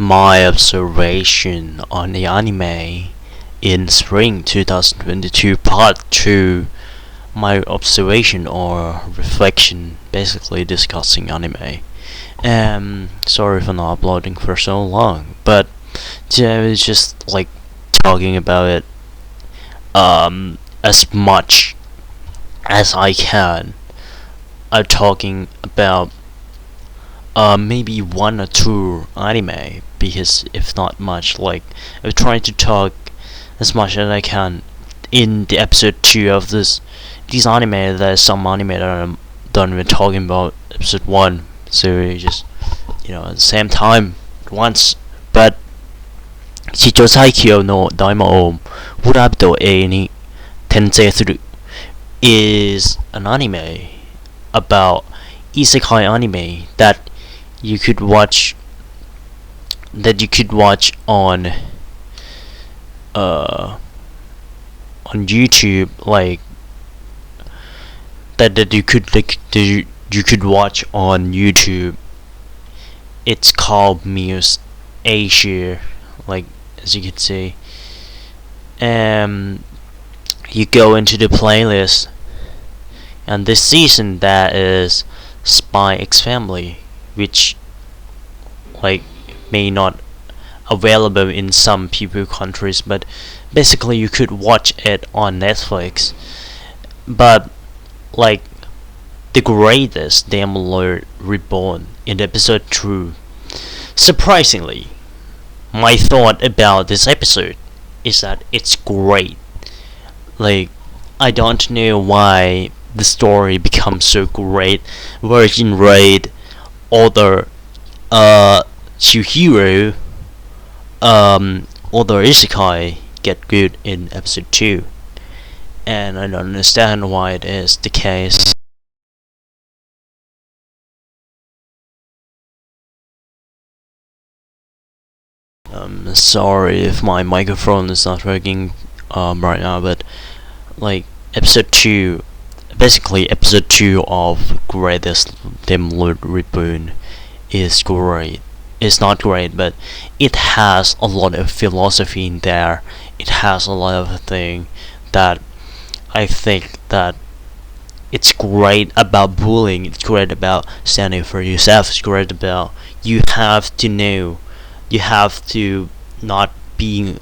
My observation on the anime in spring 2022 part 2. My observation or reflection, basically discussing anime. Sorry for not uploading for so long, but I was just like talking about it as much as I can. I'm talking about maybe one or two anime, because if not much, like I'm trying to talk as much as I can in the episode 2 of these anime. There's some anime that I'm done with talking about episode 1, so we just at the same time at once. But Shicho Saikyo no Daima o Murabito e ni Tensei Suru is an anime about isekai anime that you could watch on YouTube, like that you could watch on YouTube. It's called Muse Asia, like as you can see. You go into the playlist, and this season that is Spy X Family, which like may not available in some people countries, but basically you could watch it on Netflix. But like the greatest Demon Lord Reborn in episode 2. Surprisingly, my thought about this episode is that it's great. Like, I don't know why the story becomes so great. Virgin Raid, other Shuhiro, other isekai get good in episode 2, and I don't understand why it is the case. Sorry if my microphone is not working right now, but like episode 2, basically episode 2 of Greatest Demon Lord Reborn is great. It's not great, but it has a lot of philosophy in there. It has a lot of things that I think that it's great about bullying. It's great about standing for yourself. It's great about you have to know, you have to not being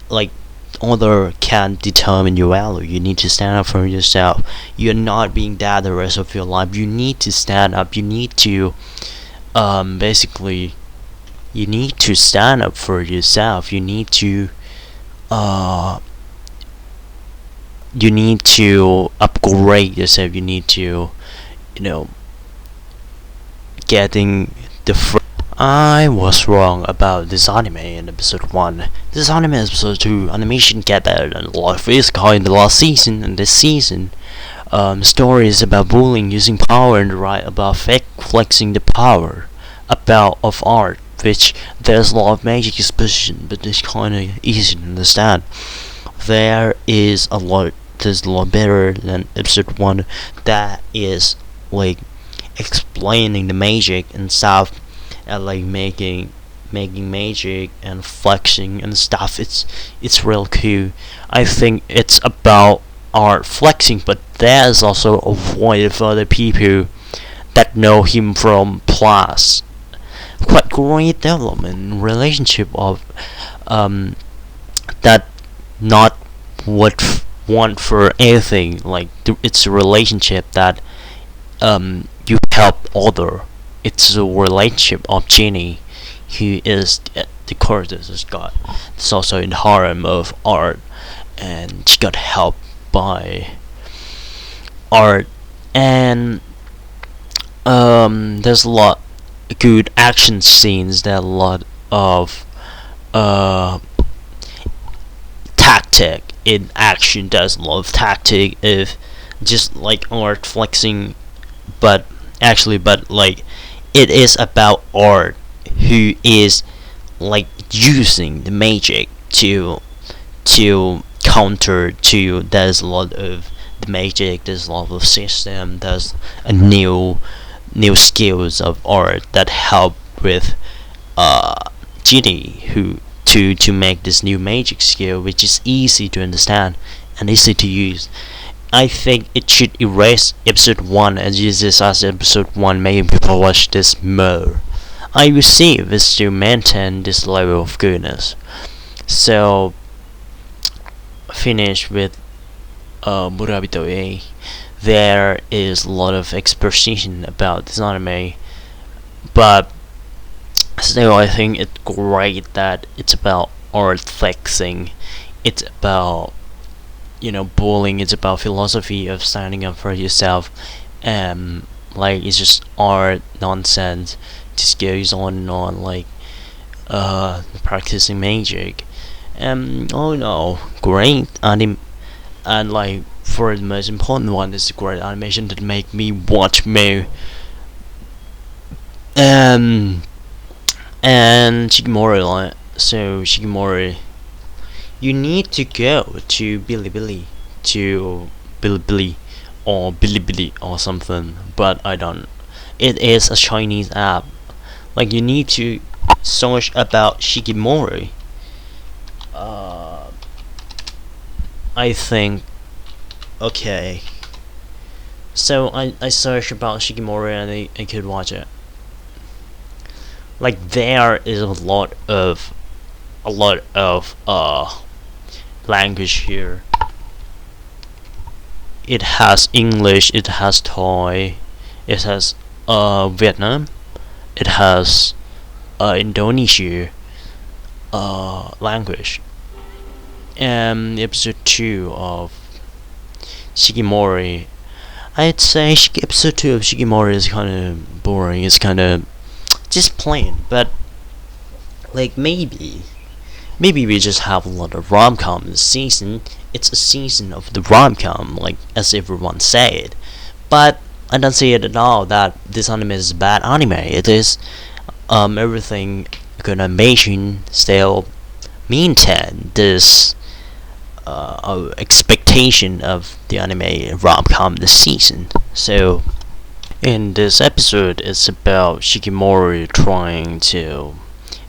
like other can't determine your value. You need to stand up for yourself. You're not being that the rest of your life. You need to stand up. You need to basically you need to stand up for yourself. You need to upgrade yourself. You need to getting the I was wrong about this anime in episode 1. This anime in episode 2 animation get better than a lot of isekai in the last season and this season. Stories about bullying, using power, and right about flexing the power about of art, which there's a lot of magic exposition, but it's kind of easy to understand. There's a lot better than episode 1 that is like explaining the magic and stuff, and like making magic and flexing and stuff. It's real cool. I think it's about art flexing, but there's also a void of other people that know him from plus. Quite great development relationship of that not what want for anything, like it's a relationship that you help other. It's a relationship of Jenny, who is the Curtis god. It's also in the harem of art, and she got helped by art. And there's a lot of good action scenes. There are a lot of tactic in action. There's a lot of tactic if just like art flexing, but like it is about art who is like using the magic to counter to. There's a lot of the magic, there's a lot of system, there's a new skills of art that help with genie who to make this new magic skill, which is easy to understand and easy to use. I think it should erase episode 1 and use this as episode 1, making people watch this more. I receive is to maintain this level of goodness. So finish with Murabito-e. There is a lot of exposition about this anime, but still I think it's great that it's about art flexing. It's about, bullying. It's about philosophy of standing up for yourself. Like, it's just art nonsense. Just goes on and on, like practicing magic. Oh no, great anime. And like, for the most important one is the great animation that make me watch more. And Shikimori, like, so Shikimori, you need to go to Bilibili, or Bilibili or something, but I don't. It is a Chinese app. Like, you need to search about Shikimori. I think. Okay. So I searched about Shikimori and I could watch it. Like, there is a lot of language here. It has English, it has Thai, it has Vietnam, it has Indonesia language. Episode 2 of Shikimori, I'd say episode 2 of Shikimori is kind of boring. It's kind of just plain, but like, maybe we just have a lot of rom-com this season. It's a season of the rom-com, like, as everyone said, but I don't see it at all that this anime is a bad anime. It is everything good animation still maintain this expectation of the anime rom-com this season. So in this episode, it's about Shikimori trying to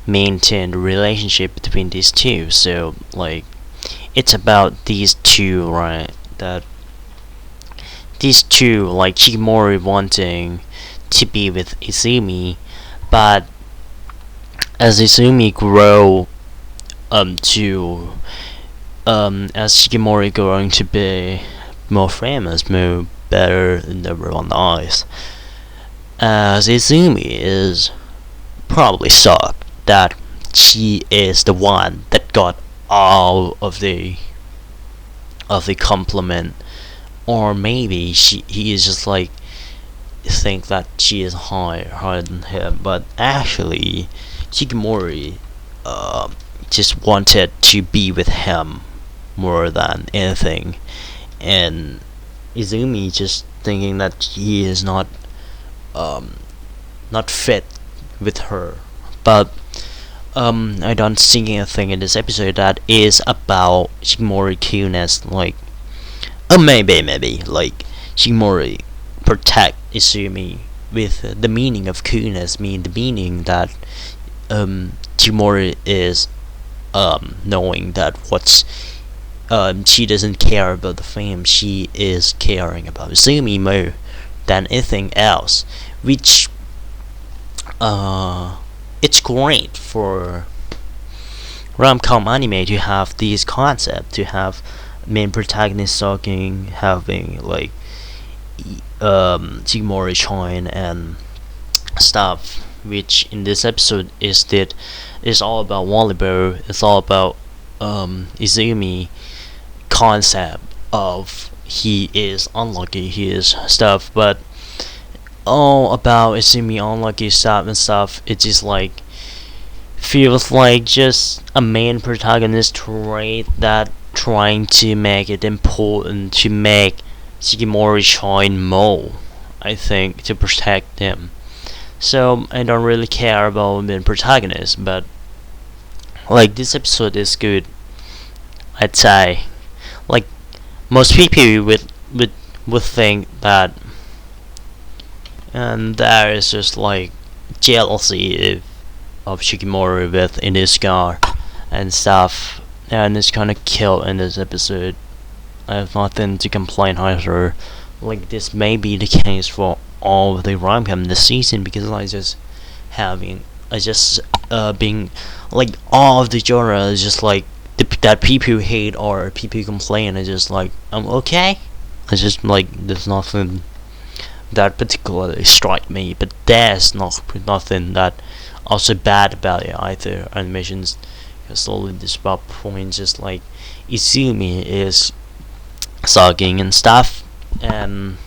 maintain the relationship between these two. So, like, it's about these two, right? That these two, like, Shikimori wanting to be with Izumi, but as Izumi grow to as Shikimori going to be more famous, more better in everyone's eyes, as Izumi is probably shocked that she is the one that got all of the compliment, or maybe he is just like think that she is higher than him, but actually Shikimori just wanted to be with him more than anything, and Izumi just thinking that he is not fit with her. But I don't see anything in this episode that is about Shikimori coolness, like maybe like Shikimori protect Izumi with the meaning of coolness, the meaning that Shikimori is knowing that she doesn't care about the fame, she is caring about Izumi more than anything else, which it's great for rom-com anime to have these concepts, to have main protagonist talking, having like Shikimori shine and stuff, which in this episode is all about volleyball. It's all about Izumi concept of he is unlucky, he is stuff, but all about Izumi unlucky stuff and stuff. It just like feels like just a main protagonist trait that trying to make it important to make Shikimori shine more, I think, to protect him. So I don't really care about being protagonist, but like, this episode is good, I'd say. Like, most people would think that, and there is just like jealousy of Shikimori with in his car and stuff, and it's kind of killed in this episode. I have nothing to complain either. Like, this may be the case for all of the rom-com this season, because I just being like all of the genre is just like that people hate or people complain. I just like, I'm okay. I just like, there's nothing that particularly strike me, but there's nothing that also bad about it either. Animations, because all this about points, just like Izumi is sucking and stuff, and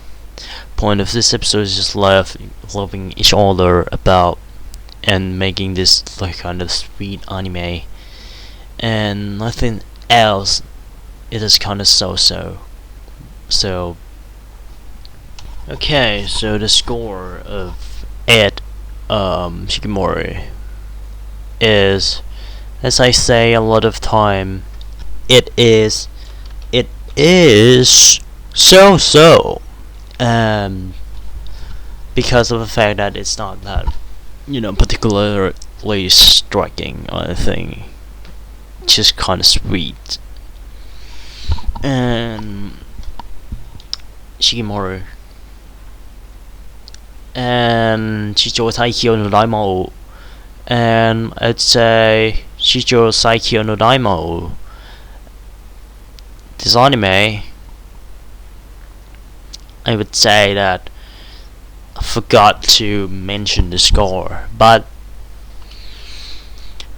point of this episode is just loving each other about and making this like kind of sweet anime, and nothing else. It is kind of so. Okay, so the score of Ed Shikimori is, as I say a lot of time, it is so because of the fact that it's not that, particularly striking or anything, just kind of sweet. And Shikimori and Shijo Saikyo no Daimao, and I'd say Shijo Saikyo no Daimao, this anime, I would say that I forgot to mention the score, but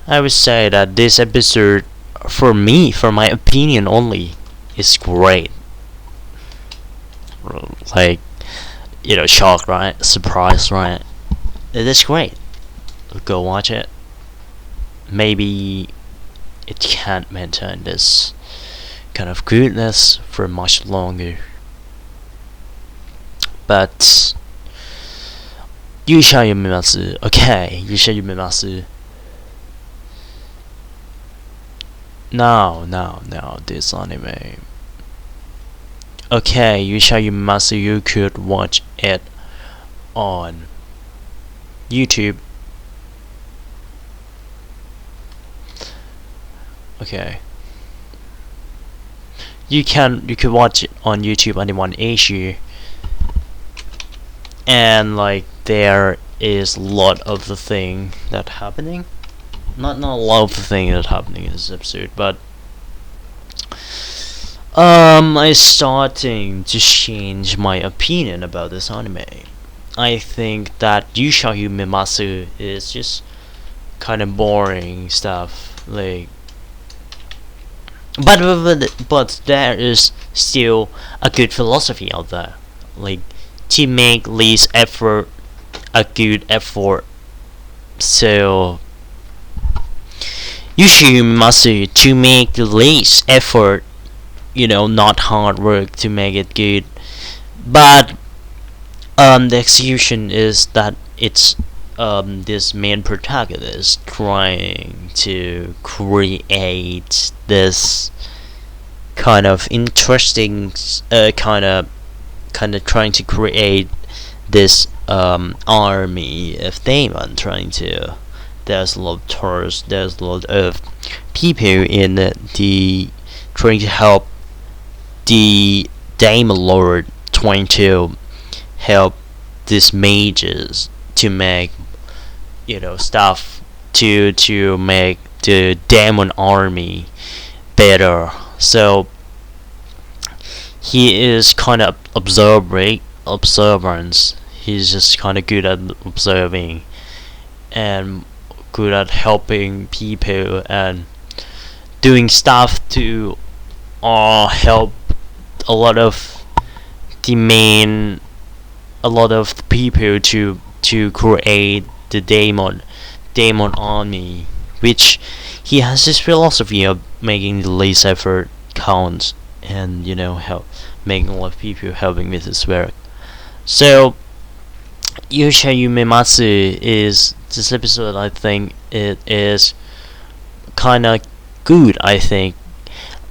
I would say that this episode, for me, for my opinion only, is great. Like, shocked, right? Surprised, right? It is great. Go watch it. Maybe it can't maintain this kind of goodness for much longer, but you shall yumimasu. Okay, you shall yumimasu. Now, this anime. Okay, you shall yumimasu. You could watch it on YouTube. Okay. You could watch it on YouTube on One Asia, and like there is a lot of the thing that happening. Not a lot of the thing that happening in this episode, but I'm starting to change my opinion about this anime. I think that Yusha Yumimasu is just kind of boring stuff, like. But there is still a good philosophy out there, like to make least effort a good effort. So usually must to make the least effort, not hard work to make it good. But the execution is that it's this main protagonist trying to create this kind of interesting kind of trying to create this army of demon, trying to, there's a lot of tourists, there's a lot of people in the trying to help the demon lord, trying to help these mages to make stuff to make the demon army better. So he is kind of observance. He's just kind of good at observing and good at helping people and doing stuff to help a lot of people to create the demon army, which he has this philosophy of making the least effort count, and help making a lot of people helping with his work. So Yusha Yumimatsu is this episode. I think it is kinda good. I think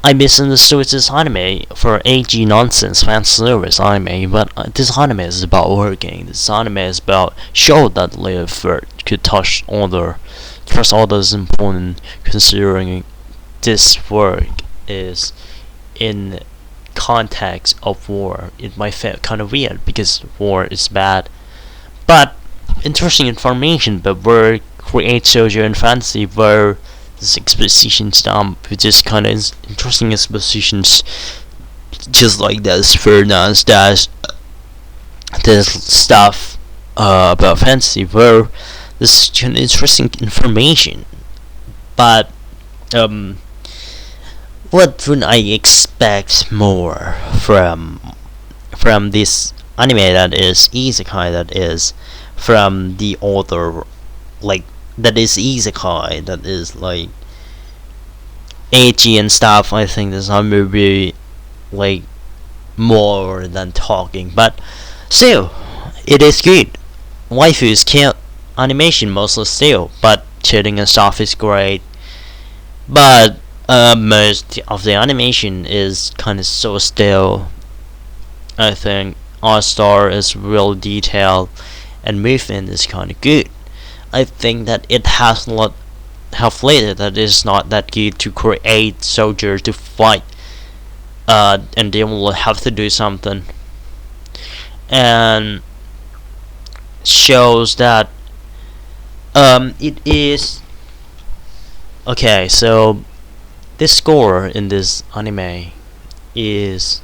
I misunderstood this anime for AG nonsense fan service anime, but this anime is about working. This anime is about show that effort could touch other first of all, that's important considering this work is in context of war. It might feel kind of weird because war is bad, but interesting information. But where create soldier and fantasy, where this exposition stamp, which is kind of interesting expositions, just like this Fernand's dash, this stuff about fantasy, where this is kind of interesting information. But what would I expect more from this anime that is isekai, that is from the author, like that is isekai, that is like ecchi and stuff? I think this anime will be like more than talking, but still, it is good. Waifus cute, animation mostly still, but shading and stuff is great. But most of the animation is kind of so still. I think All Star is real detailed, and movement is kind of good. I think that it has a lot have later that it's not that good to create soldiers to fight, and they will have to do something, and shows that it is okay. So this score in this anime is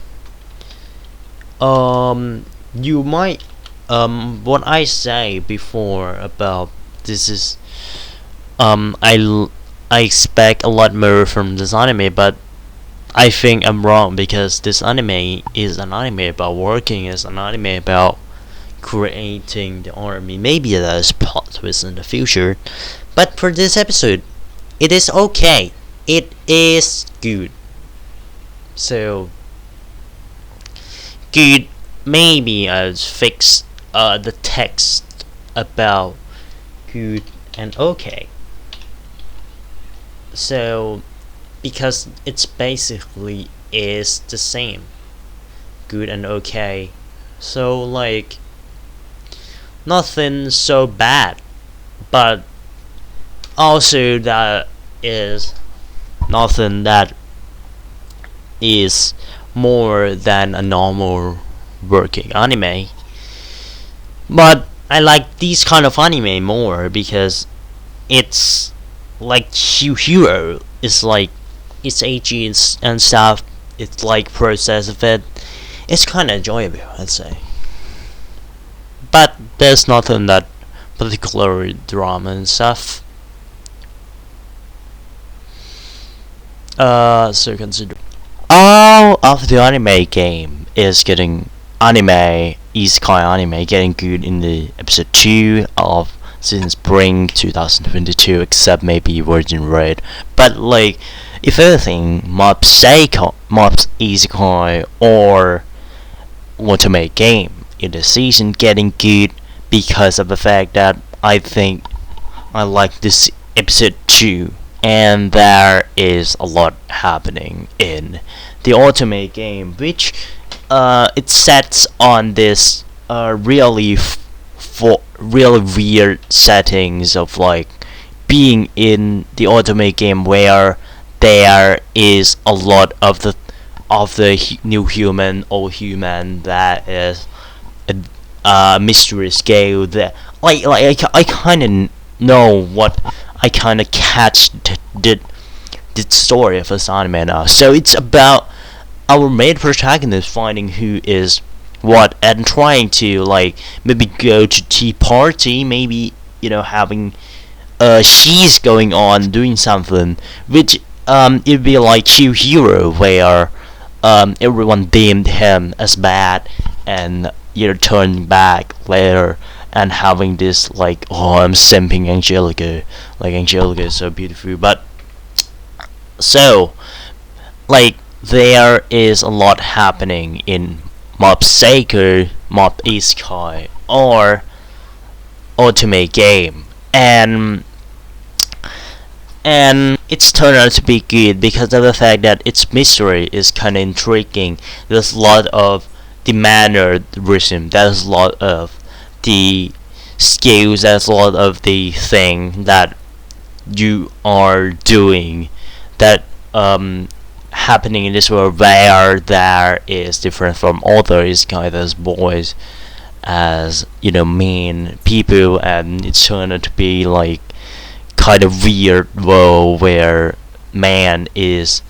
you might what I say before about this is I expect a lot more from this anime, but I think I'm wrong, because this anime is an anime about working, is an anime about creating the army. Maybe there's plot twists in the future, but for this episode, it is okay. It is good. So good. Maybe I'll fix the text about good and okay. So because it's basically is the same, good and okay. So like nothing so bad, but also that is nothing that is more than a normal working anime. But I like these kind of anime more because it's like Hero. It's like it's ecchi and stuff. It's like process of it. It's kind of enjoyable, I'd say. But there's nothing that particular drama and stuff. So consider all of the anime game is getting anime isekai anime getting good in the episode 2 of season spring 2022, except maybe Virgin Red. But like, if anything, Mob isekai or ultimate game in the season getting good because of the fact that I think I like this episode 2, and there is a lot happening in the ultimate game, which it sets on this really really weird settings of like being in the ultimate game where there is a lot of the new human, old human, that is a mystery scale that I kind of know what I kind of catch the story of this anime now. So it's about our main protagonist finding who is what and trying to like maybe go to tea party, maybe having she's going on doing something, which it'd be like True Hero where everyone deemed him as bad, and turning back later and having this like, oh, I'm simping Angelica, like Angelica is so beautiful. But so like there is a lot happening in Mob Isekai or ultimate game, and it's turned out to be good because of the fact that its mystery is kind of intriguing. There's a lot of the mannerism, there's a lot of the skills, there's a lot of the thing that you are doing that happening in this world where there is different from other isekai, as boys, as mean people, and it's turned out to be like kind of weird world where man is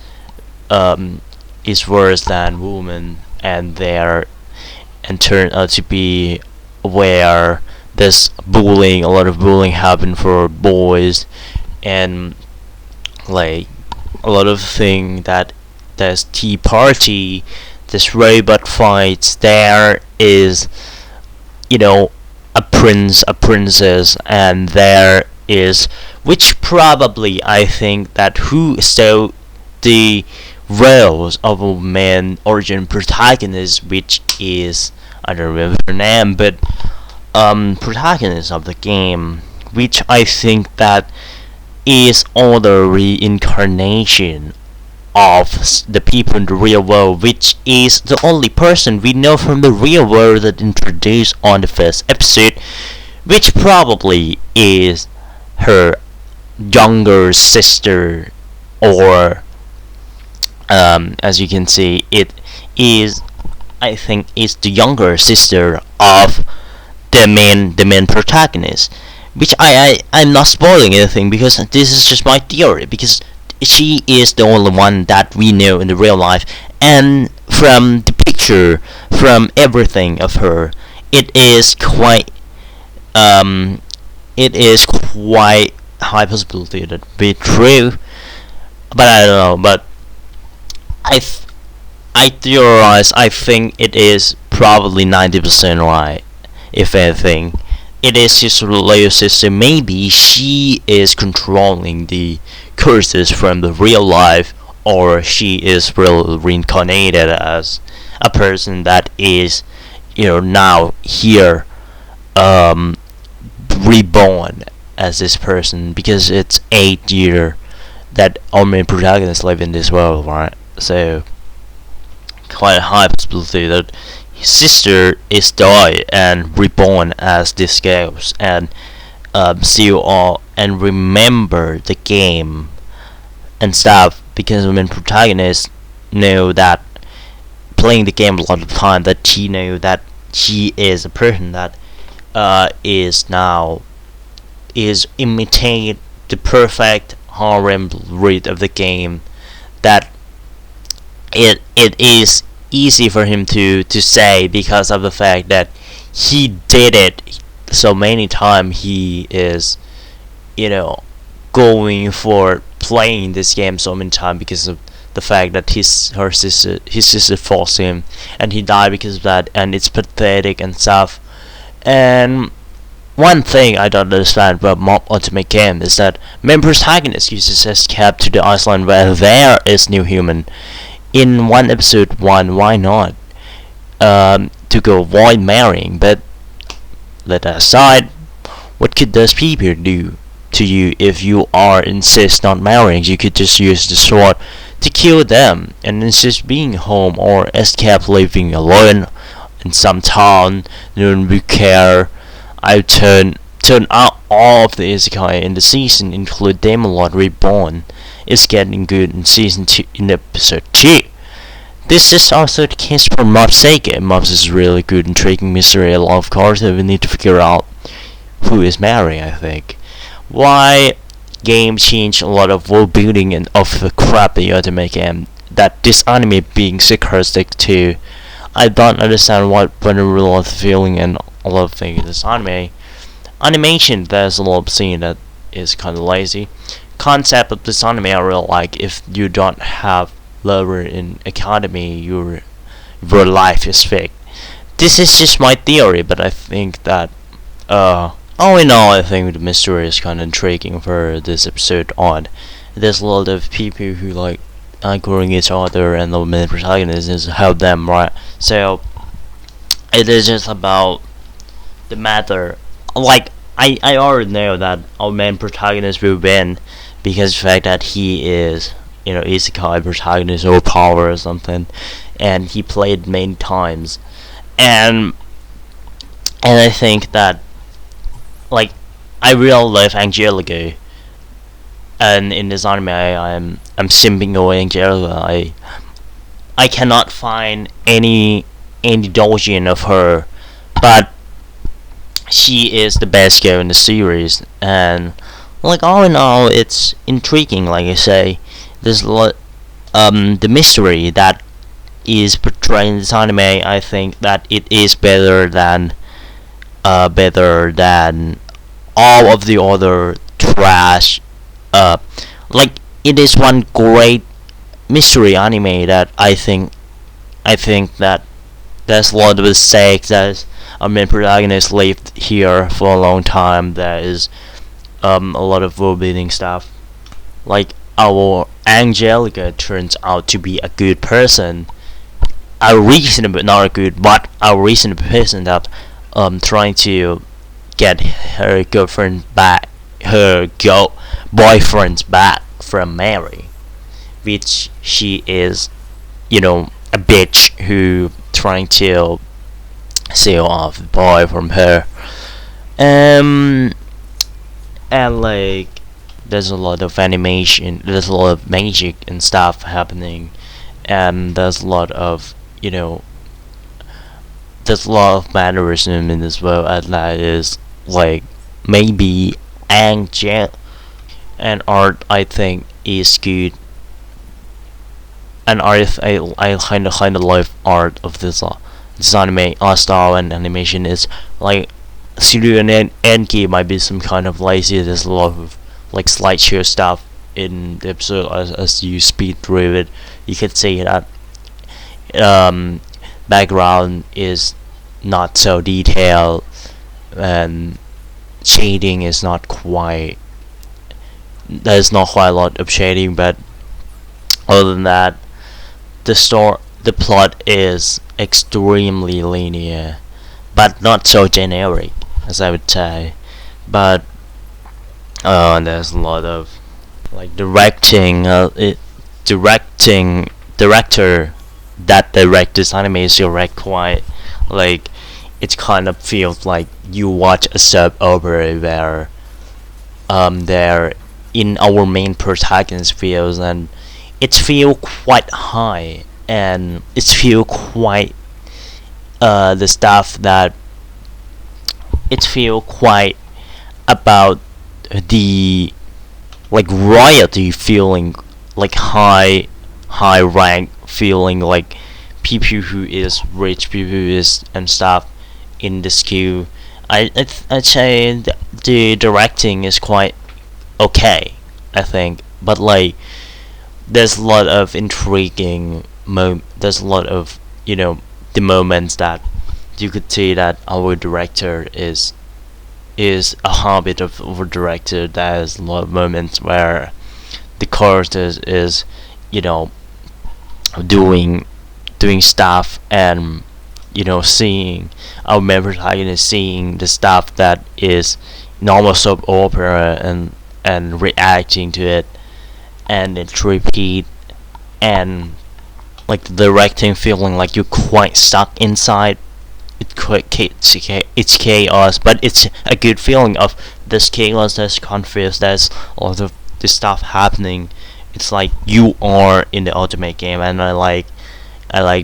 worse than woman, and turn out to be where there's bullying, a lot of bullying happen for boys, and like a lot of thing that there's tea party, there's robot fights, there is a prince, a princess, and there is, which probably I think that who stole the roles of a main origin protagonist, which is, I don't remember her name, but protagonist of the game, which I think that is all the reincarnation of the people in the real world, which is the only person we know from the real world that introduced on the first episode, which probably is her younger sister, or as you can see, it is, I think, is the younger sister of the main protagonist, which I'm not spoiling anything because this is just my theory, because she is the only one that we know in the real life, and from the picture, from everything of her, it is quite high possibility that be true, but I don't know. But I theorize, I think it is probably 90% right. If anything, it is his little sister. Maybe she is controlling the curses from the real life, or she is really reincarnated as a person that is, now here, reborn as this person, because it's 8 year that our main protagonists live in this world, right? So quite a high possibility that his sister is died and reborn as this ghost, and see all and remember the game and stuff, because the main protagonist know that playing the game a lot of the time, that she know that she is a person that is imitate the perfect harem read of the game, that it is easy for him to say, because of the fact that he did it so many times. He is going for playing this game so many times because of the fact that his sister forced him, and he died because of that, and it's pathetic and stuff. And one thing I don't understand about Mob Ultimate Game is that main protagonist uses escape to the island where there is new human. In one episode 1, why not? To go avoid marrying, but let that aside, what could those people do to you if you are insist not marrying? You could just use the sword to kill them and insist being home, or escape living alone in some town. No one will care. I turn out all of the isekai in the season, include Demon Lord Reborn, is getting good in season 2 in episode 2. This is also the case for Mobs-Ke. Mobs is really good, intriguing mystery. Of course, we need to figure out who is marrying, I think. Why game changed a lot of world building and of the crap that you had to make, and that this anime being sarcastic too. I don't understand what a lot of feeling and a lot of things in this anime. Animation, there's a lot of scene that is kind of lazy. Concept of this anime I really like. If you don't have lover in academy, your life is fake. This is just my theory, but I think that all in all, I think the mystery is kind of intriguing for this episode on. There's a lot of people who like anchoring each other, and the main protagonist is help them, right? So it is just about the matter. Like I already know that our main protagonist will win because of the fact that he is, isekai protagonist or power or something, and he played many times, and I think that, like, I really love Angelica, and in this anime, I'm simping away Angelica. I cannot find any doujin of her, but she is the best girl in the series, and like all in all, it's intriguing. Like I say, there's a lot, the mystery that is portrayed in this anime. I think that it is better than all of the other trash. Uh, like it is one great mystery anime that I think that there's a lot of mistakes. There's our main protagonist lived here for a long time. There is a lot of forbidden stuff. Like our Angelica turns out to be a good person, a reasonable, not a good, but a reasonable person that trying to get her girlfriend back, her boyfriends back from Mary, which she is, a bitch who trying to steal off the boy from her. Um, and like, there's a lot of animation, there's a lot of magic and stuff happening, and there's a lot of, there's a lot of mannerism in this world, and that is like maybe angel and art. I think is good, and art I kind of love art of this anime. Art style and animation is like Studio and Enki might be some kind of lazy. There's a lot of like slideshow stuff in the episode as you speed through it. You could see that background is not so detailed, and shading is not quite. There's not quite a lot of shading, but other than that, the plot is extremely linear, but not so generic as I would say. But there's a lot of like director that direct this anime is direct quite like it kind of feels like you watch a soap opera where they're in our main protagonist feels, and it feel quite high, and it feel quite the stuff that it feel quite about the like royalty feeling, like high rank feeling, like people who is rich, people who is and stuff in this queue. I'd say the directing is quite okay, I think, but like there's a lot of intriguing there's a lot of the moments that you could see that our director is a habit of our director. There's a lot of moments where the character is doing stuff, and seeing our main protagonist seeing the stuff that is normal soap opera, and reacting to it, and it's repeat, and like the directing feeling like you're quite stuck inside. It's chaos, but it's a good feeling of this chaos. There's conflict, there's a lot of this stuff happening. It's like you are in the ultimate game, and I like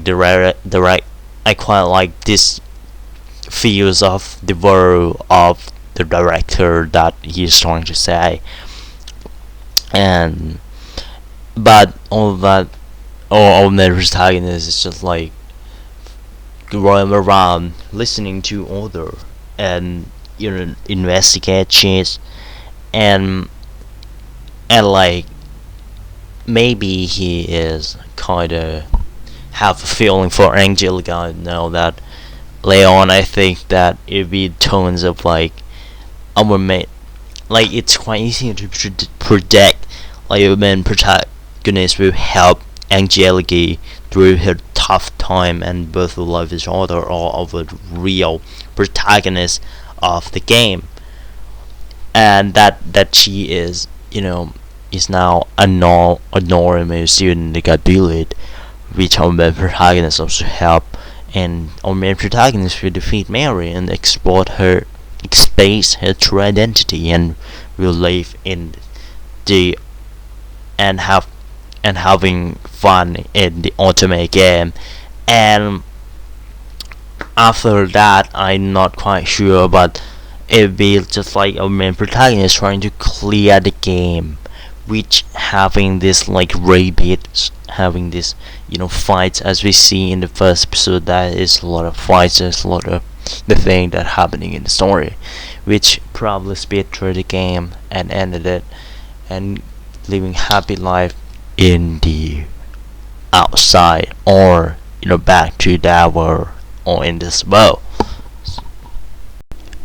direct. I quite like this feels of the world of the director that he's trying to say. And but all that, all the protagonist is just like roam around listening to other, and investigate shit, and like maybe he is kinda have a feeling for Angelica. I know that Leon, I think that it'd be tones of like our main, like it's quite easy to predict like your main protagonist will help Angelica through her tough time, and both will love each other, or of the real protagonist of the game, and that she is is now a normal student that got bullied, which our main protagonist also help, and our main protagonist will defeat Mary and expose her true identity, and will live in the and having fun in the ultimate game. And after that, I'm not quite sure, but it will just like a main protagonist trying to clear the game, which having this like rabbit, having this fights, as we see in the first episode. That is a lot of fights, there's a lot of the thing that happening in the story, which probably speed through the game and ended it, and living happy life in the outside, or back to that world, or in this world.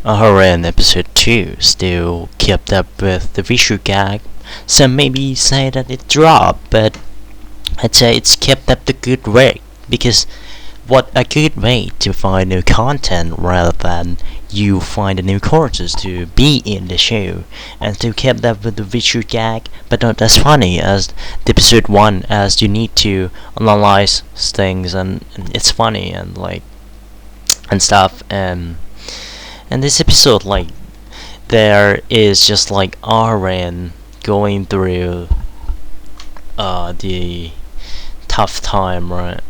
In episode 2 still kept up with the visual gag. Some maybe say that it dropped, but I'd say it's kept up the good way, because what a good way to find new content rather than you find a new courses to be in the show, and to keep up with the visual gag, but not as funny as the episode 1, as you need to analyze things, and it's funny and and stuff. And this episode, like, there is just like Aren going through the tough time, right?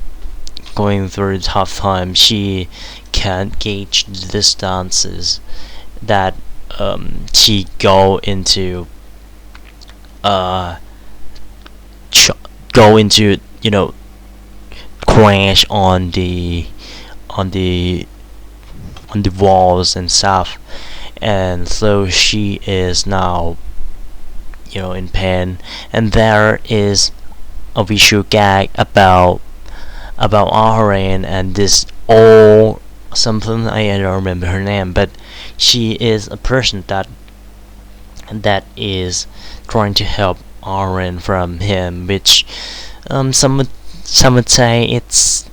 Going through the tough time. She can't gauge the distances that she go into go into, crash on the on the on the walls and stuff. And so she is now in pain. And there is a visual gag about Aren and this old something, I don't remember her name, but she is a person that is trying to help Aren from him, which some would say it's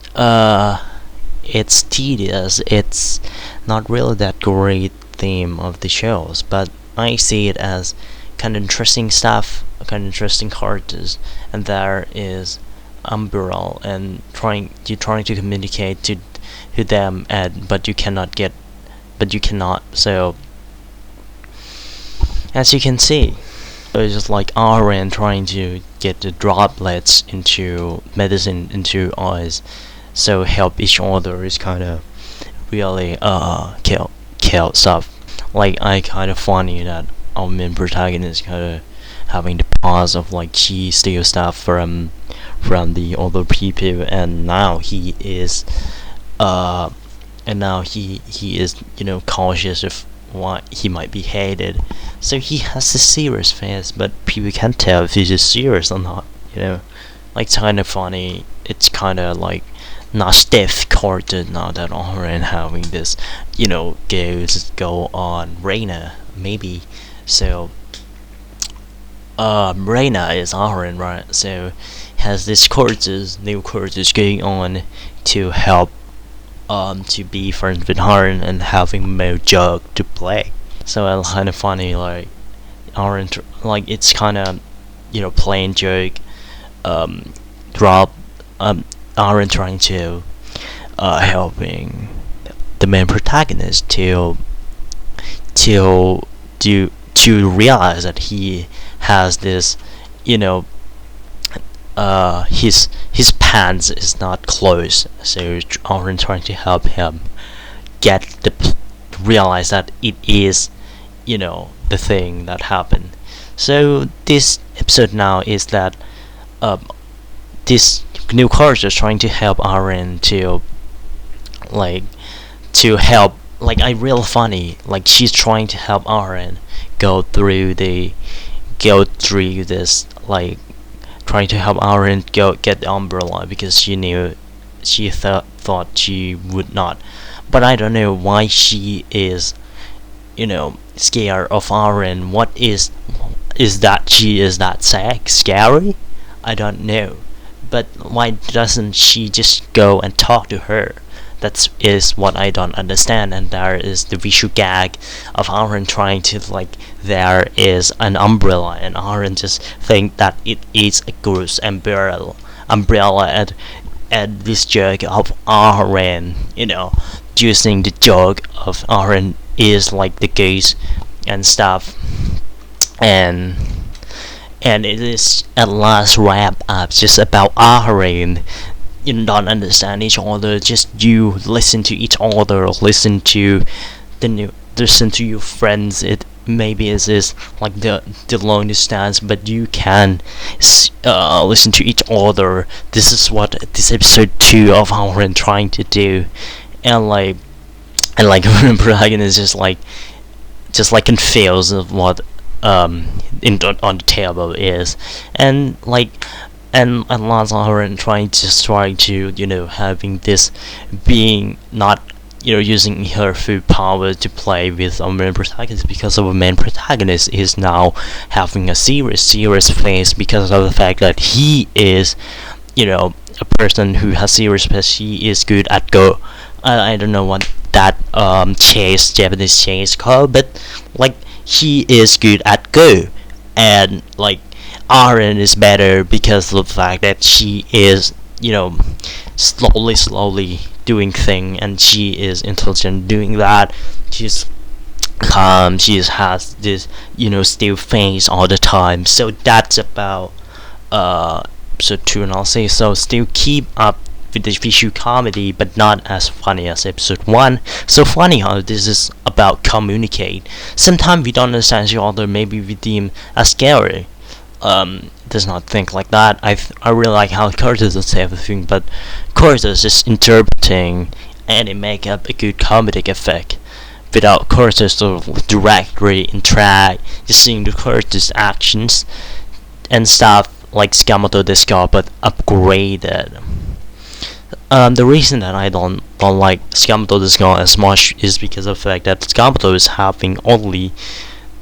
tedious. It's not really that great theme of the shows, but I see it as kind of interesting stuff, kind of interesting characters. And there is Umbrella, and trying to communicate to them, and but you cannot. So as you can see, it's just like Aren trying to get the droplets into medicine into eyes, so help each other is kind of really kill stuff. Like, I kind of funny that our main protagonist kind of having the pause of like she steals stuff from the other people, and now he is cautious of why he might be hated. So he has this serious face, but people can't tell if he's just serious or not. Like, kind of funny. It's kind of like not stiff character now that Oren having this, go on Reina maybe. So Reina is Oren, right? So has this new courses going on to help to be friends with Oren and having more joke to play. So it's kind of funny, like Oren, like it's kind of plain joke, drop Aren trying to helping the main protagonist to realize that he has this, his pants is not closed. So Aren trying to help him realize that it is, the thing that happened. So this episode now is that this new character is trying to help Aren to help, like, I real funny, like she's trying to help Aren go through this, like trying to help Aren get the umbrella, because she thought she would not. But I don't know why she is scared of Aren. What is that she is that scary? I don't know. But why doesn't she just go and talk to her? That is what I don't understand. And there is the visual gag of Aren trying to, like, there is an umbrella, and Aren just think that it is a gross umbrella, and this joke of Aren, using the joke of Aren is like the gaze and stuff, and and it is at last wrap up just about Aaron. You don't understand each other, just you listen to each other, listen to your friends. It maybe is like the long distance, but you can listen to each other. This is what this episode 2 of Aaron trying to do. And like and like protagonist just like confused of what on the table is, and Lance Aaron trying to having this being not using her full power to play with our main protagonist, because our main protagonist is now having a serious face because of the fact that he is a person who has serious face. He is good at Go. I don't know what that Japanese chase called, but like he is good at Go, and like Aaron is better because of the fact that she is slowly doing thing, and she is intelligent doing that. She's calm. She has this still face all the time. So that's about episode 2, and I'll say so. Still keep up with the visual comedy, but not as funny as episode 1. So funny how this is about communicate. Sometimes we don't understand each other, maybe we deem as scary. Does not think like that. I really like how Curtis does everything, but Curtis is interpreting and it make up a good comedic effect without Curtis to directly interact, just seeing the Curtis actions and stuff like Sakamoto Desu, but upgraded. The reason that I don't like Sakamoto Desu as much is because of the fact that Sakamoto is having only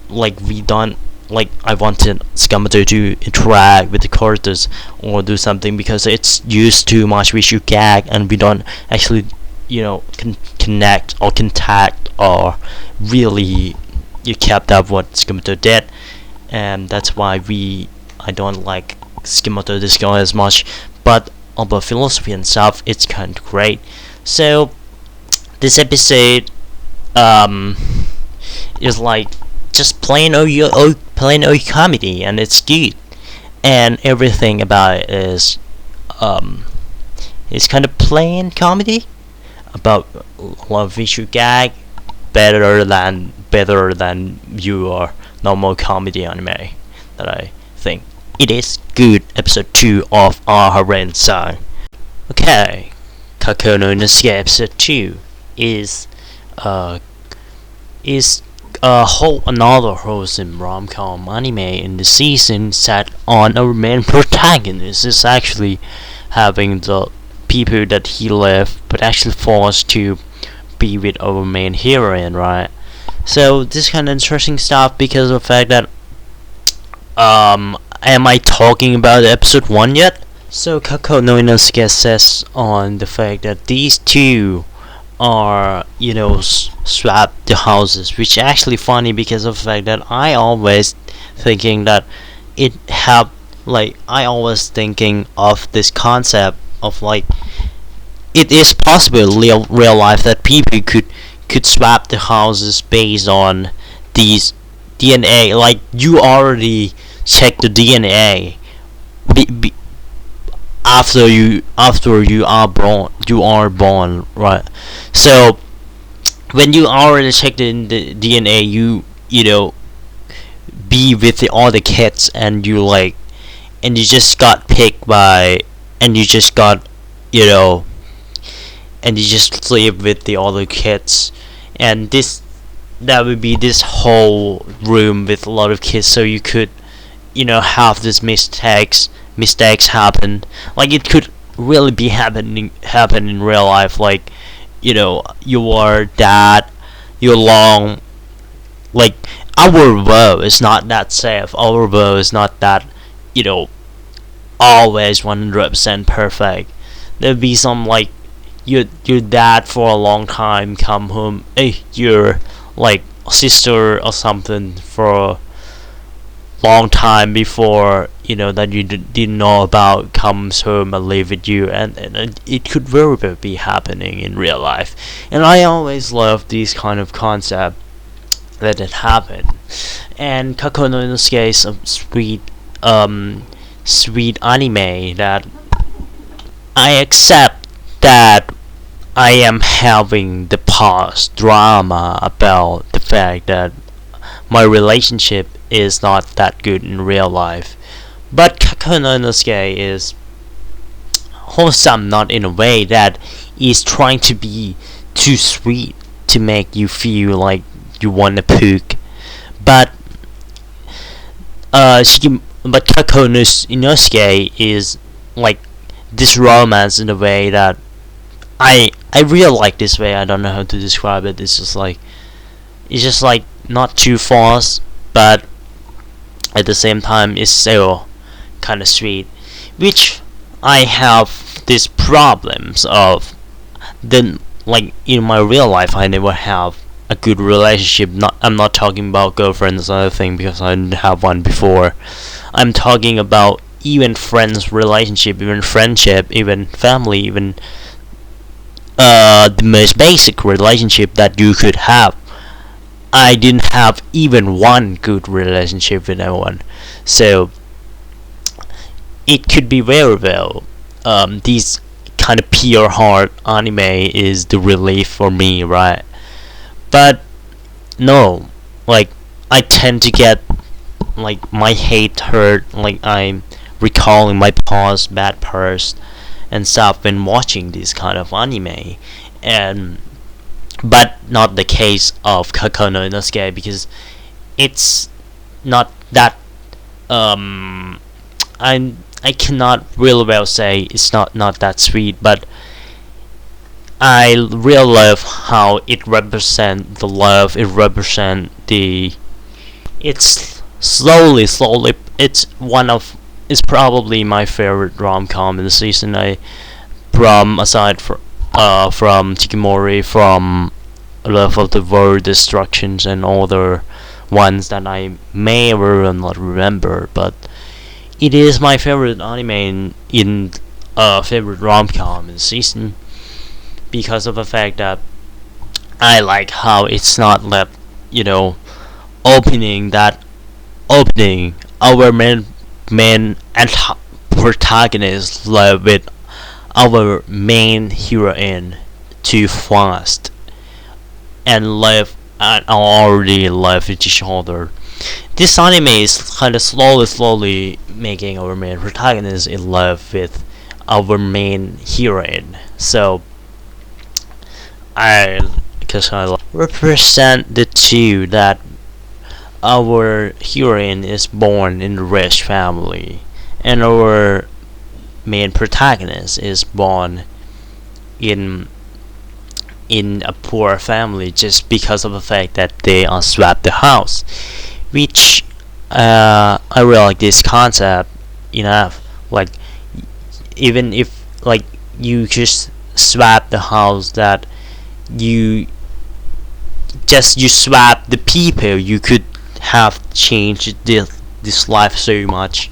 we don't I wanted Sakamoto to interact with the characters or do something, because it's used too much visual gag and we don't actually connect or contact or really you kept up what Sakamoto did, and that's why I don't like Sakamoto Desu as much. But about philosophy and stuff, it's kind of great. So this episode is like just plain old comedy, and it's good, and everything about it is kind of plain comedy about a lot of visual gag, better than your normal comedy anime. That I think it is good. Episode 2 of Aaron Song. Okay, Kakono Inosuke episode 2 is another wholesome rom-com anime in the season set on our main protagonist is actually having the people that he left but actually forced to be with our main heroine, right? So this kind of interesting stuff because of the fact that am I talking about episode 1 yet? So Kako no Inosuke says on the fact that these two are swap the houses, which actually funny because of the fact that I always thinking that it helped. I always thinking of this concept of it is possible in real life that people could swap the houses based on these DNA. You already check the DNA after you are born, right? So when you already checked in the DNA, you be with the other kids, and you just got picked by, and you just got and you just live with the other kids, and that would be this whole room with a lot of kids, so you could have these mistakes happen. It could really be happen in real life. Your dad, your long, our world is not that safe. Our world is not that always 100% perfect. There'll be some your dad for a long time come home, your sister or something for a long time before that you didn't know about comes home and live with you, and it could very well be happening in real life. And I always love these kind of concept that it happened. And Kako no Inosuke is a sweet sweet anime that I accept that I am having the past drama about the fact that my relationship is not that good in real life. But Kakanonosuke is wholesome, not in a way that is trying to be too sweet to make you feel like you want to puke. But Kakanonosuke is like this romance in a way that I really like this way. I don't know how to describe it. It's just like not too forced, but at the same time it's still kind of sweet, which I have these problems of. Then like in my real life, I never have a good relationship. I'm not talking about girlfriends or other thing because I didn't have one before. I'm talking about even friends relationship, even friendship, even family, even the most basic relationship that you could have. I didn't have even one good relationship with anyone, so it could be very well. These kind of pure heart anime is the relief for me, right? But no, like I tend to get like my hate hurt, like I'm recalling my past bad past and stuff when watching this kind of anime, and but not the case of Kakono Inosuke because it's not that I cannot really well say it's not that sweet, but I really love how it represent the love. It represent the. It's slowly. It's one of. It's probably my favorite rom-com in the season. From aside from Chikimori, from Love of the World Destructions, and other ones that I may or will not remember, but it is my favorite anime in favorite rom-com in the season because of the fact that I like how it's not left, opening that opening our main protagonist love with our main heroine too fast and love and already love with each other. This anime is kind of slowly making our main protagonist in love with our main heroine. So because I represent the two that our heroine is born in a rich family, and our main protagonist is born in a poor family just because of the fact that they unswept the house, which I really like this concept enough. Like even if like you just swap the house, that you you swap the people, you could have changed this life so much.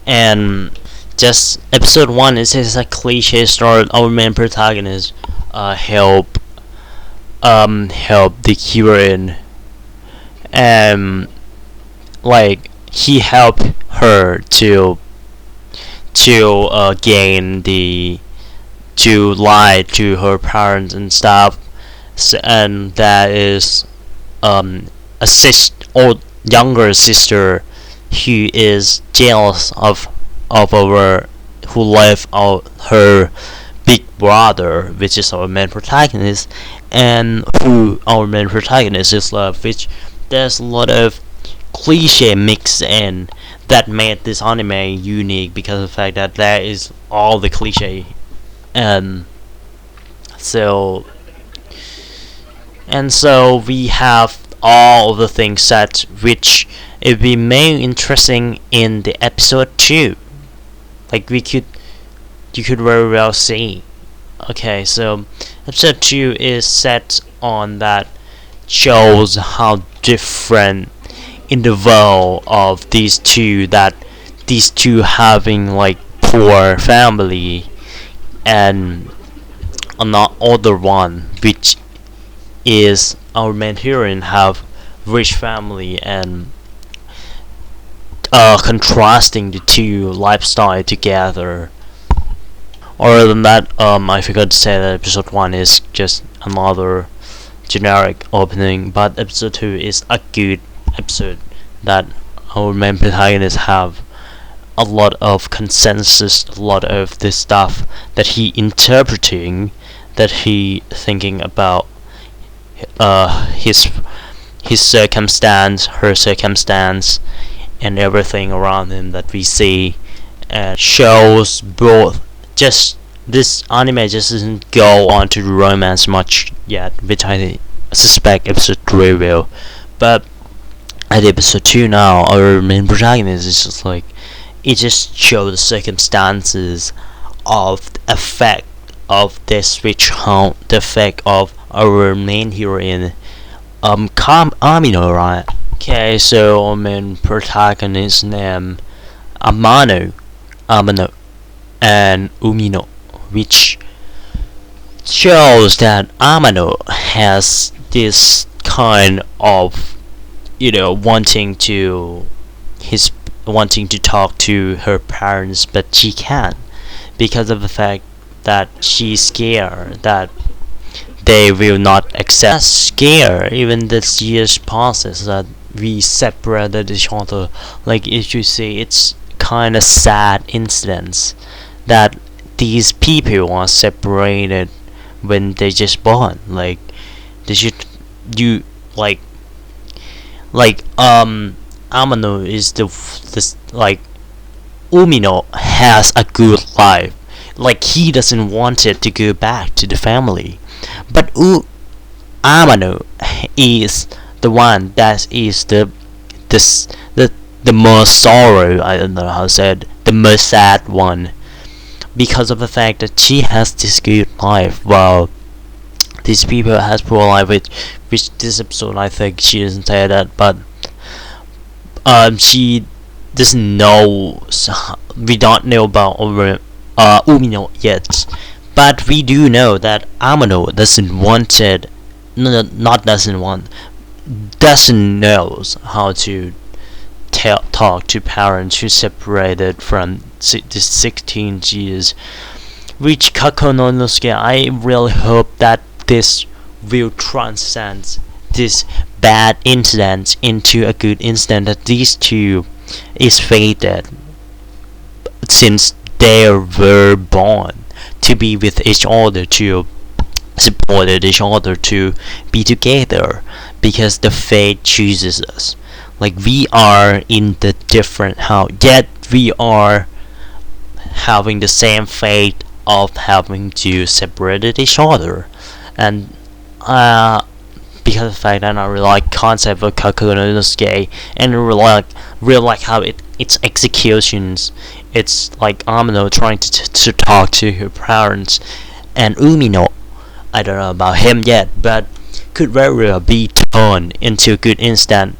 And just episode 1 is a cliche start. Our main protagonist help the heroine, and like he helped her to gain the to lie to her parents and stuff. And that is a or younger sister who is jealous of our who left out her big brother, which is our main protagonist, and who our main protagonist is love, which there's a lot of cliche mixed in that made this anime unique because of the fact that there is all the cliche. And so we have all the things set, which it would be more interesting in the episode 2. Like you could very well see. Okay, so episode 2 is set on that shows how different in the world of these two, that these two having like poor family and another one which is our main heroine have rich family, and contrasting the two lifestyle together. Other than that, I forgot to say that episode 1 is just another generic opening, but episode 2 is a good episode that our main protagonists have a lot of consensus, a lot of the stuff that he interpreting, that he thinking about his circumstance, her circumstance, and everything around him that we see, and shows both. Just this anime just doesn't go on to the romance much yet, which I suspect episode 3 will. But at episode 2 now, our main protagonist is just like, it just shows the circumstances of the effect of this switch home, the effect of our main heroine, Amino, right? Okay, so our main protagonist name Amano, and Umino, which shows that Amano has this kind of, wanting to talk to her parents, but she can't because of the fact that she's scared that they will not accept. Scared even this year's process that we separated each other. Like, if you see, it's kind of sad incidents that these people are separated when they just born. Like, they should you like Amano is this like, Umino has a good life. Like, he doesn't want it to go back to the family, but Amano is the one that is the most sorrow. I don't know how to say it, the most sad one, because of the fact that she has this good life while these people has poor life. Which this episode I think she doesn't say that, but she doesn't know. We don't know about Umino yet, but we do know that Amano doesn't want it. Doesn't knows how to talk to parents who separated from the 16 years. Which Kakononosuke, I really hope that this will transcend this bad incident into a good incident, that these two is fated since they were born to be with each other, to support each other, to be together, because the fate chooses us. Like, we are in the different house, yet we are having the same fate of having to separate each other. And because of the fact that I really like concept of Kakunosuke, and really like how its executions. It's like Amino trying to talk to her parents, and Umino, I don't know about him yet, but could very well be turned into a good instant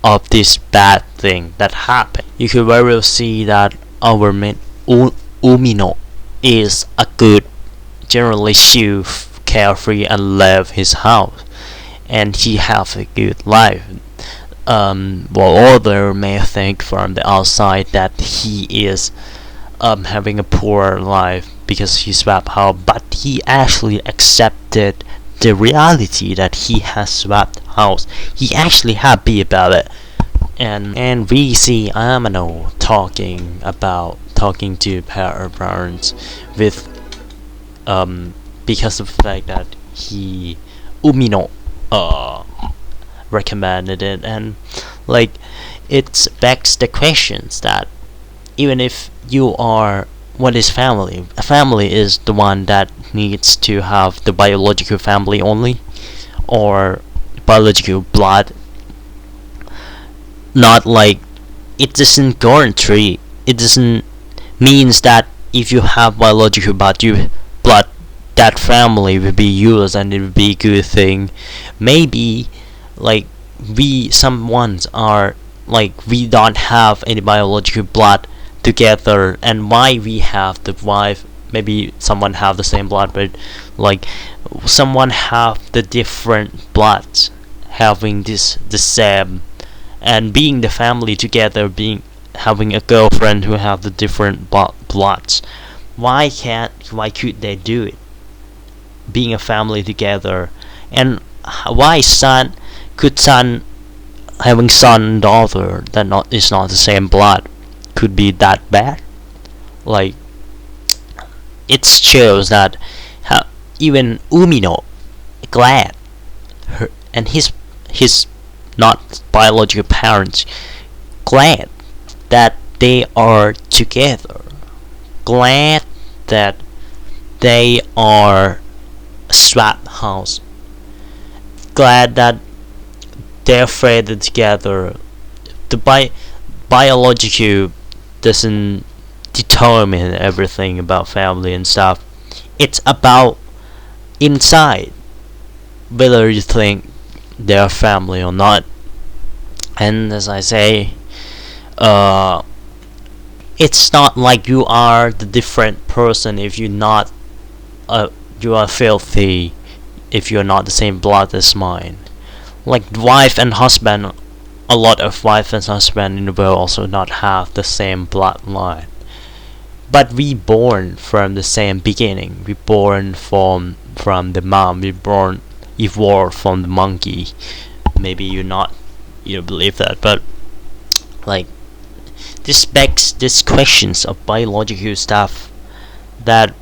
of this bad thing that happened. You could very well see that our main Umino is a good, generally carefree and love his house, and he have a good life. While other may think from the outside that he is having a poor life because he swapped house, but he actually accepted the reality that he has swapped house. He actually happy about it, and we see Amano talking to parents with because of the fact that Umino recommended it, and like, it begs the questions that even if you are, what is family? A family is the one that needs to have the biological family only, or biological blood. Not like, it doesn't guarantee, it doesn't means that if you have biological blood, that family will be yours and it will be a good thing. Maybe like someone's are like, we don't have any biological blood together, and why we have the wife, maybe someone have the same blood, but like someone have the different bloods having the same, and being the family together, being having a girlfriend who have the different bloods. Why could they do it? Being a family together, and why son having son and daughter that not is not the same blood could be that bad? Like, it shows that how even Umino glad her and his not biological parents glad that they are together, glad that they are swap house, glad that they're fed together. The biological doesn't determine everything about family and stuff. It's about inside whether you think they're family or not. And as I say, it's not like you are the different person if you're not you are filthy if you're not the same blood as mine. Like wife and husband, a lot of wife and husband in the world also not have the same bloodline. But we born from the same beginning. We born from the mom. We born evolved from the monkey. Maybe you don't believe that, but like this begs these questions of biological stuff that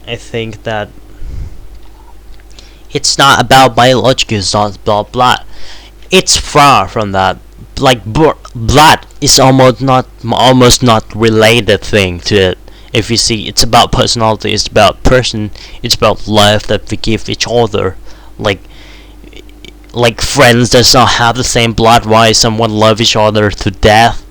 I think that it's not about biological, it's not about blood. It's far from that. Like blood is almost not related thing to it. If you see, it's about personality, it's about person, it's about love that we give each other. Like friends does not have the same blood. Why someone love each other to death?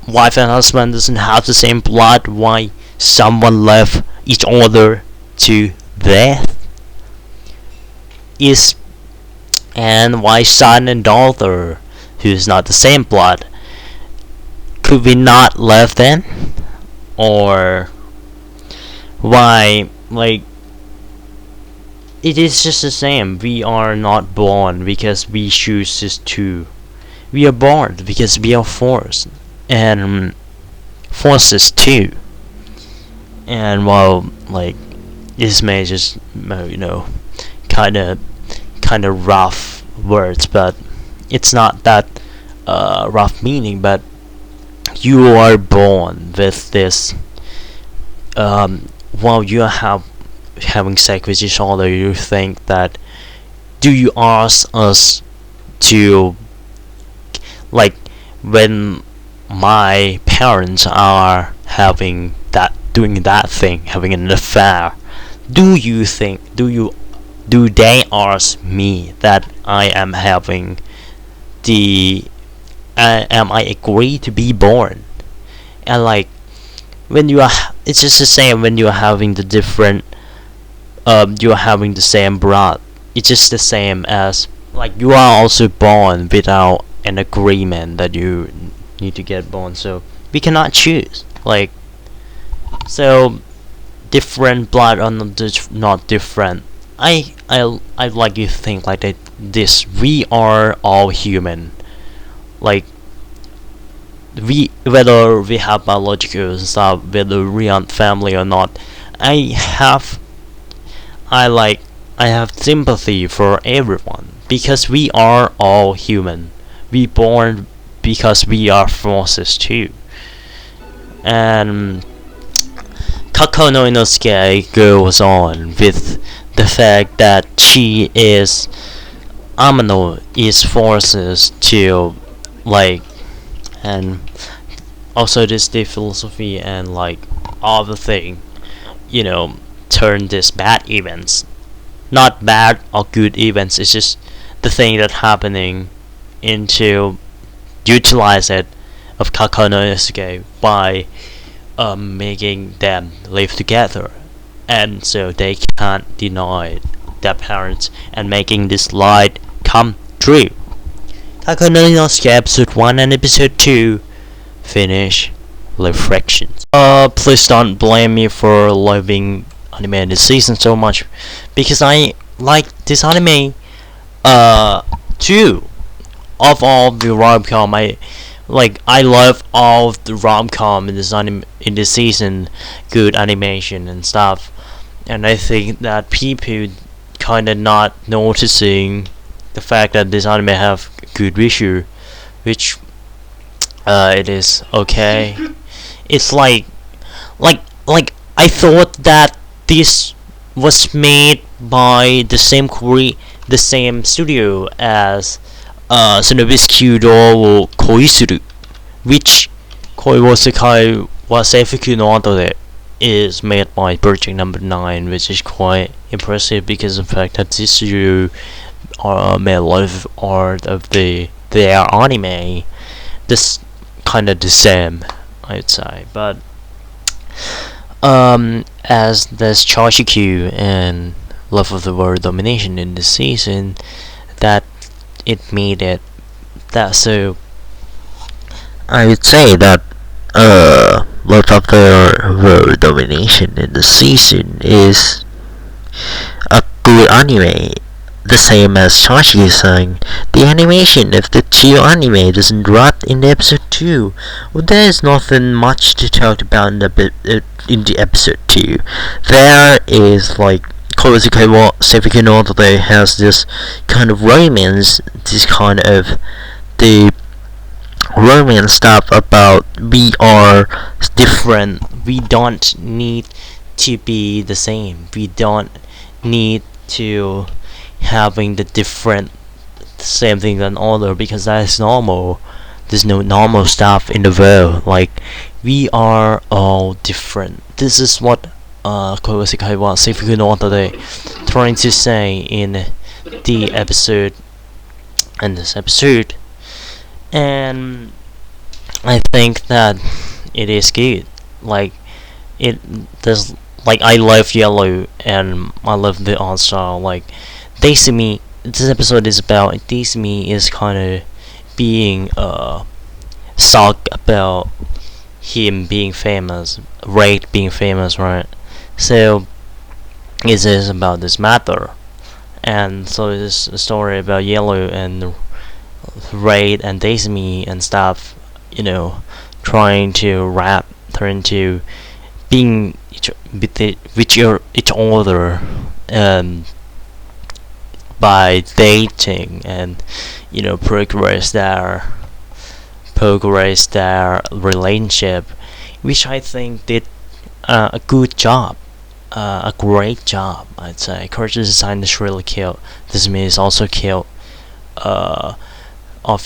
Wife and husband doesn't have the same blood. Why someone love each other to death? Is and why son and daughter, who is not the same blood, could we not love them? Or why, like, it is just the same. We are not born because we choose to. We are born because we are forced, and forces too. And while like this may just kind of rough words, but it's not that rough meaning. But you are born with this. While you are having sex with each other, you think that, do you ask us to, like, when my parents are doing that thing, having an affair, do they ask me that I am having am I agree to be born? And like, when you are, it's just the same when you are having the different you are having the same blood. It's just the same as, like, you are also born without an agreement that you need to get born, so we cannot choose. Like, so different blood are not different. I like you to think like that. This, we are all human. Like, whether we have biological stuff, whether we are family or not, I have sympathy for everyone, because we are all human. We born because we are forces too. And Kako no Inosuke goes on with the fact that Amano is forces to, like, and also this the philosophy and like all the thing, turn this bad events, not bad or good events, it's just the thing that happening into utilize it of Kako no Inosuke by making them live together, and so they can't deny their parents and making this light come true. Kako no Inosuke episode 1 and episode 2 finish reflections. Please don't blame me for loving anime this season so much, because I like this anime too. Of all the rom-com, like I love all of the rom-com in in this season, good animation and stuff, and I think that people kind of not noticing the fact that this anime have good visual, which it is okay. It's like I thought that this was made by the same studio as Sunobisque do Koisuru, which Koi Wasekai Waseifuku no Atore is made by Project Number 9, which is quite impressive because of the fact that this studio made a lot of art of their anime. This kind of the same, I'd say, but as there's Chashiku and Love of the World Domination in this season, that it made it that. So I would say that Love of the World Domination in the season is a good anime. The same as Chachi saying, the animation of the two anime doesn't rot in episode 2. Well, there's nothing much to talk about in the episode 2. There is like Kozuke wa Seifuku no Otote has this kind of romance, this kind of the romance stuff about we are different, we don't need to be the same, we don't need to having the different same thing than other, because that is normal. There's no normal stuff in the world. Like, we are all different. This is what Koyosekai wa Seifuku no Otote trying to say in the episode, in this episode. And I think that it is good. Like, it does. Like, I love Yellow and I love the art style. Like, Daisumi, this episode is about Daisumi is kind of being shocked about him being famous, Raid being famous, right? So it is about this matter, and so it's a story about Yellow and Raid and Daisumi and stuff, you know, trying to rap, trying to being with each other, by dating and, you know, progress their relationship, which I think did a good job, a great job, I'd say. Character design is really cute. This is also cute. Of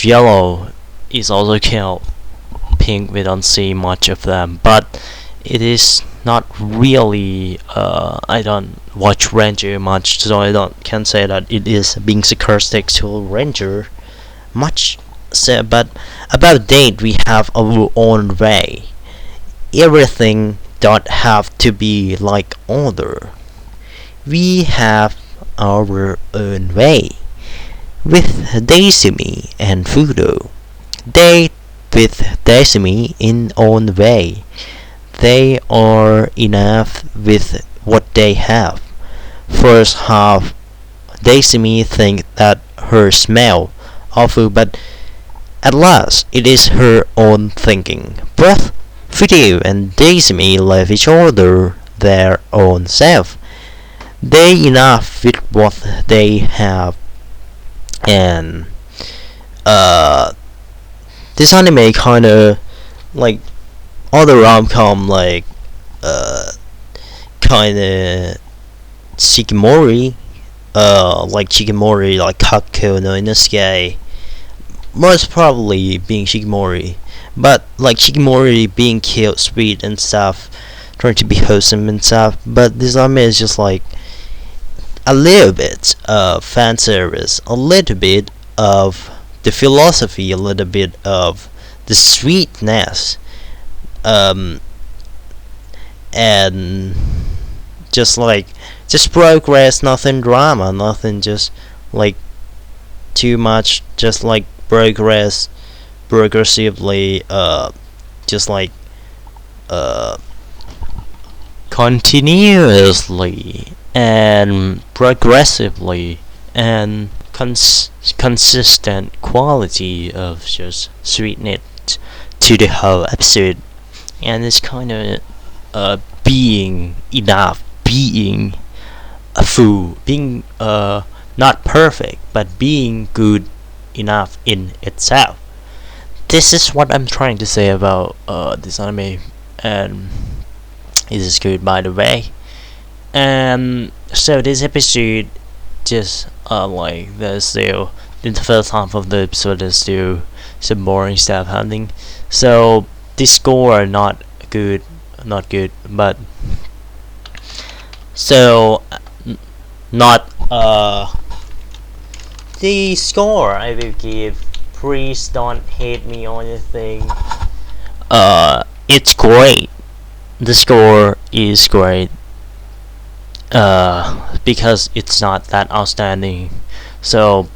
Yellow is also cute. Pink, we don't see much of them, but it is not really. I don't watch Ranger much, so I can't say that it is being sarcastic to Ranger much. So, but about date, we have our own way. Everything don't have to be like other. We have our own way. With Daisumi and Fudo, date with Daisumi in own way. They are enough with what they have. First half, Daisumi think that her smell awful, but at last it is her own thinking. Both Fudo and Daisumi love each other their own self. They enough with what they have, and this anime kinda like other rom-com, like kinda Shikimori, like Shikimori, like Kakko no Inosuke, most probably being Shikimori, but like Shikimori being cute, sweet and stuff, trying to be wholesome and stuff, but this anime is just like a little bit of fan service, a little bit of the philosophy, a little bit of the sweetness, and just progress, nothing drama, nothing just like too much, just like progressively, just like continuously and progressively, and consistent quality of just to the whole episode, and it's kind of being enough, being a fool, being not perfect, but being good enough in itself. This is what I'm trying to say about this anime, and it is good, by the way. So this episode just like there's still in the first half of the episode there's still some boring stuff happening. So the score not good, but so not the score I will give. Please don't hate me or anything. It's great. The score is great. Because it's not that outstanding. So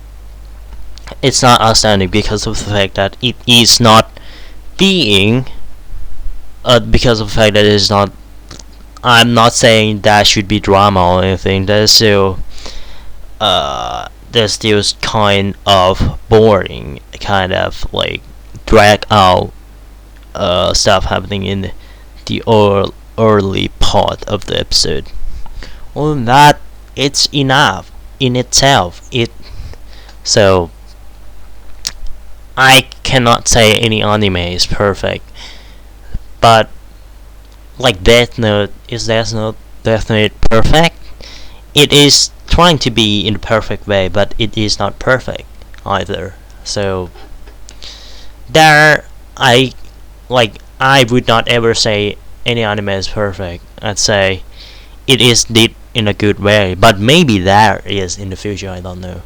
it's not outstanding because of the fact that it is not being. Because of the fact that it is not. I'm not saying that should be drama or anything. There's still kind of boring, kind of like drag out stuff happening in the early part of the episode. Other than that, it's enough in itself. So I cannot say any anime is perfect, but like Death Note, is Death Note perfect? It is trying to be in the perfect way, but it is not perfect either. So I would not ever say any anime is perfect. I'd say it is did in a good way, but maybe there is in the future, I don't know.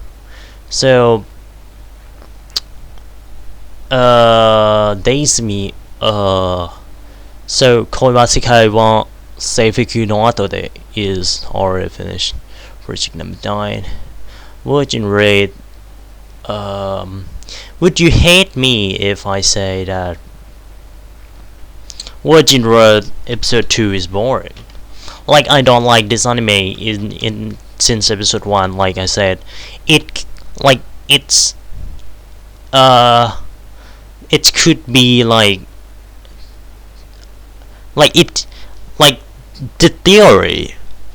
So Days Me so Koiwatsukai wa Seifuku no Ato de is already finished. Project number 9. Virgin Raid. Would you hate me if I say that Virgin Raid episode 2 is boring? Like, I don't like this anime in since episode 1. Like I said, it could be like the theory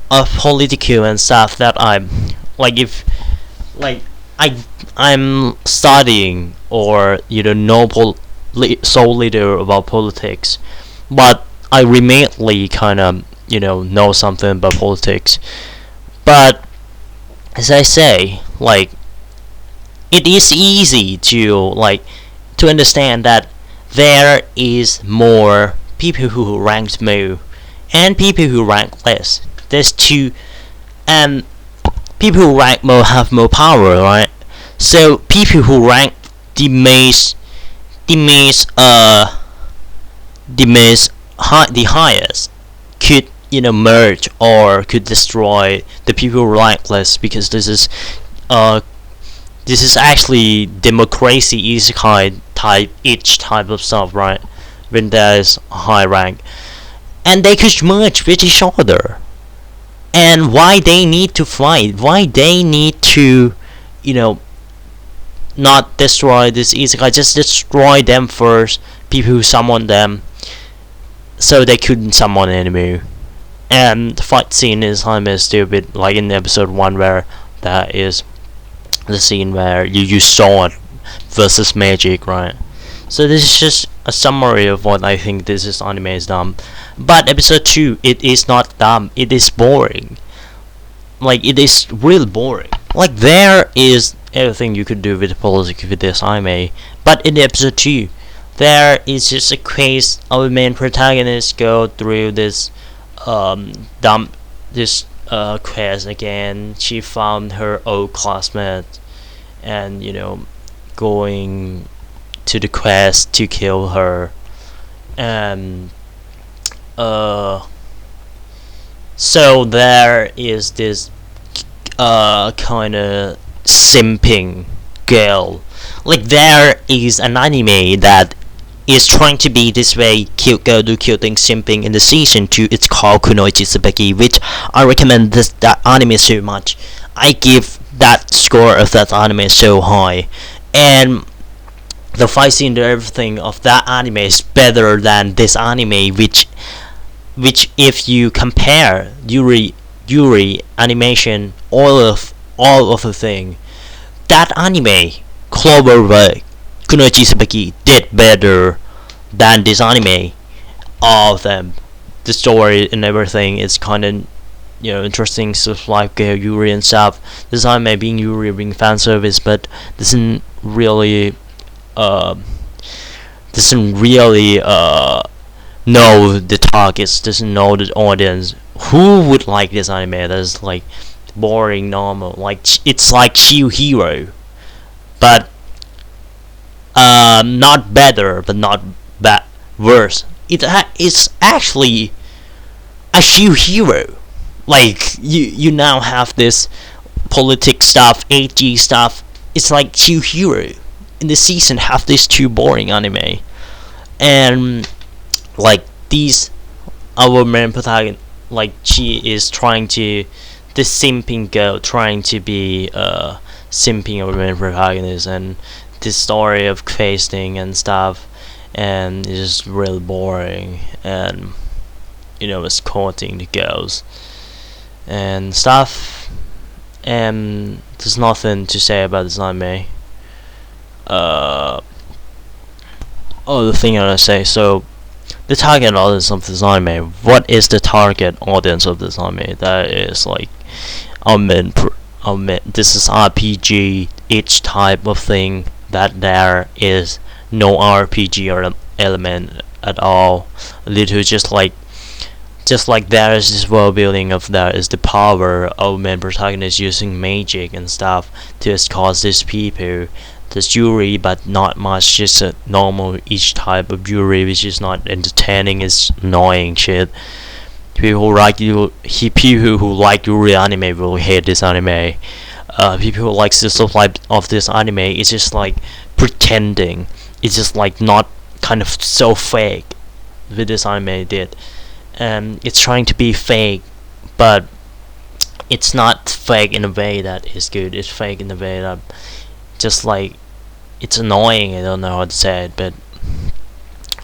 of political and stuff that I'm like, if like I'm studying or know so little about politics, but I remotely kind of know something about politics. But as I say, like, it is easy to understand that there is more people who ranked more and people who rank less. There's two, and people who rank more have more power, right? So people who rank the highest could merge or could destroy the people who rank less, because this is actually democracy is each type of stuff, right? When there's a high rank, and they could merge with each other. And why they need to fight? Why they need to, not destroy this isekai? Just destroy them first. People who summon them, so they couldn't summon enemy. And the fight scene is kind of stupid, like in episode 1, where that is the scene where you use sword versus magic, right? So this is just a summary of what I think this anime is dumb. But episode 2, it is not dumb. It is boring. Like, it is real boring. Like, there is everything you could do with politics with this anime. But in episode 2, there is just a case of the main protagonist go through this quest again. She found her old classmate, and going to the quest to kill her, and so there is this kind of simping girl. Like, there is an anime that is trying to be this way, cute girl do cute things, simping in the season 2. It's called Kunoichi Tsubaki, which I recommend that anime so much. I give that score of that anime so high. And the fight scene and everything of that anime is better than this anime, which if you compare Yuri animation, all of the thing, that anime Cloverwork Kunoichi Sabaki did better than this anime. All of them, the story and everything is kind of interesting stuff like Yuri and stuff. This anime being Yuri being fan service, but doesn't really uh know the targets, doesn't know the audience. Who would like this anime that's like boring, normal, like it's like Shield Hero, but not better, but not bad, worse. It's actually a Shield Hero. Like you now have this politic stuff, AG stuff. It's like Shield Hero. In the season, have these two boring anime, and like these our main protagonist, like she is trying to, this simping girl trying to be simping our main protagonist, and this story of questing and stuff, and it's just really boring, and it's courting the girls and stuff, and there's nothing to say about this anime. The thing I say, so the target audience of this anime, what is the target audience of this anime? That is like this is RPG, each type of thing, that there is no RPG or element at all. Little just like there is this world building of there is the power of main protagonist using magic and stuff to escort these people. There's Yuri, but not much, just a normal each type of Yuri, which is not entertaining, it's annoying shit. People who like Yuri anime will hate this anime. People who like the stuff like of this anime, it's just like pretending. It's just like not kind of so fake. With this anime did, it's trying to be fake, but it's not fake in a way that is good. It's fake in a way that just like it's annoying. I don't know how to say it, but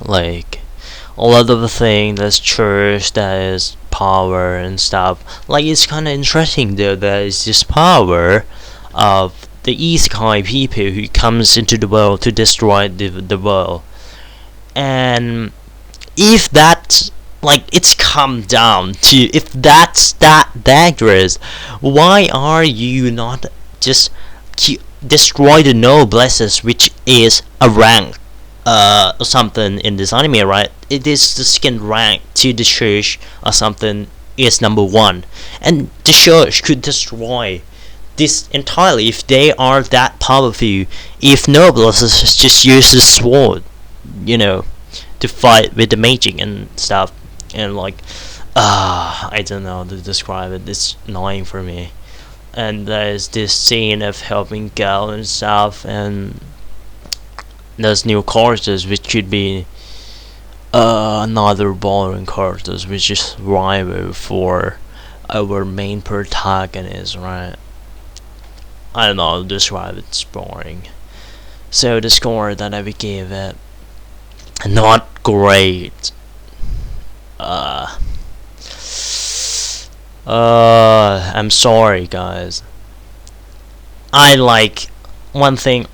like a lot of the thing that's church, that is power and stuff. Like it's kind of interesting though. There is this power of the Eroistic-Ke people who comes into the world to destroy the world, and if that's like it's come down to, if that's that dangerous, why are you not just destroy the noblesse, which is a rank or something in this anime, right? It is the second rank to the church or something, is number one, and the church could destroy this entirely if they are that powerful. If noblesse just use a sword, to fight with the magic and stuff, and like I don't know how to describe it, it's annoying for me. And there's this scene of helping girl and stuff, and there's new characters which could be another boring characters which is rival for our main protagonist, right? I don't know how to describe it, it's boring. So the score that I would give it, not great. I'm sorry guys. I like other thing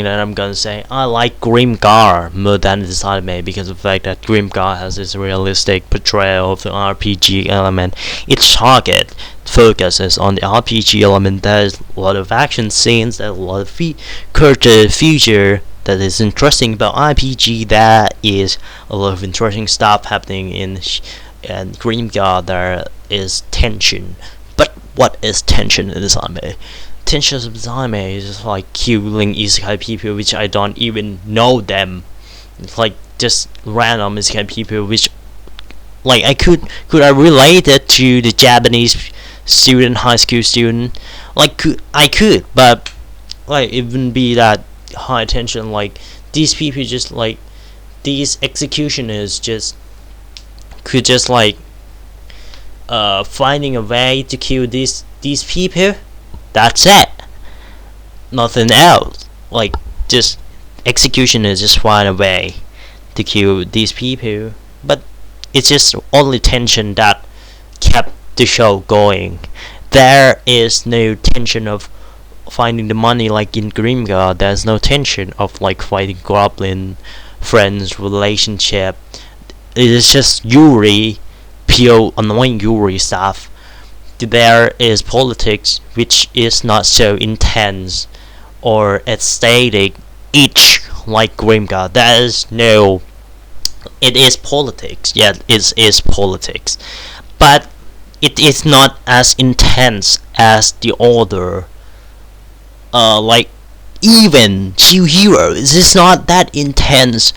that I'm gonna say, I like Grimgar more than this anime because of the fact that Grimgar has this realistic portrayal of the RPG element. Its target focuses on the RPG element. There's a lot of action scenes, there's a lot of future that is interesting about RPG. That is a lot of interesting stuff happening in and Grimgar. There is tension, but what is tension in this anime? Tension of this anime is just like killing isekai people which I don't even know them. It's like just random isekai people which, like, could I relate it to the Japanese student, high school student? Like I could, but like it wouldn't be that high tension. Like these people just like these executioners just could just like finding a way to kill these people. That's it. Nothing else. Like just executioners just find a way to kill these people, but it's just only tension that kept the show going. There is no tension of finding the money like in Grimgar. There's no tension of like fighting goblin friends relationship. It is just Yuri, pure annoying Yuri stuff. There is politics, which is not so intense or aesthetic each like Grimgar. There is no. It is politics. Yeah, it is politics, but it is not as intense as the other. Like even Chill Hero, this is not that intense.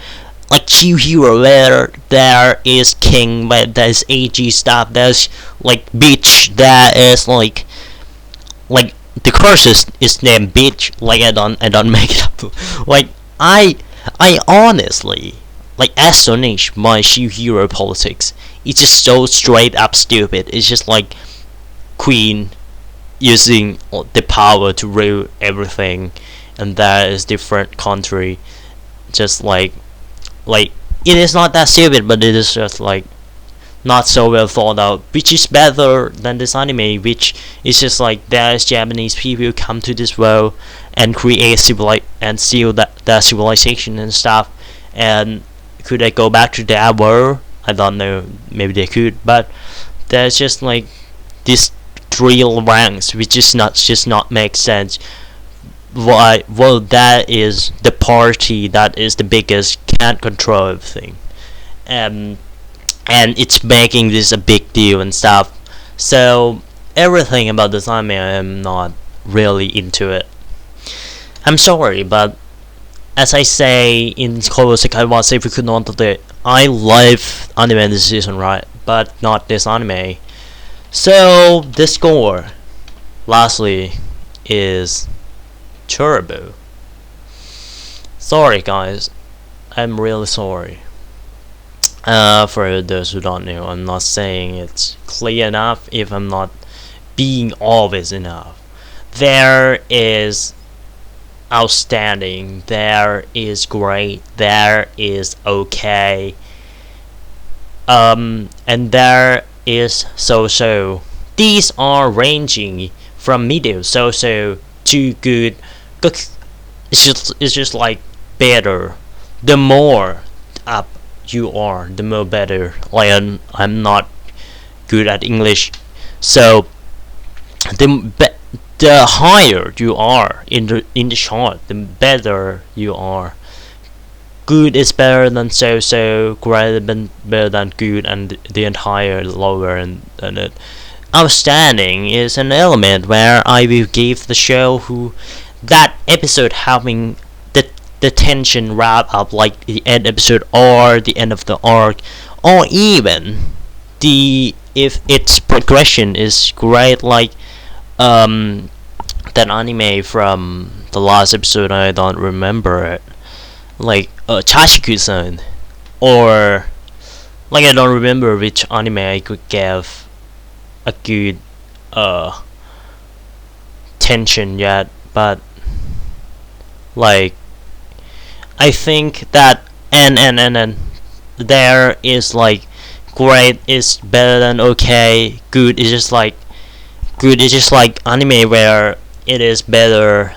Like Chill Hero, where there is King, but there's AG stuff. There's like Bitch. There is like the curse is named Bitch. Like I don't make it up. Like I honestly like astonish my Chill Hero politics. It's just so straight up stupid. It's just like Queen using the power to rule everything, and that is different country. Just like it is not that stupid, but it is just like not so well thought out, which is better than this anime, which is just like there's Japanese people come to this world and create and steal that civilization and stuff, and could they go back to their world? I don't know, maybe they could, but there's just like this drill ranks which is not make sense. Why? Well, that is the party that is the biggest, can't control everything, and it's making this a big deal and stuff. So everything about this anime, I'm not really into it. I'm sorry, but as I say in Korosek, I was if we could not today. I love anime this season, right? But not this anime. So the score, lastly, is Turbo. Sorry, guys. I'm really sorry. For those who don't know, I'm not saying it's clear enough if I'm not being obvious enough. There is outstanding, there is great, there is okay, and there is so-so. These are ranging from medium so-so to good. It's just like better. The more up you are, the more better. Like I'm not good at English, so the higher you are in the chart, the better you are. Good is better than so-so, great is better than good, and the entire lower and it. Outstanding is an element where I will give the show who that episode having the tension wrap up, like the end episode or the end of the arc, or even if its progression is great, like that anime from the last episode, I don't remember it, like Chashiku-san, or like I don't remember which anime I could give a good tension yet, but like I think that and there is like great is better than okay, good is just like anime where it is better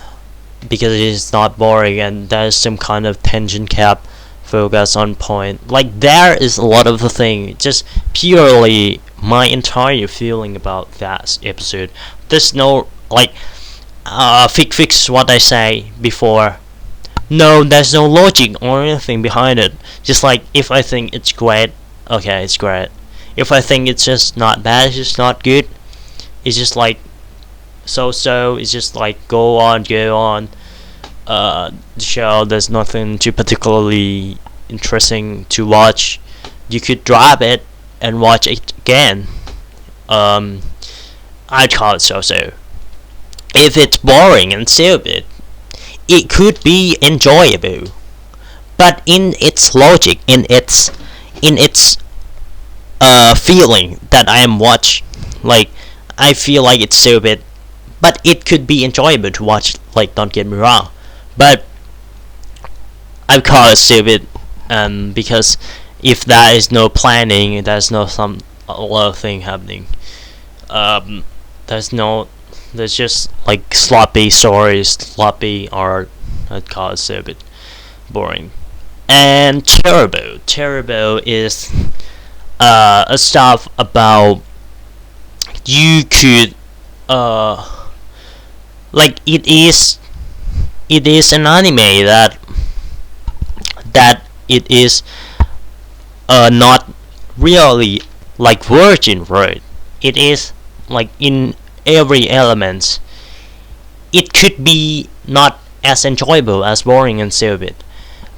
because it is not boring and there's some kind of tension cap focus on point. Like there is a lot of the thing, just purely my entire feeling about that episode. There's no like fix what I say before. No, there's no logic or anything behind it. Just like if I think it's great, okay, it's great. If I think it's just not bad, it's just not good. It's just like so. It's just like go on. The show, there's nothing too particularly interesting to watch. You could drop it and watch it again. I'd call it so. If it's boring and stupid, it could be enjoyable, but in its logic, in its feeling that I am watching, like I feel like it's stupid, but it could be enjoyable to watch. Like don't get me wrong, but I call it stupid, because if there is no planning, there's no some a lot of thing happening. Um, there's no, there's just like sloppy stories, sloppy art. I'd call it stupid, boring, and terrible. Terrible is a stuff about you could like it is an anime that it is not really like virgin, right? It is like in every element. It could be not as enjoyable as boring and stupid,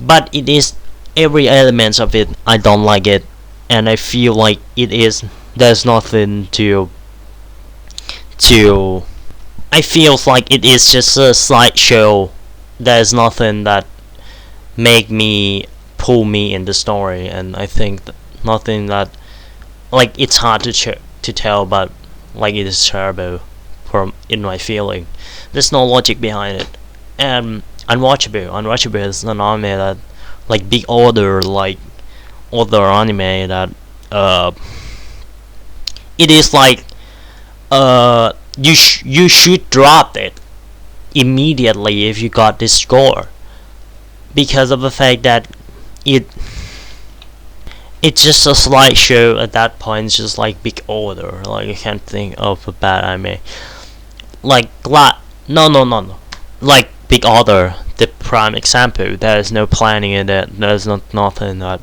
but it is every element of it. I don't like it, and I feel like it is. There's nothing to. I feel like it is just a slideshow. There's nothing that make me pull me in the story, and I think nothing that like it's hard to tell, but like it is terrible from in my feeling. There's no logic behind it, and unwatchable. Unwatchable is an anime that like big order, like other anime that uh it is like you should drop it immediately if you got this score, because of the fact that it it's just a slideshow at that point. It's just like big order. Like I can't think of a bad anime. Like no. Like big order, the prime example. There is no planning in it. There's not nothing that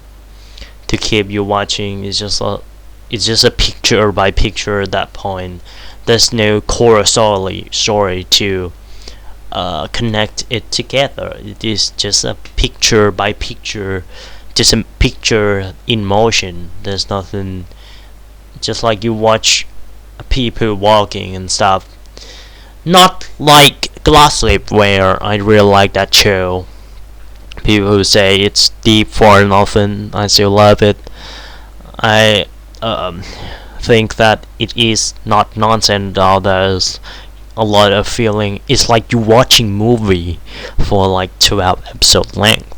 to keep you watching. It's just a picture by picture at that point. There's no core story to connect it together. It is just a picture by picture, just a picture in motion. There's nothing, just like you watch people walking and stuff. Not like Glass Slip, where I really like that show. People who say it's deep for nothing, I still love it. I think that it is not nonsense at all. There's a lot of feeling. It's like you watching movie for like 12 episode length,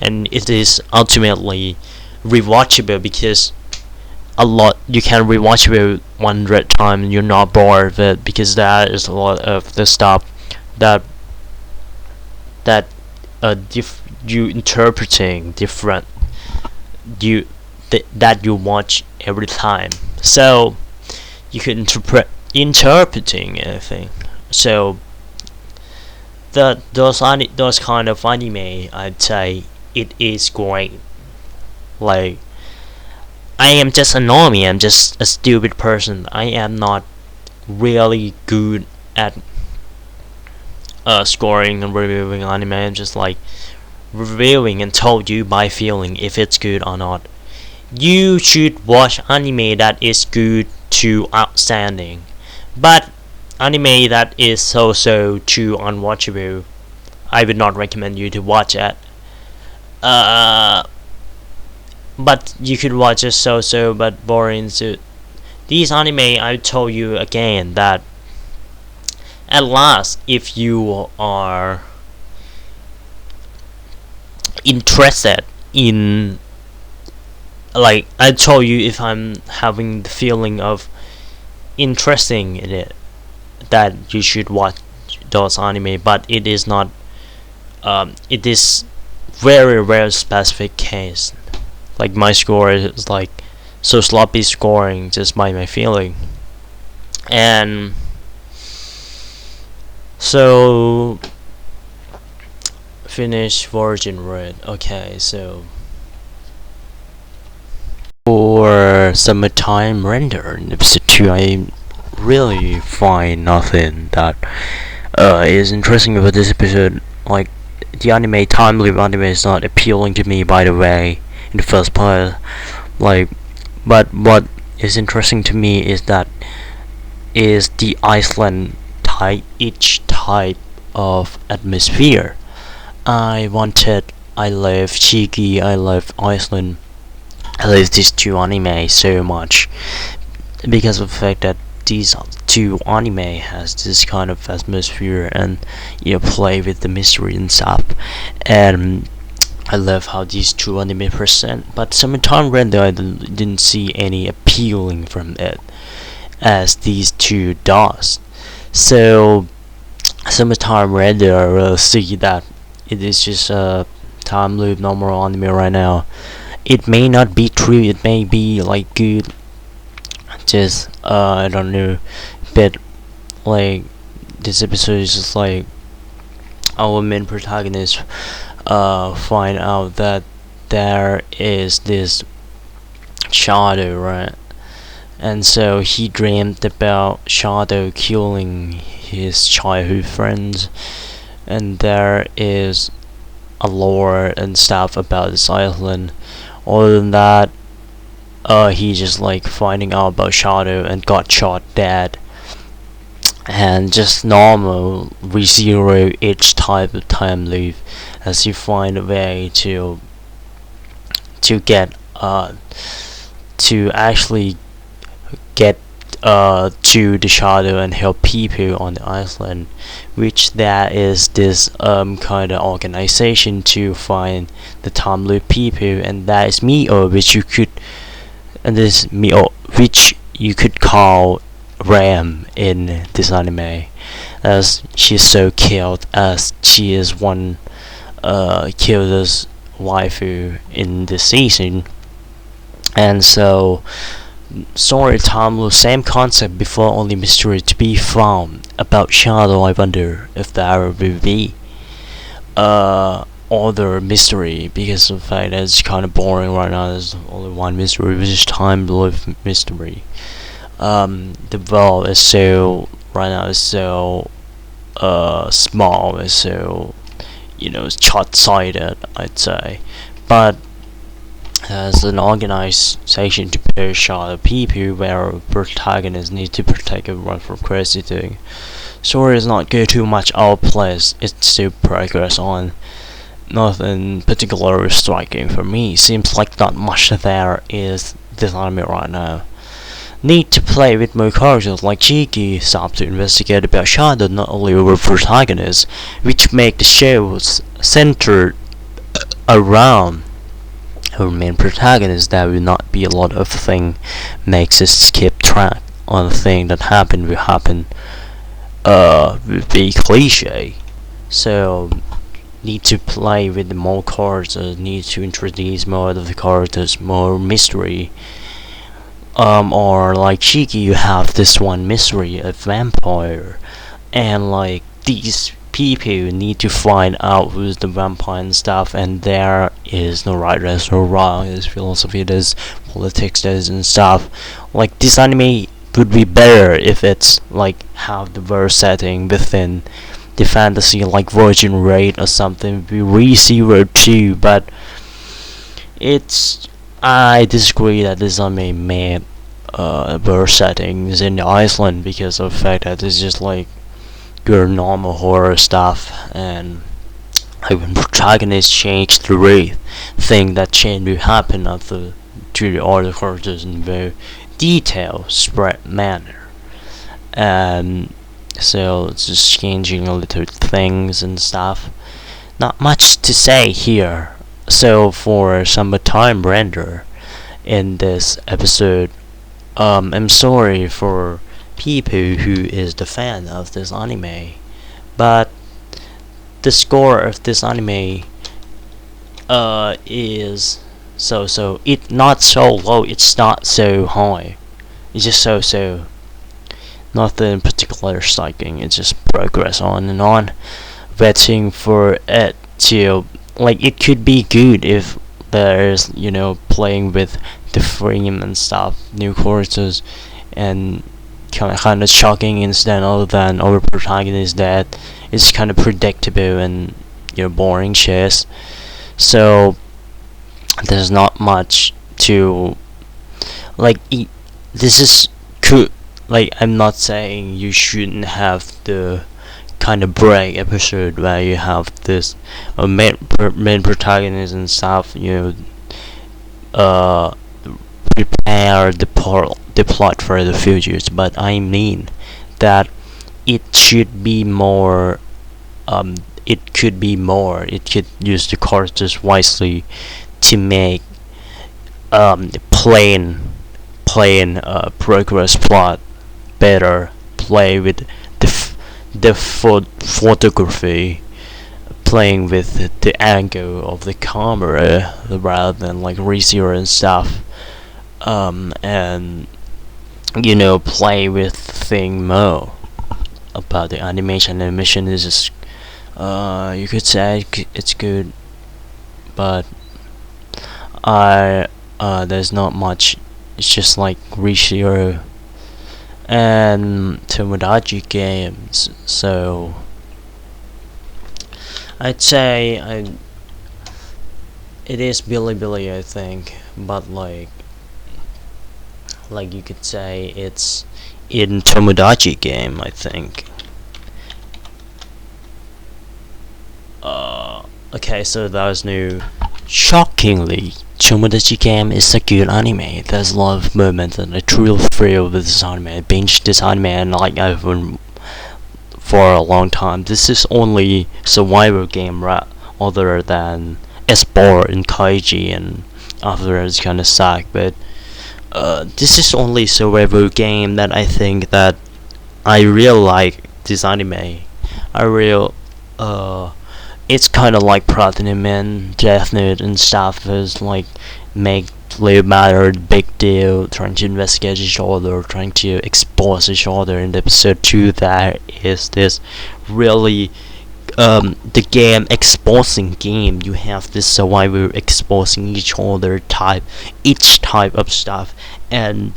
and it is ultimately rewatchable because a lot you can rewatch it 100 times and you're not bored of it, because that is a lot of the stuff that that you interpreting different you that you watch every time, so you could interpreting anything. So those kind of anime, I'd say it is great. Like I am just a normie. I'm just a stupid person. I am not really good at scoring and reviewing anime. I'm just like reviewing and told you by feeling if it's good or not. You should watch anime that is good to outstanding, but anime that is so to unwatchable, I would not recommend you to watch it. But you could watch it so but boring. So these anime, I told you again that at last, if you are interested in, like I told you, if I'm having the feeling of interesting in it, that you should watch those anime. But it is not it is very specific case. Like my score is like so sloppy scoring just by my feeling. And so finish Virgin Red. Okay, so for Summertime Render in episode 2, I really find nothing that is interesting about this episode. Like the anime, time loop anime is not appealing to me, by the way, in the first place. Like, but what is interesting to me is that is the Iceland type, each type of atmosphere. I love Shiki, I love Iceland, I love these two anime so much because of the fact that these two anime has this kind of atmosphere, and you play with the mystery and stuff. And I love how these two anime present, but Summertime Render I didn't see any appealing from it as these two does. So Summertime Render I will see that it is just a time loop normal anime right now. It may not be true, it may be like good, just I don't know, but like this episode is just like our main protagonist find out that there is this shadow, right? And so he dreamed about Shadow killing his childhood friends, and there is a lore and stuff about this island. Other than that, he just like finding out about Shadow and got shot dead. And just normal ReZero each type of time loop as you find a way to get to actually get to the Shadow and help people on the island, which there is this kind of organization to find the time loop people, and that is Mio, which you could which you could call Ram in this anime, as she's so killed, as she is one Kilda's waifu in this season. And so story time will same concept before, only mystery to be found about Shadow. I wonder if there will be other mystery, because of the fact that it's kind of boring right now. There's only one mystery, which is time loop mystery. The world is so right now is so small, is so short-sighted, I'd say. But as an organization to push the people where protagonists need to protect everyone from crazy thing. Story is not go too much outplaced, it's still progress on. Nothing particularly striking for me. Seems like not much there is this anime right now. Need to play with more characters like Chiki, stop to investigate about Shadow, not only over protagonists, which make the shows centered around our main protagonist. There will not be a lot of thing makes us skip track on the thing that happened will happen will be cliche. So need to play with the more cards, need to introduce more of the characters, more mystery. Or like Shiki, you have this one mystery, a vampire, and like these people need to find out who's the vampire and stuff, and there is no right, there's no wrong, there's philosophy, there's politics, there's and stuff. Like this anime would be better if it's like have the verse setting within the fantasy, like Virgin Raid or something, be ReZero 2, but I disagree that this anime made verse settings in Iceland, because of the fact that it's just like your normal horror stuff, and like when protagonists change the rate, thing that change will happen to the other characters in a very detailed spread manner. And so it's just changing a little things and stuff. Not much to say here. So for Summertime Render in this episode, I'm sorry for people who is the fan of this anime, but the score of this anime is so it's not so low, it's not so high, it's just so nothing particular striking. It's just progress on and on, waiting for it to like it could be good if there's playing with the frame and stuff, new characters, and kind of shocking instead other than our protagonist that is kind of predictable and boring chess. So there's not much to like this is cool. Like, I'm not saying you shouldn't have the kind of break episode where you have this main protagonist and stuff, prepare the plot for the futures, but I mean that it should be more it could be more. It could use the characters wisely to make plain progress plot better. Play with the photography, playing with the angle of the camera rather than like ReZero and stuff. And play with thing more about the animation. Animation is just, you could say it's good, but there's not much. It's just like ReZero and Tomodachi games. So I'd say it is Bilibili, I think, but like you could say it's in Tomodachi game, I think. Okay, so that was new. Shockingly, Tomodachi game is a good anime. There's a lot of moments and I truly thrill with this anime. I binged this anime and like I've been for a long time. This is only survival game other than Esport and Kaiji and after it's kinda suck, but this is only survival game that I think that I really like this anime. I real it's kinda like Platinum and Death Note and stuff is like make live matter big deal, trying to investigate each other, trying to expose each other. In episode 2 there is this really the game exposing game. You have this survivor exposing each type of stuff, and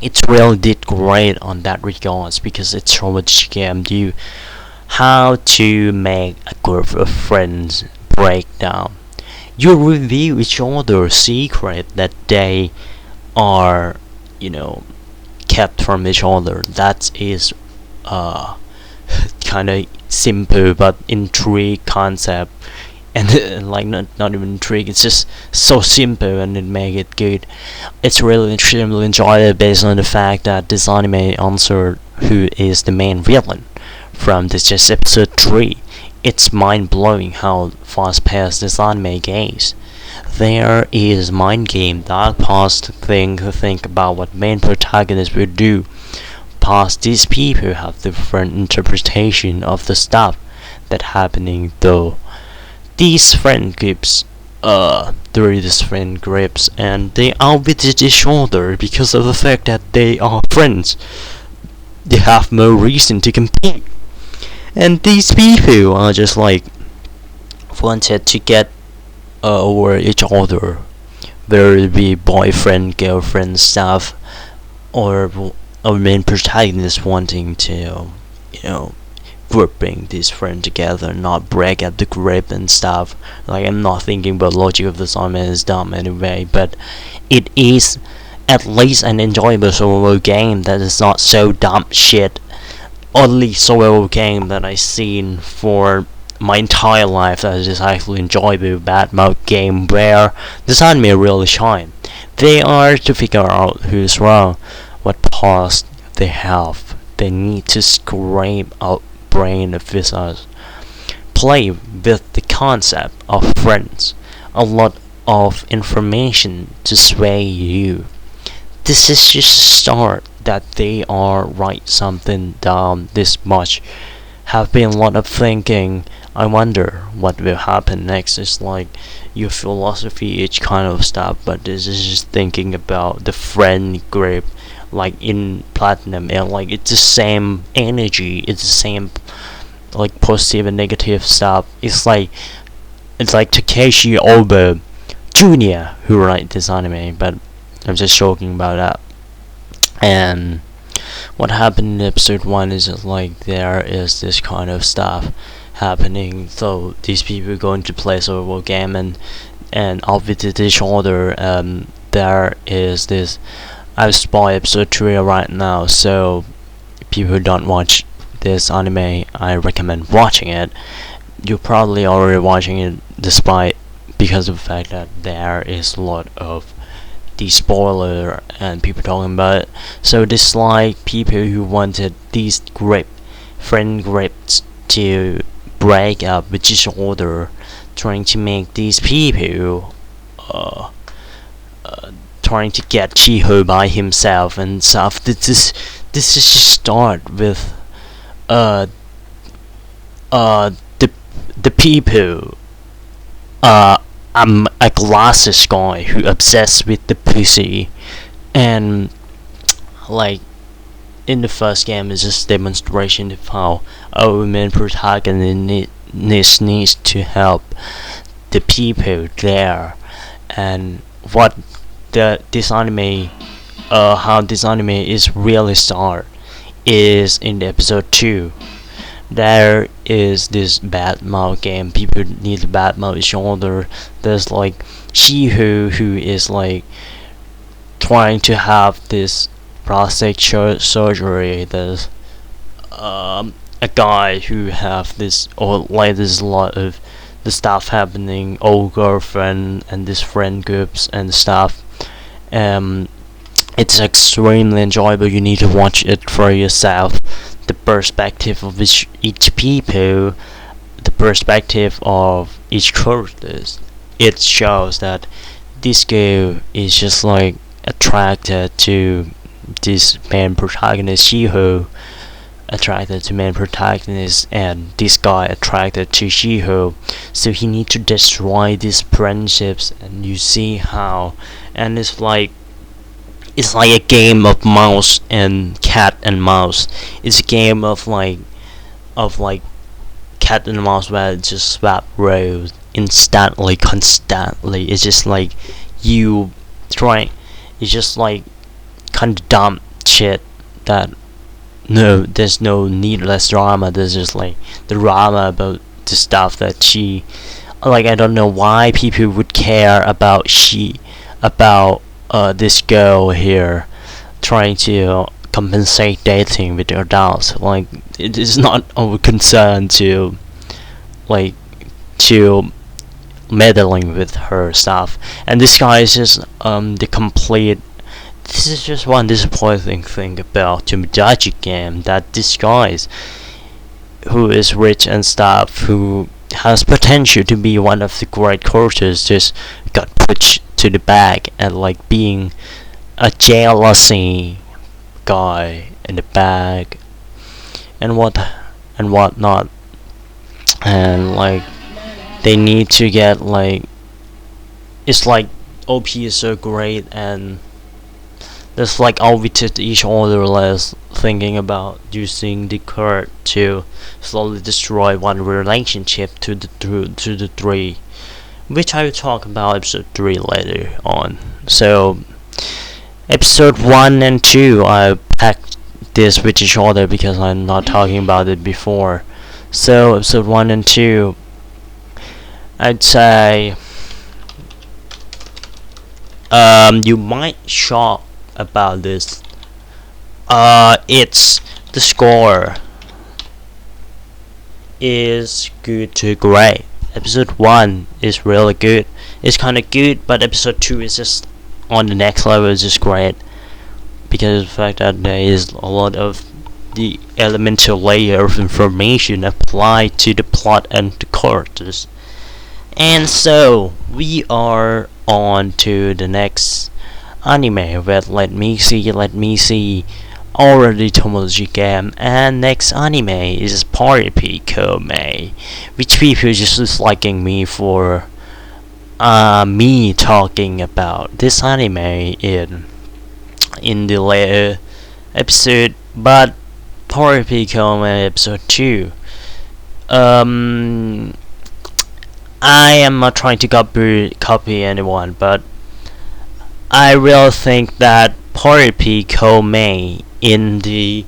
it really did great on that regards because it's so much game. You how to make a group of friends breakdown. You reveal each other's secret that they are, kept from each other. That is kind of simple but intrigue concept, and like not even intrigue. It's just so simple and it make it good. It's really extremely enjoyable based on the fact that this anime answered who is the main villain from this just episode 3. It's mind-blowing how fast-paced this anime is. There is mind game dark past thing to think about what main protagonist will do. Past these people have different interpretation of the stuff that happening though. These friend groups and they outwitted each other because of the fact that they are friends. They have no reason to compete. And these people are just like wanted to get over each other, whether it be boyfriend, girlfriend stuff, or main protagonist wanting to, grouping these friends together, not break up the group and stuff. Like I'm not thinking about logic of this anime is dumb anyway, but it is at least an enjoyable survival game that is not so dumb shit. Only survival game that I've seen for my entire life that is actually enjoyable bad mode game where this anime really shine. They are to figure out who's wrong, what past they have. They need to scrape out brain of visitors. Play with the concept of friends. A lot of information to sway you. This is just a start that they are write something down this much. Have been a lot of thinking. I wonder what will happen next. It's like your philosophy, each kind of stuff, but this is just thinking about the friend group, like in Platinum, and like it's the same energy, it's the same like positive and negative stuff. It's like Takeshi Oba Jr. who write this anime, but I'm just joking about that. And what happened in episode 1 is that, like there is this kind of stuff happening. So these people are going to play survival game and outwitted each other. There is this. I've spoiled episode 3 right now, so people who don't watch this anime, I recommend watching it. You're probably already watching it despite because of the fact that there is a lot of the spoiler and people talking about it. So dislike people who wanted these friend groups to break up with each other, trying to make these people trying to get Chiho by himself and stuff. This is just start with uh the people. I'm a glasses guy who obsessed with the pussy, and like in the first game is just demonstration of how a woman protagonist needs to help the people there, and what this anime how this anime is really start is in the episode 2. There is this bad mouth game. People need to bad mouth each other. There's like Shihu, who is like trying to have this plastic surgery. There's a guy who have this, or like there's a lot of the stuff happening, old girlfriend and this friend groups and stuff. It's extremely enjoyable. You need to watch it for yourself. The perspective of each people, the perspective of each characters. It shows that this girl is just like attracted to this main protagonist, Shiho, attracted to main protagonist, and this guy attracted to Shiho. So he need to destroy these friendships, and you see how, and it's like a game of mouse and cat and mouse. It's a game of like cat and mouse where it just swap roles instantly, constantly. It's just like you trying. It's just like kind of dumb shit that there's no needless drama. There's just like the drama about the stuff that she, like, I don't know why people would care about this girl here trying to compensate dating with adults. Like, it is not our concern to meddling with her stuff. And this guy is just the complete. This is just one disappointing thing about Tomodachi game, that this guy who is rich and stuff, who has potential to be one of the great characters, just got pushed to the back and like being a jealousy guy in the back and whatnot, and like they need to get like, it's like OP is so great and there's like outwitted each other, less thinking about using the card to slowly destroy one relationship to the three, which I will talk about episode 3 later on. So episode 1 and 2 I packed this with each other because I'm not talking about it before. So episode 1 and 2, I'd say you might shock about this. It's the score is good to great. Episode 1 is really good. It's kinda good, but episode 2 is just on the next level. It's just great because of the fact that there is a lot of the elemental layer of information applied to the plot and the characters. And so we are on to the next anime with let me see already Tomodachi game, and next anime is Eroistic-Ke, which people just disliking me for me talking about this anime in the later episode. But Eroistic-Ke episode 2, I am not trying to copy anyone, but I really think that Eroistic-Ke in the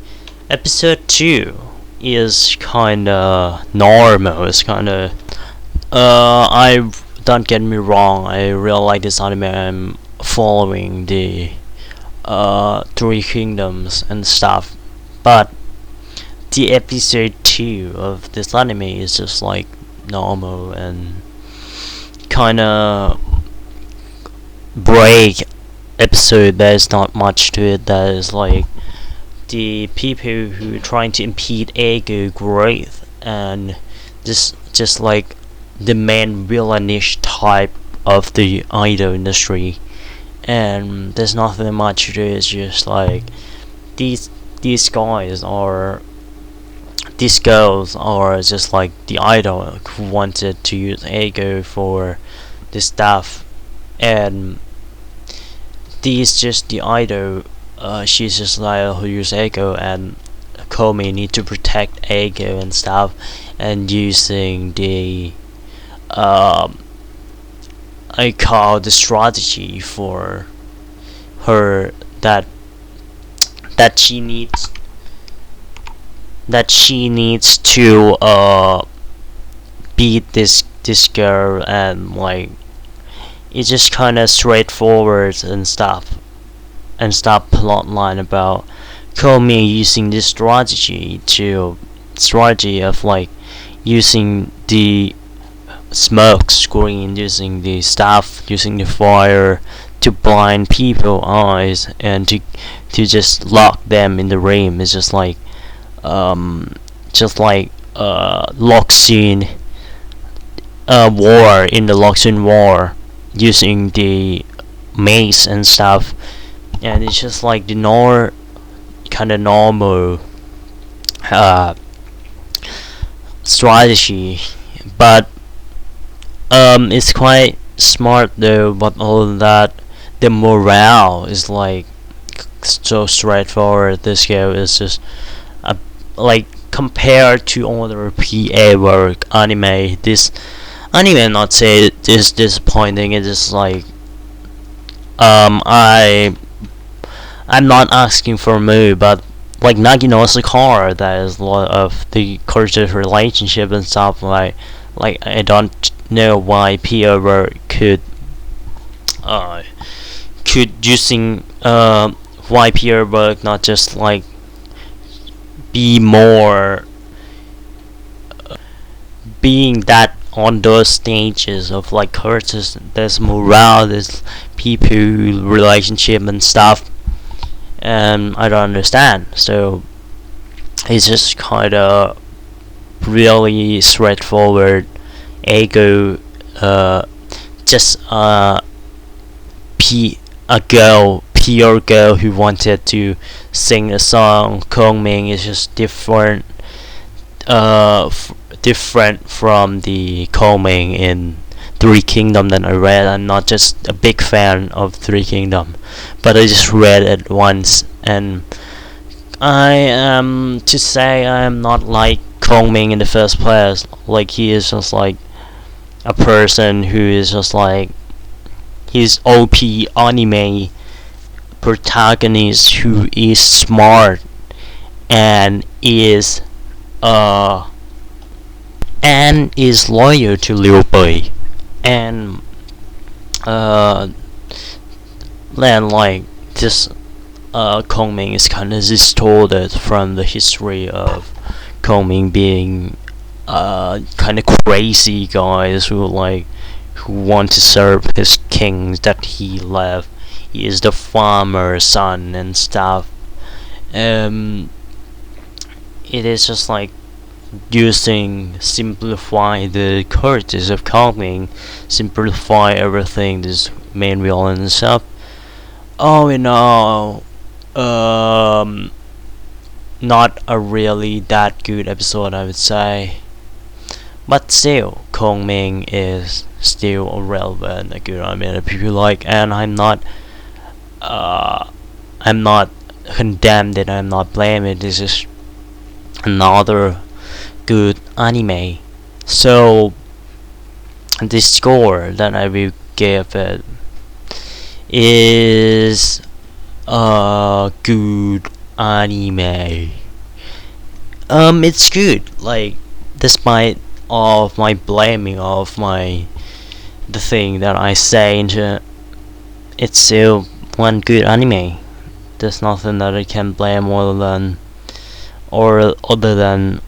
episode 2 is kinda normal. It's kinda don't get me wrong, I really like this anime. I'm following the Three Kingdoms and stuff, but the episode 2 of this anime is just like normal and kinda break episode. There's not much to it. There's like the people who are trying to impede ego growth, and just like the main villainish type of the idol industry, and there's nothing much to it. It's just like these these guys are these girls are just like the idol who wanted to use ego for this stuff, and these just the idol. She's just like who use ego, and Komi need to protect ego and stuff, and using the I call the strategy for her that that she needs to beat this girl, and like it's just kind of straightforward and stuff, and stop plotline about Komi using this strategy of like using the smoke screen, using the stuff, using the fire to blind people eyes, and to just lock them in the room. It's just like Loxin war in the Loxin war, using the mace and stuff, and it's just like the kind of normal strategy, but it's quite smart though. But all of that, the morale is like so straightforward. This game is just like compared to other PA work anime. This anime, not say it is disappointing. It is like I'm not asking for more, but like Nagi no Sakura, that is a lot of the cultural relationship and stuff. Like I don't know why PA work could using why PA work not just like be more being that on those stages of like cultures. There's morale, there's people relationship and stuff, and I don't understand. So it's just kind of really straightforward ego, just pure girl who wanted to sing a song. Kongming is just different, different from the Kongming in Three Kingdom that I read. I'm not just a big fan of Three Kingdom, but I just read it once, and I am to say I am not like Kongming in the first place. Like he is just like a person who is just like his OP anime protagonist who is smart and is loyal to Liu Bei, and then like this Kongming is kind of distorted from the history of Kongming being kind of crazy guys who want to serve his kings that he left. He is the farmer's son and stuff. It is just like simplify the characters of Kongming, simplify everything, this main villain and stuff. All in all, not a really that good episode, I would say. But still, Kongming is still relevant, a good anime that people like, and I'm not condemned it, I'm not blaming it. This is another good anime. So the score that I will give it is a good anime. It's good. Like, despite of my blaming of the thing that I say into, it's still one good anime. There's nothing that I can blame other than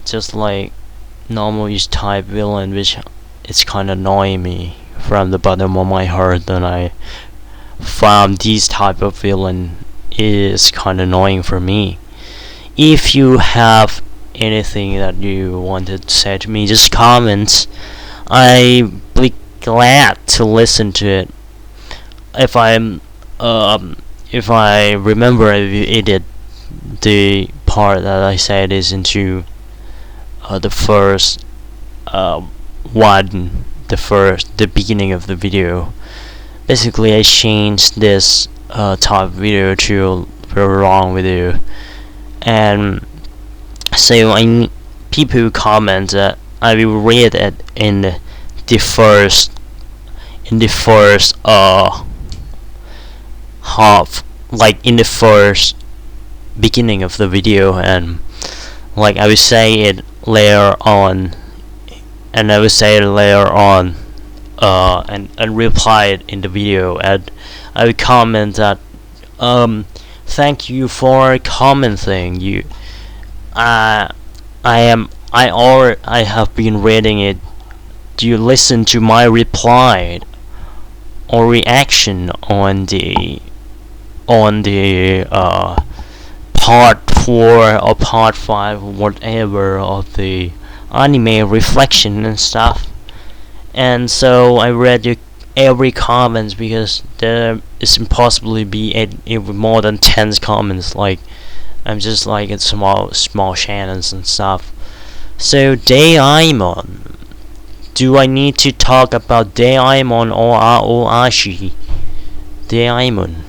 just like normal type villain, which it's kind of annoying me from the bottom of my heart. That I found this type of villain is kind of annoying for me. If you have anything that you wanted to say to me, just comment. I'd be glad to listen to it. If I'm if I remember, if you edit the part that I said is into the first one, the beginning of the video. Basically, I changed this top video to very long video, and so people comment that I will read it in the first half, like in the first beginning of the video, and like I will say it later on, and I will say it later on, and reply it in the video, and I will comment that thank you for commenting. I have been reading it. Do you listen to my reply or reaction on the part 4 or part 5, whatever, of the anime reflection and stuff? And so I read every comments, because there is impossibly be more than 10 comments. Like, I'm just like in small channels and stuff. So Daimon, do I need to talk about Daimon or Aoashi? Daimon,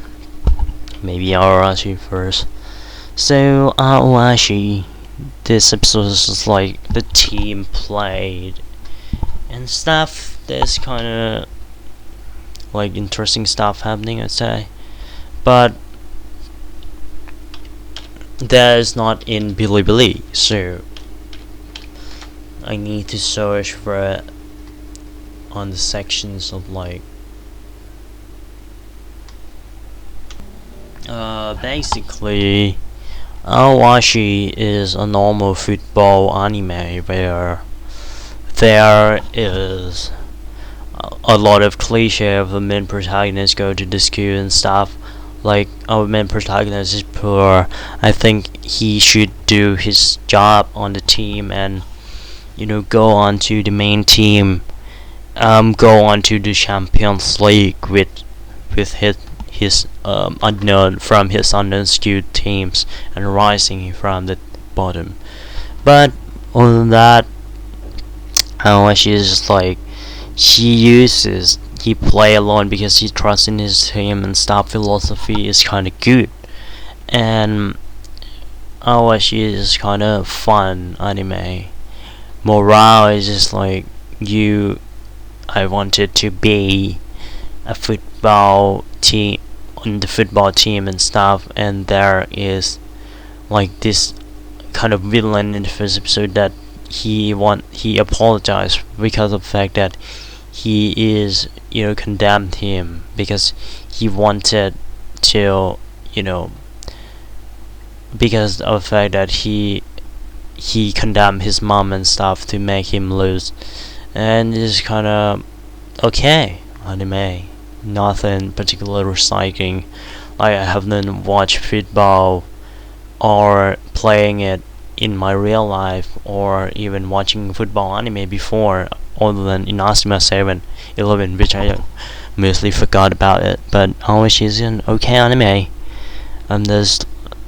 maybe Aoashi first. So Aoashi, this episode is like the team played and stuff. There's kind of like interesting stuff happening, I'd say, but that is not in Bilibili, so I need to search for it on the sections of like basically Aowashi is a normal football anime where there is a lot of cliche of the main protagonist go to the school and stuff. Like, our main protagonist is poor. I think he should do his job on the team and, you know, go on to the main team, go on to the Champions League with his unknown school teams, and rising from the bottom. But other than that, she is just like, he play alone because he trusts in his team and stuff. Philosophy is kind of good, and she is kind of fun anime. Morale is just like, I wanted to be a football team on the football team and stuff, and there is like this kind of villain in the first episode that he apologized because of the fact that he is, you know, condemned him because he wanted to, you know, because of the fact that he condemned his mom and stuff to make him lose. And it's kind of okay anime, nothing particular exciting. Like, I haven't watched football or playing it in my real life, or even watching football anime before, other than Inazuma 7-11, which I mostly forgot about it. But always is an okay anime, and there's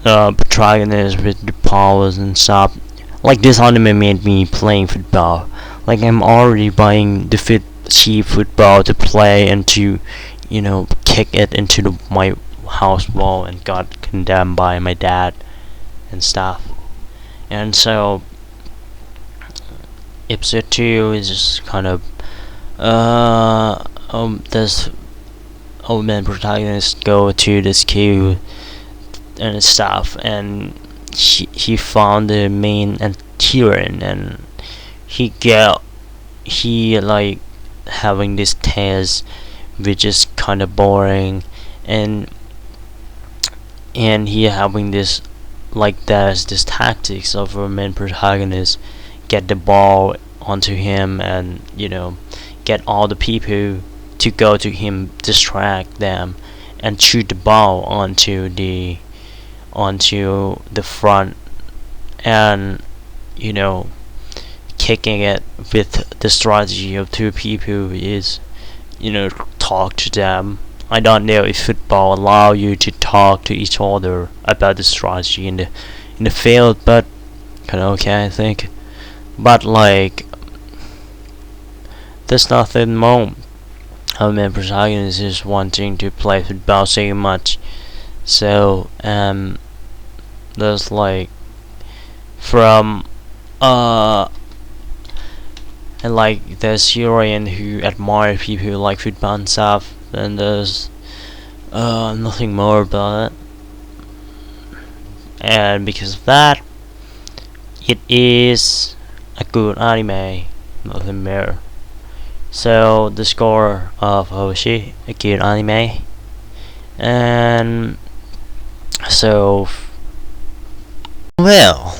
protagonists with the powers and stuff. Like, this anime made me playing football. Like, I'm already buying the cheap football to play and to, you know, kick it into my house wall, and got condemned by my dad and stuff. And so episode 2 is just kind of this old man protagonist go to this queue and stuff, and he found the main antagonist, and he like having this test which is kind of boring, and he having this, like, there's this tactics of a main protagonist, get the ball onto him, and, you know, get all the people to go to him, distract them, and shoot the ball onto the front, and you know, kicking it with the strategy of two people is, talk to them. I don't know if football allow you to talk to each other about the strategy in the field, but kind of okay, I think. But like, there's nothing more. Our main protagonist is wanting to play football so much. So there's like from and like there's heroine who admire people who like football and stuff. And there's nothing more about it. And because of that, it is a good anime. Nothing more. So the score of Hoshi, a good anime. And so, well,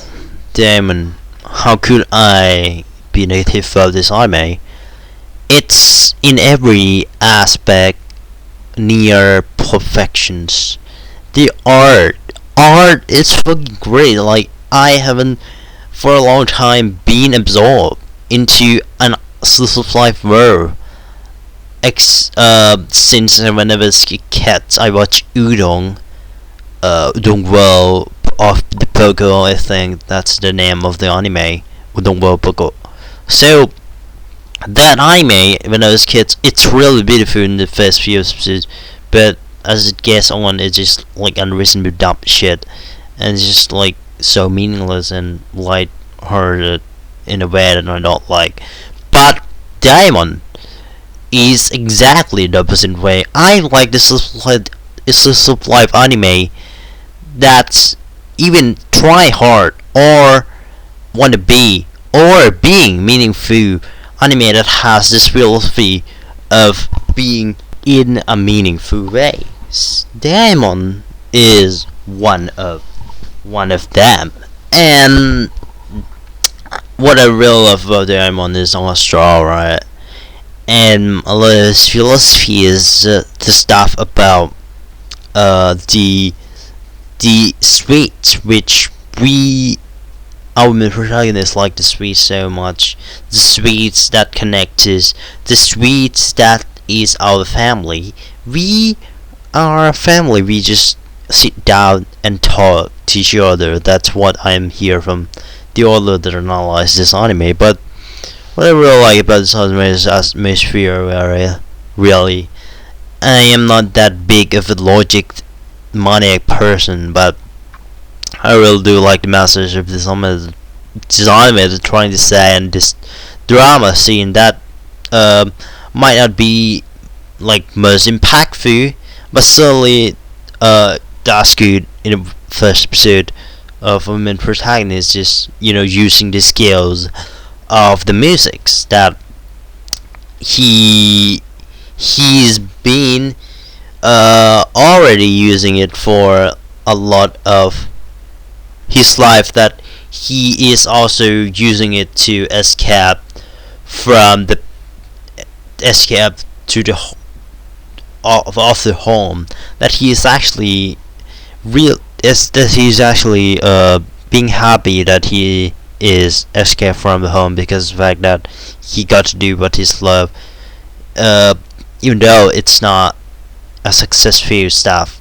Damon, how could I be negative of this anime? It's in every aspect near perfections. The art is fucking great. Like, I haven't for a long time been absorbed into an slice of life world. Since whenever I was a kid, I watch Udon World of the Pogo. I think that's the name of the anime, Udon World Pogo. So that anime, when I was a kid, it's really beautiful in the first few episodes, but as it gets on, it's just like unreasonable dumb shit, and it's just like so meaningless and light-hearted in a way that I don't like. But Diamond is exactly the opposite way. I like this slice of life anime that's even try hard or want to be or being meaningful anime that has this philosophy of being in a meaningful way. Diamond is one of them, and what I really love about Diamond is almost straw, right? And a lot of his philosophy is the stuff about the sweets, which our main protagonist like the sweets so much. The sweets that connect us, the sweets that is our family. We are a family. We just sit down and talk to each other. That's what I'm here from the author that analyzed this anime. But what I really like about this anime is atmosphere area. Really, I am not that big of a logic maniac person, but I really do like the message of this anime is trying to say, and this drama scene that might not be like most impactful, but certainly that's good in the first episode of a main protagonist, just using the skills of the musics that he's been already using it for a lot of his life, that he is also using it to escape to the of the home, that he is actually being happy that he is escaped from the home because of the fact that he got to do what he's love, even though it's not a successful stuff,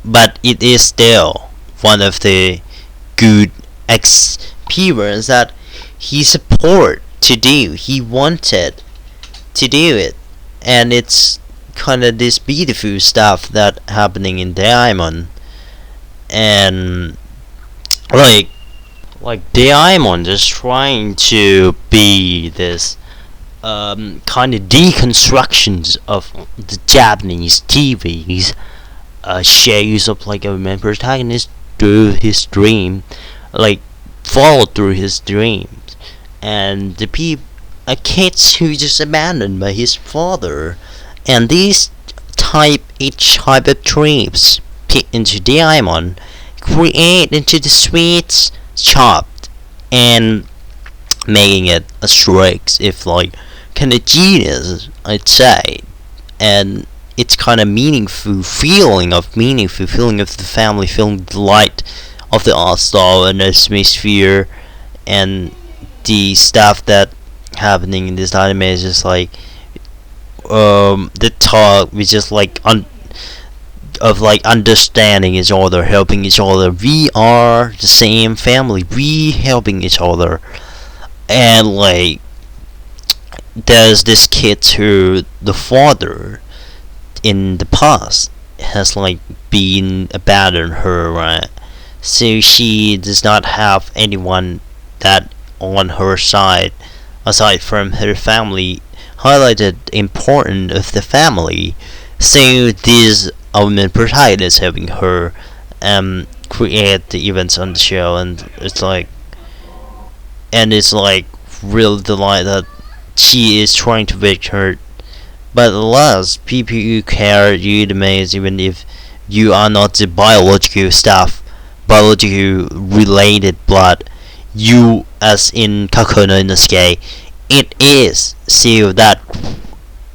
but it is still one of the good experience that he support to do. He wanted to do it, and it's kind of this beautiful stuff that happening in Diamond. And like Diamond is trying to be this kind of deconstructions of the Japanese TVs shows of like a main protagonist through his dream, like follow through his dreams, and the kids who just abandoned by his father, and each type of dreams put into Diamond create into the sweets chopped and making it a strikes, if like kind of genius, I'd say. And it's kind of meaningful feeling of the family, feeling the light of the art style and the atmosphere and the stuff that happening in this anime is just like the talk we just like of like understanding each other, helping each other. We are the same family, we helping each other. And like there's this kid who the father in the past has like been abandoned her, right? So she does not have anyone that on her side aside from her family, highlighted important of the family. So this main protagonist helping her create the events on the show, and it's like real delight that she is trying to make her. But alas, people who care you the most, even if you are not the biological related blood, you as in Kakuna Inosuke, it is so that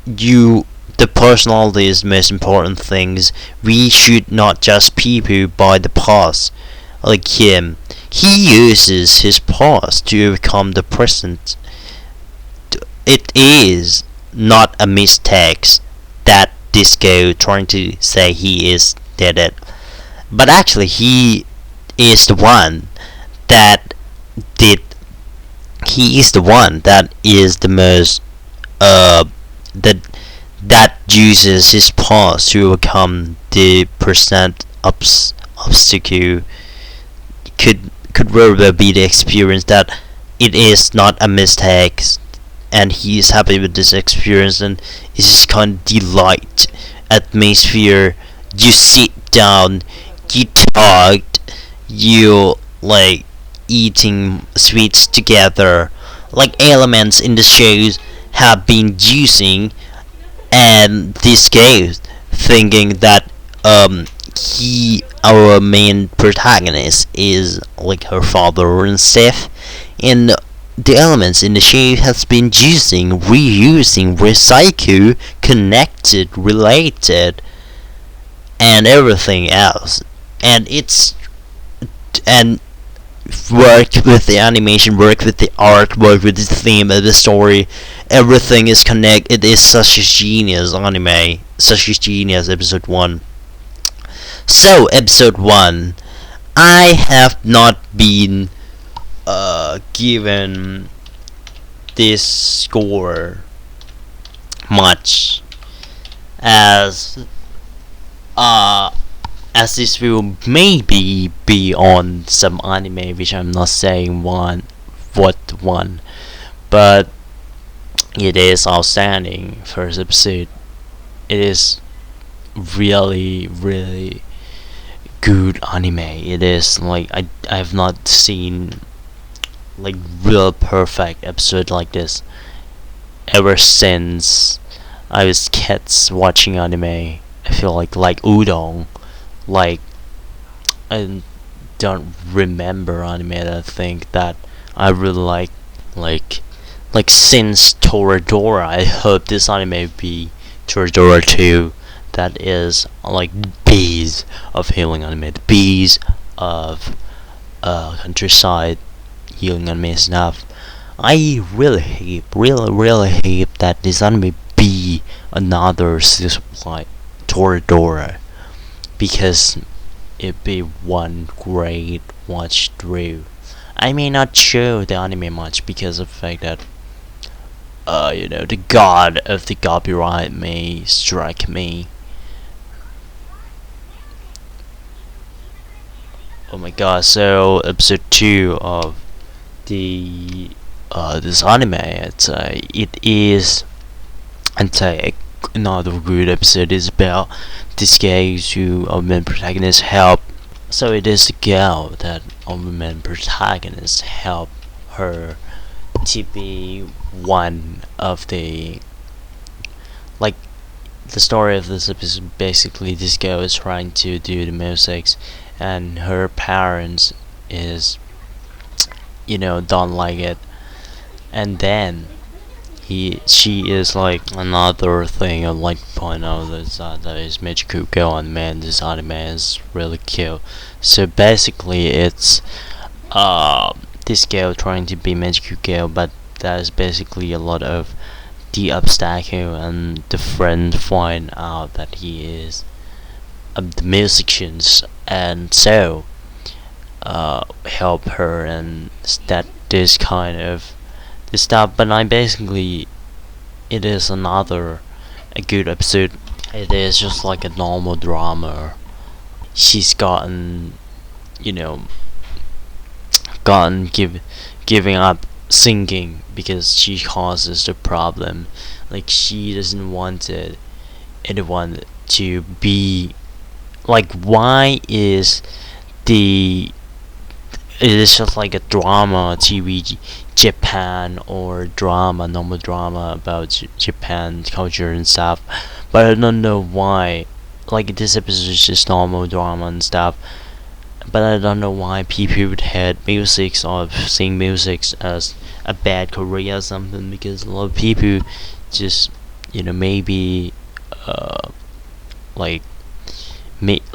you the personality is the most important things. We should not just people by the past. Like him, he uses his past to overcome the present. It is not a mistake that Disco trying to say he is dead, but actually he is the one that did. He is the one that is the most that uses his past to overcome the present obstacle. Could rather be the experience that it is not a mistake, and he is happy with this experience, and it's just kind of delight atmosphere. You sit down, you talk, you like eating sweets together, like elements in the shows have been using, and this goes thinking that our main protagonist is like her father and stuff, and the elements in the show has been using, reusing, recycle, connected, related, and everything else, and it's and work with the animation, work with the art, work with the theme of the story. Everything is connected. It is such a genius anime, such a genius episode 1. So episode 1, I have not been given this score much, as this will maybe be on some anime, which I'm not saying what one, but it is outstanding first episode. It is really good anime. It is like I have not seen like real perfect episode like this ever since I was kids watching anime. I feel like udon, like I don't remember anime that I think that I really like since Toradora. I hope this anime be Toradora 2. That is like the bees of healing anime, the bees of countryside healing anime stuff. I really hope that this anime be another supply Toradora, because it'd be one great watch through. I may not show the anime much because of the fact that the god of the copyright may strike me. Oh my god, so episode 2 of the this anime, it is another good episode. Is about this guy who our main protagonist help. So it is a girl that our main protagonist help her to be one of the, like, the story of this episode. Basically, this girl is trying to do the music, and her parents is don't like it, and then she is like another thing I'd like to point out is that is Michiko Go, and man, this anime is really cute. So basically it's this girl trying to be magical girl, but there's basically a lot of the obstacle, and the friend find out that he is the musicians, and so help her and that this kind of this stuff. But I basically, it is another a good episode. It is just like a normal drama. She's gotten, you know, giving up singing because she causes the problem. Like, she doesn't want anyone to be like, why is the it is just like a drama TV Japan, or normal drama about Japan culture and stuff, but I don't know why. Like, this episode is just normal drama and stuff, but I don't know why people would hate music or sing music as a bad career or something, because a lot of people just, maybe like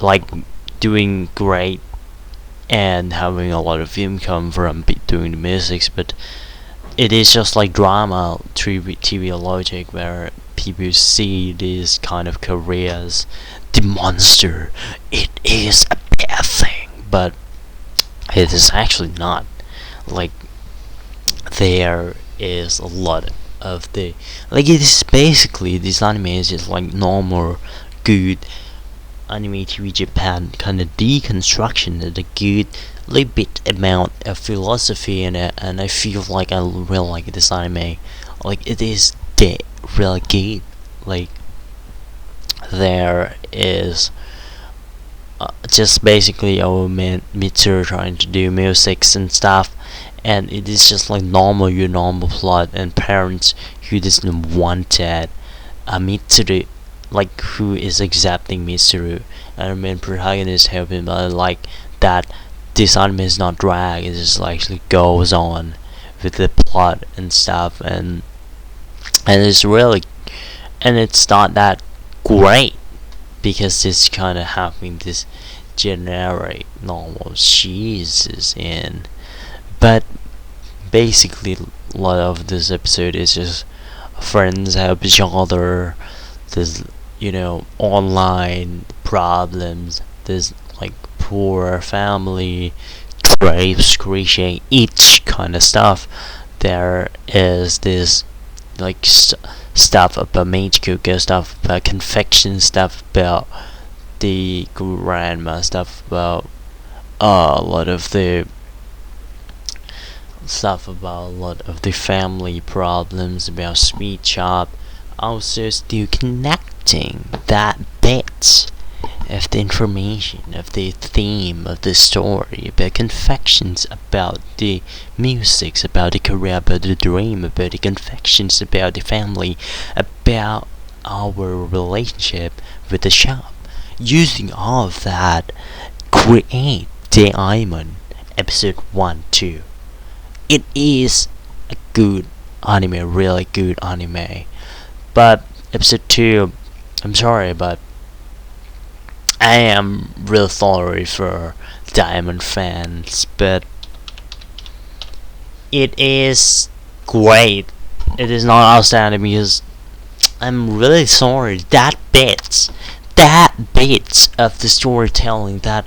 like doing great and having a lot of income from doing the music, but it is just like drama TV logic, where people see these kind of careers the monster. It is a bad thing, but it is actually not. Like, there is a lot of the, like, it is basically, this anime is just like normal good anime TV Japan kind of deconstruction, and a good little bit amount of philosophy in it, and I feel like I really like this anime. Like, it is really good. Like, there is just basically our man Mitsuru trying to do music and stuff, and it is just like your normal plot, and parents who doesn't want that Mitsuru, like, who is accepting Mitsuru, and the main protagonist helping, but I like that this anime is not drag, it just actually goes on with the plot and stuff, and it's really, and it's not that great, because it's kind of having this generic normal cheeses in, but basically a lot of this episode is just friends help each other. There's, online problems. There's like poor family, rape, screeching, each kind of stuff. There is this like stuff about magical girl, stuff about confection, stuff about the grandma, stuff about a lot of the family problems, about sweet shop. Also still connecting that bit of the information, of the theme of the story, about confections, about the music, about the career, about the dream, about the confections, about the family, about our relationship with the shop. Using all of that, create the Diamond episode 1, 2. It is a good anime, really good anime. But episode 2, I'm sorry, but I am real sorry for Diamond fans, but it is great. It is not outstanding, because I'm really sorry that bits of the storytelling that,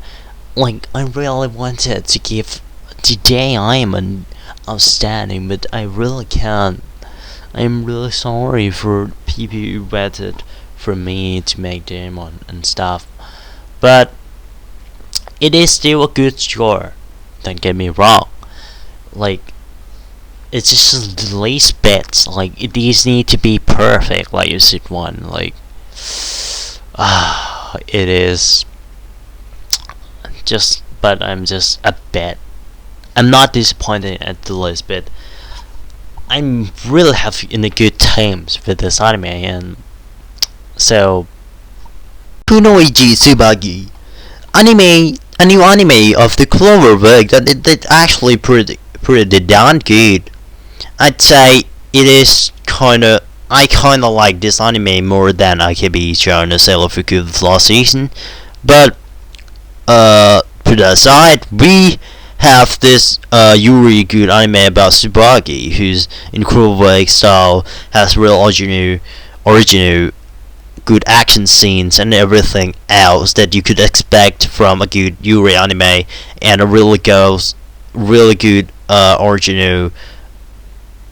like, I really wanted to give the Diamond outstanding, but I really can't. I'm really sorry for people who waited for me to make Demon and stuff, but it is still a good score. Don't get me wrong. Like, it's just the least bits. Like, these need to be perfect. Like you said, one. Like, it is just. But I'm just a bit. I'm not disappointed at the least bit. I'm really happy in the good times with this anime, and so Kunoichi Tsubagi anime, a new anime of the Cloverwork that actually pretty darn good. I'd say it is I kinda like this anime more than AKB Shoujo Sailor Fuku last season, but put that aside, we have this Yuri good anime about Tsubaki, whose incredible style has real original good action scenes and everything else that you could expect from a good Yuri anime, and a really good original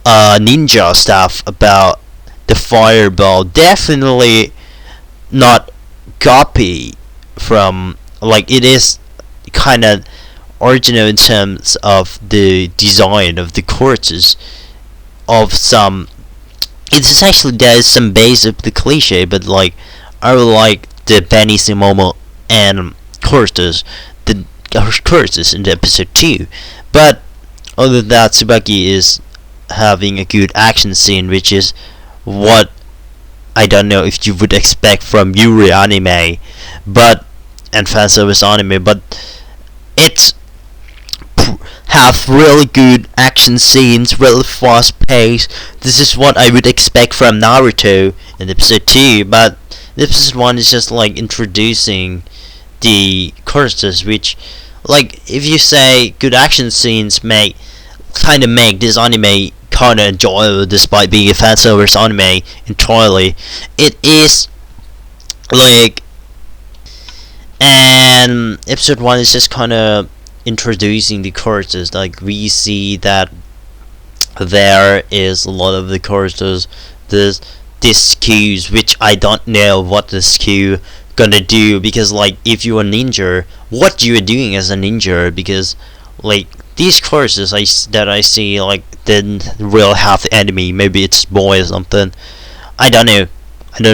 ninja stuff about the fireball. Definitely not copy from, like, it is kind of original in terms of the design of the courses of some. It's essentially there's some base of the cliche, but like I really like the Benny Simomo and courses, the courses in the episode 2. But other than that, Tsubaki is having a good action scene, which is what I don't know if you would expect from Yuri anime, but and fan service anime, but it's have really good action scenes, really fast pace. This is what I would expect from Naruto in episode 2, but episode 1 is just like introducing the courses, which, like, if you say good action scenes make this anime kind of enjoyable despite being a fan service anime entirely. It is like, and episode 1 is just kind of introducing the courses. Like, we see that there is a lot of the courses, this SKUs, which I don't know what the SKU gonna do, because like if you're a ninja, what you are doing as a ninja, because like these courses that I see, like, didn't really have the enemy. Maybe it's boy or something. I don't know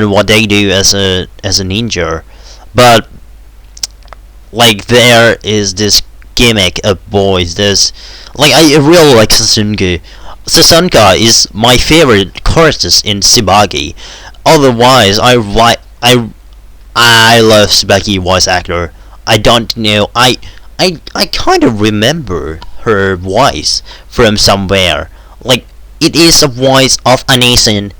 what they do as a ninja, but like there is this gimmick of boys. There's, like, I really like Sasuke. Sasuke is my favorite courses in Tsubaki. Otherwise, I love Tsubaki voice actor. I don't know. I kind of remember her voice from somewhere. Like, it is a voice of Anason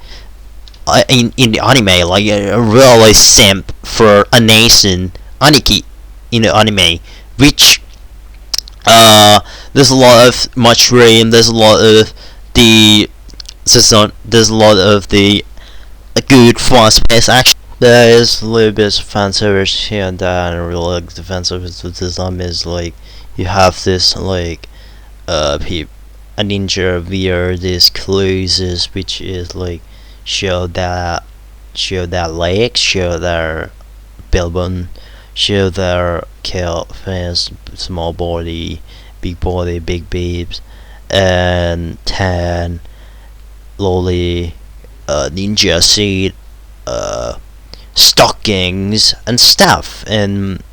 in the anime. Like a really simp for Anason Aniki in the anime, which there's a lot of mushroom. There's a lot of the good fast-paced action. There is a little bit of fan service here and there, and I really like the fan service with this anime. Is like you have this like a ninja via these clothes, which is like show their legs, show their belly button, show their kill face, small body, big babes, and tan lolly ninja seed stockings and stuff. And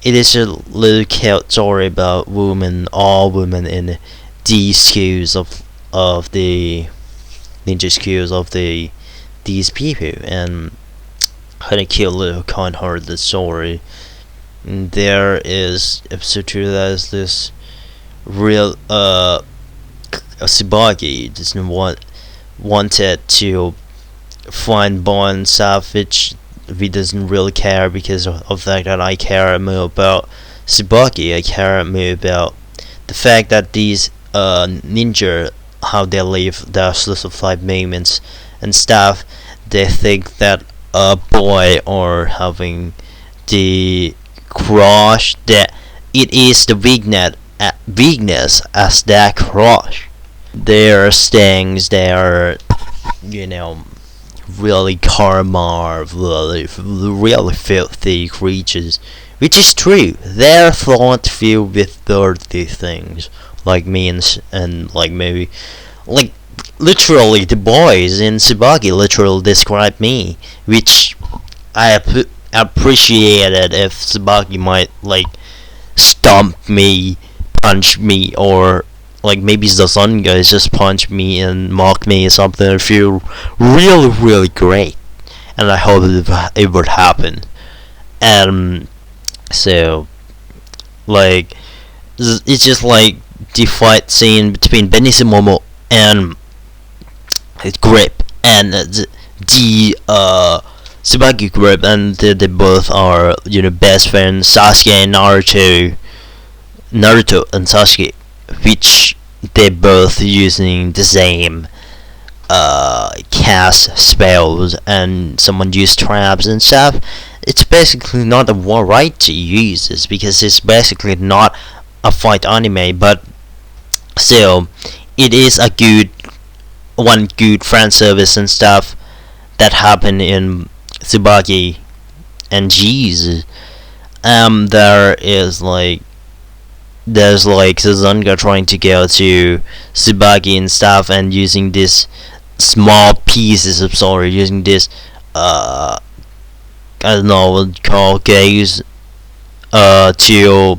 it is a little cute story about all women in these SKUs of the ninja SKUs of these people, and kind of cute little kind-hearted story. And there is episode 2 that is this real Tsubaki doesn't wanted to find Bon Savage. He doesn't really care because of the fact that I care more about Tsubaki. I care more about the fact that these ninja, how they live their slice of life moments and stuff. They think that a boy or having the crush, that it is the weakness as their crush. Their stings, their really karma, really filthy creatures, which is true. They're thought filled with dirty things, like me and like maybe, like, literally the boys in Tsubaki literally describe me, which I appreciated if Tsubaki might like stomp me, punch me, or like maybe the sun guys just punch me and mock me or something. I feel really great, and I hope it would happen. And so, like, it's just like the fight scene between Benicio Momo and Grip, and the Tsubaki Grip, and they both are best friends. Sasuke and Naruto, Naruto and Sasuke, which they both using the same cast spells, and someone used traps and stuff. It's basically not a variety uses because it's basically not a fight anime, but still, it is a good fan service and stuff that happened in Tsubaki. And jeez, there's like Sazunga trying to go to Tsubaki and stuff, and using this small pieces of story, using this I don't know what call gaze to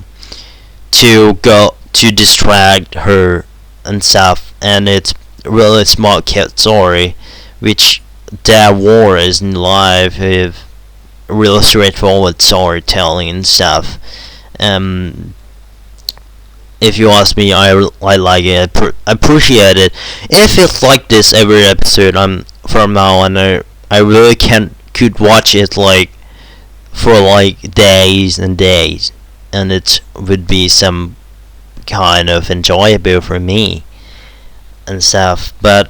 distract her and stuff, and it's really smart cat story, which that war is in life with real straightforward storytelling and stuff. If you ask me, I like it. I appreciate it. If it's like this every episode, from now on, I really could watch it like for like days and days, and it would be some kind of enjoyable for me and stuff. But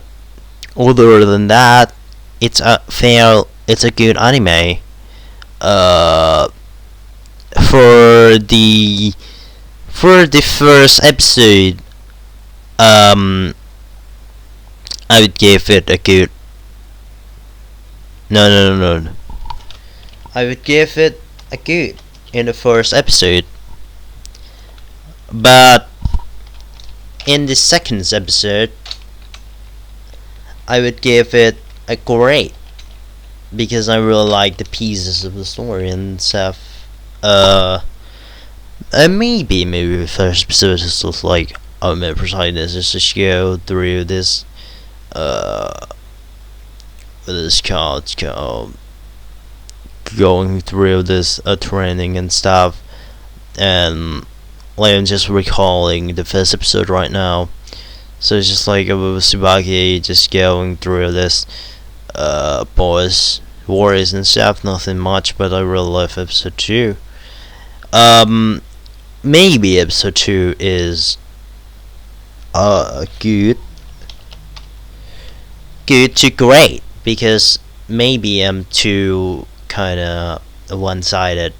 other than that, it's a good anime. For the first episode, I would give it a good. No. I would give it a good in the first episode, but in the second episode, I would give it a great, because I really like the pieces of the story and stuff. Maybe the first episode is just like, oh man, protagonist is just go through this called going through this training and stuff, and like, I'm just recalling the first episode right now. So it's just like Tsubaki just going through this boys warriors and stuff, nothing much, but I really love episode 2. Maybe episode 2 is good to great, because maybe I'm too kinda one-sided,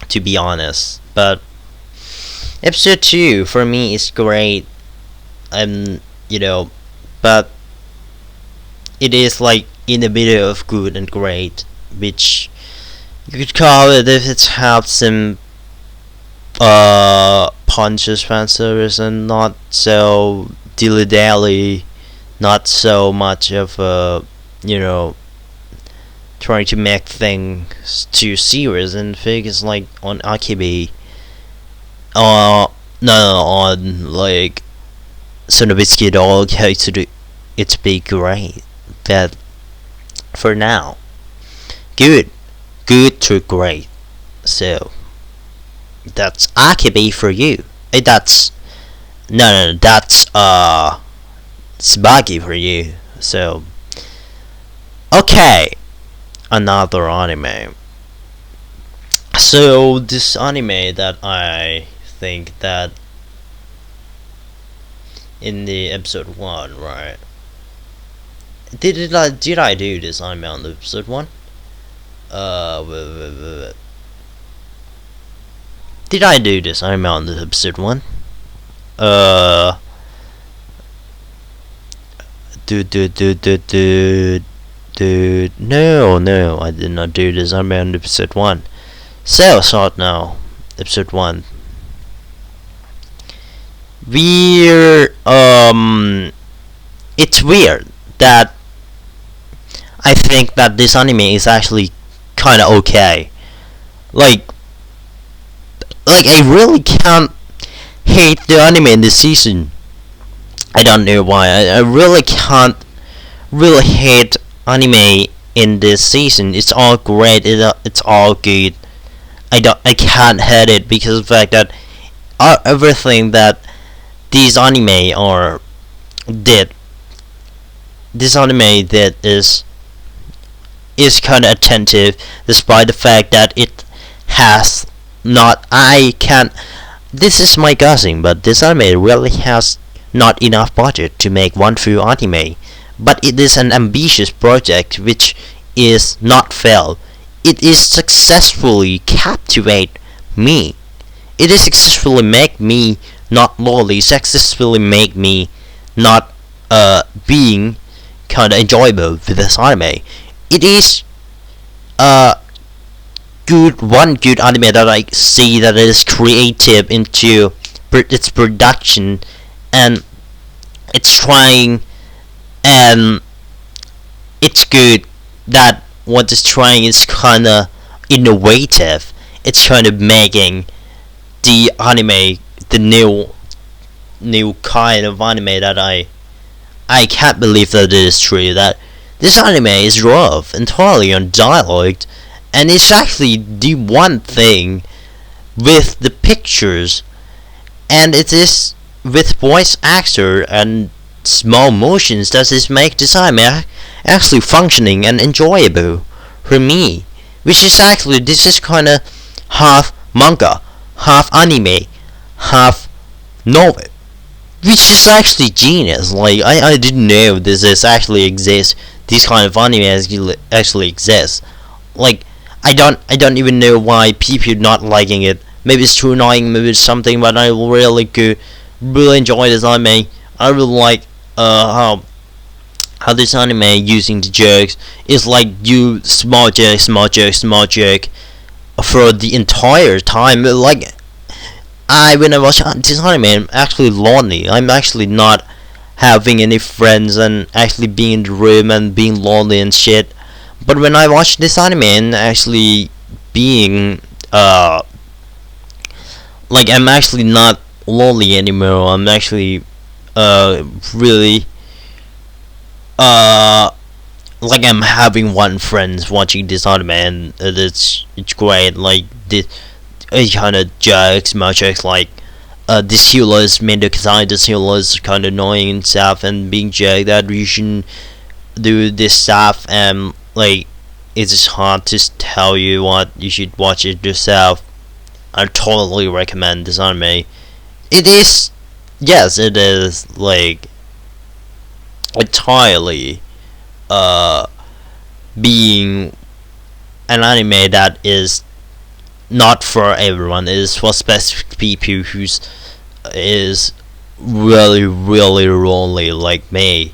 to be honest. But episode 2 for me is great. But it is like in the middle of good and great, which you could call it if it's had some punches fan service and not so dilly dally, not so much of a trying to make things too serious, and things like on Akibi, on like Sonobitsky Dog, how to do it be great. But for now, good to great. So that's Akibi for you. That's that's Tsubaki for you. So okay, another anime. So this anime that I think that in the episode 1, right? Did I do this anime on the episode 1? Did I do this anime on the episode 1? No, I did not do this anime on episode 1. So start now, episode 1. It's weird that I think that this anime is actually kinda okay. Like I really can't hate the anime in this season. I don't know why. I really can't really hate anime in this season. It's all great. It's all good. I can't hate it because of the fact that everything that these anime are did. This anime that is kind of attentive, despite the fact that it has not. this is my guessing, but this anime really has not enough budget to make one full anime, but it is an ambitious project which is not failed. It is successfully captivate me. It is successfully make me not lonely, successfully make me not being kinda enjoyable with this anime. It is uh one good anime that I see that is creative into its production, and it's trying, and it's good that what it's trying is kinda innovative. It's kind of making the anime the new kind of anime that I can't believe that it is true that this anime is rough entirely on dialogue, and it's actually the one thing with the pictures, and it is with voice actor and small motions that is make this anime actually functioning and enjoyable for me, which is actually this is kinda half manga, half anime, half novel, which is actually genius. Like I didn't know this is actually exists. This kind of anime actually exists. Like I don't even know why people not liking it. Maybe it's too annoying, maybe it's something, but I really enjoy this anime. I really like how this anime using the jokes is like you small joke, small joke for the entire time. Like when I watch this anime, I'm actually lonely. I'm actually not having any friends and actually being in the room and being lonely and shit. But when I watch this anime and actually being like I'm actually not lonely anymore. I'm actually really like I'm having one friends watching this anime, and it's great. Like this kind of jokes, small jokes like this healer is meant to design, this healer is kind of annoying and stuff, and being joked that you shouldn't do this stuff, and like it's just hard to tell you what you should watch it yourself. I totally recommend this anime. It is, yes, it is like entirely being an anime that is not for everyone. It is for specific people who's is really lonely like me.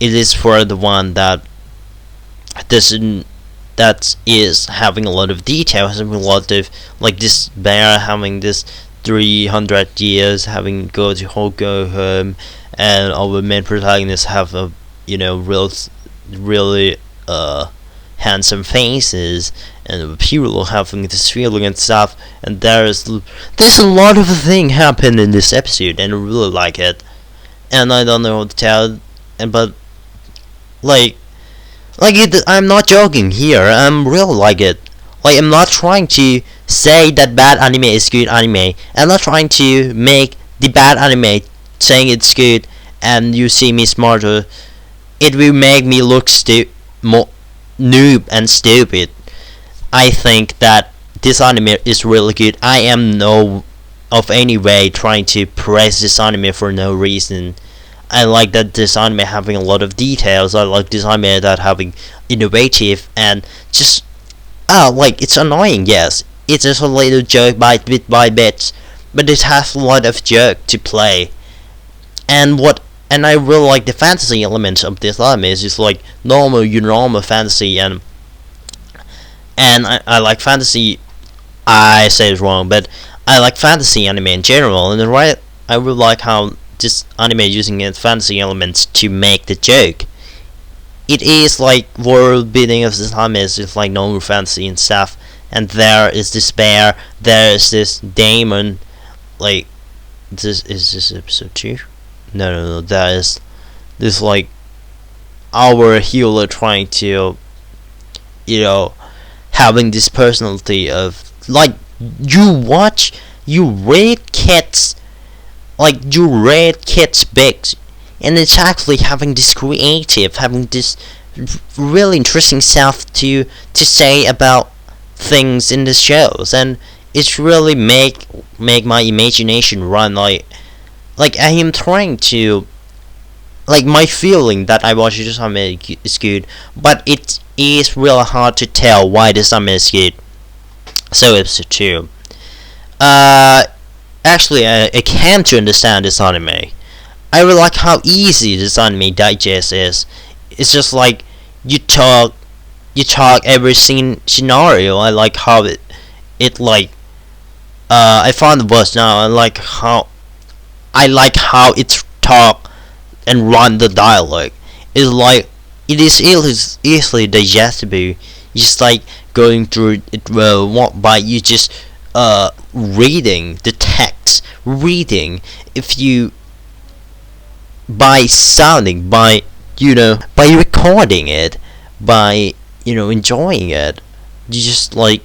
It is for the one that doesn't, that is having a lot of details, having a lot of like this bear having this 300 years having go to go home, and our main protagonists have a really handsome faces, and people having this feeling and stuff, and there's a lot of thing happen in this episode, and I really like it, and I don't know what to tell, and but like it, I'm not joking here. I'm real like it. Like I'm not trying to say that bad anime is good anime. I'm not trying to make the bad anime saying it's good and you see me smarter. It will make me look more noob and stupid. I think that this anime is really good. I am no of any way trying to praise this anime for no reason. I like that this anime having a lot of details. I like this anime that having innovative and just like it's annoying. Yes, it's just a little joke by bit by bit, but it has a lot of joke to play. And I really like the fantasy elements of this anime. It's just like normal fantasy, and I like fantasy. I say it wrong, but I like fantasy anime in general, and I really like how this anime using its fantasy elements to make the joke. It is like world building of this anime is just like normal fantasy and stuff, and there is this bear, there is this demon, like this episode 2? No, there is this like our healer trying to having this personality of like you read kids, like you read kids books, and it's actually having this creative, having this really interesting stuff to say about things in the shows, and it's really make my imagination run. Like I am trying to, like, my feeling that I watch this anime is good, but it is really hard to tell why this anime is good. So episode 2. Actually, I came to understand this anime. I really like how easy this anime digest is. It's just like you talk every scenario. I like how it like I found the words now. I like how it's talk and run the dialogue. It's like it is easily digestible. Just like going through it by you just reading the text, reading if you by sounding, by by recording it, by enjoying it. You just like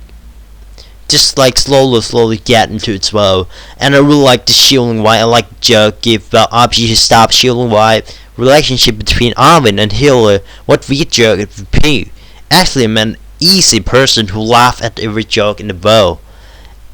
slowly get into its flow. And I really like the shielding white. I like joke give up you stop shielding white relationship between Arvin and Healer. What we joke it would be. Actually, I'm an easy person who laugh at every joke in the bow.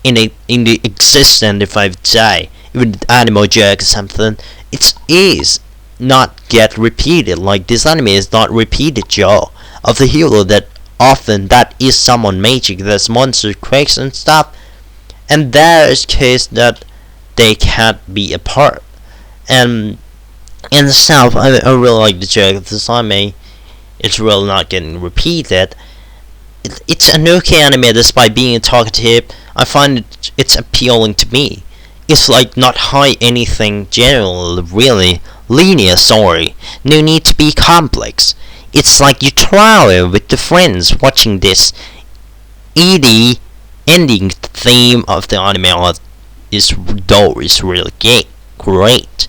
In the existence, if I would say, even the animal joke or something, it is not get repeated. Like this anime is not repeated joke of the hero that often that is someone magic, there's monster quakes and stuff, and there is case that they can't be apart. And in the south, I really like the joke of this anime. It's really not getting repeated. It's an okay anime despite being talkative. I find it's appealing to me. It's like not high anything general, really linear story. No need to be complex. It's like you travel with the friends watching this. The ending theme of the anime is really great.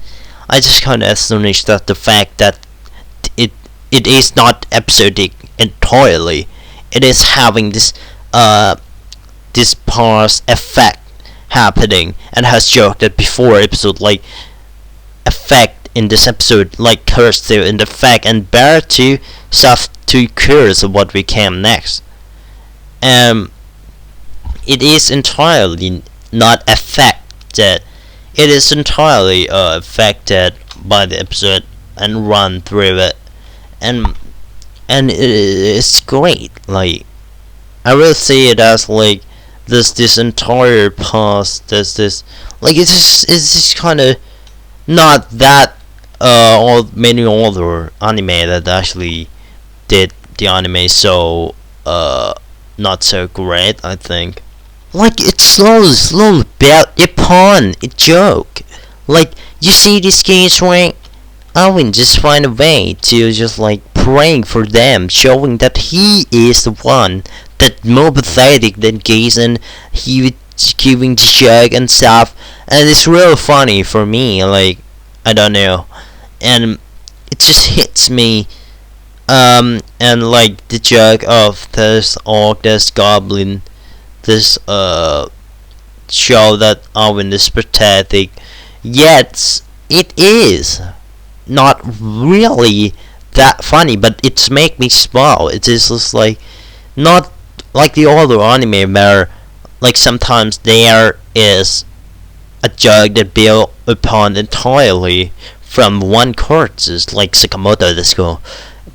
I just kind of astonished at the fact that it is not episodic entirely. It is having this pause effect happening, and has joked that before episode like effect in this episode like curse to in the fact and bear to stuff to curious of what we came next. It is entirely not affected. It is entirely affected by the episode and run through it, and it's great. Like I really see it as like this entire past. There's this like it's just kind of not that or many other anime that actually did the anime so not so great. I think like it's slowly built upon a joke. Like you see these games right, Alvin just find a way to just like praying for them, showing that he is the one that more pathetic than Jason. He was giving the joke and stuff, and it's real funny for me. Like I don't know, and it just hits me. And like the joke of this orc, this goblin, this show that Alvin is pathetic, yet it is not really that funny, but it's make me smile. It is just like not like the other anime where like sometimes there is a joke that built upon entirely from one character, like Sakamoto Disco.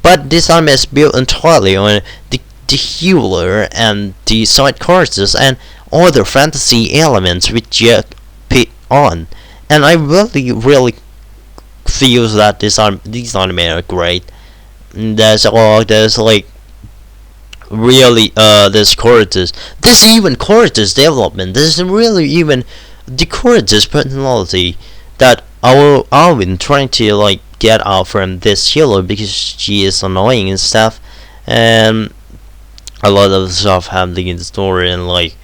But this anime is built entirely on the healer and the side characters and other fantasy elements which Jack put on. And I really feel that these anime are great. There's like really there's characters. There's even characters development. There's really even the character's personality that our Alvin trying to like get out from this healer because she is annoying and stuff, and a lot of stuff happening in the story, and like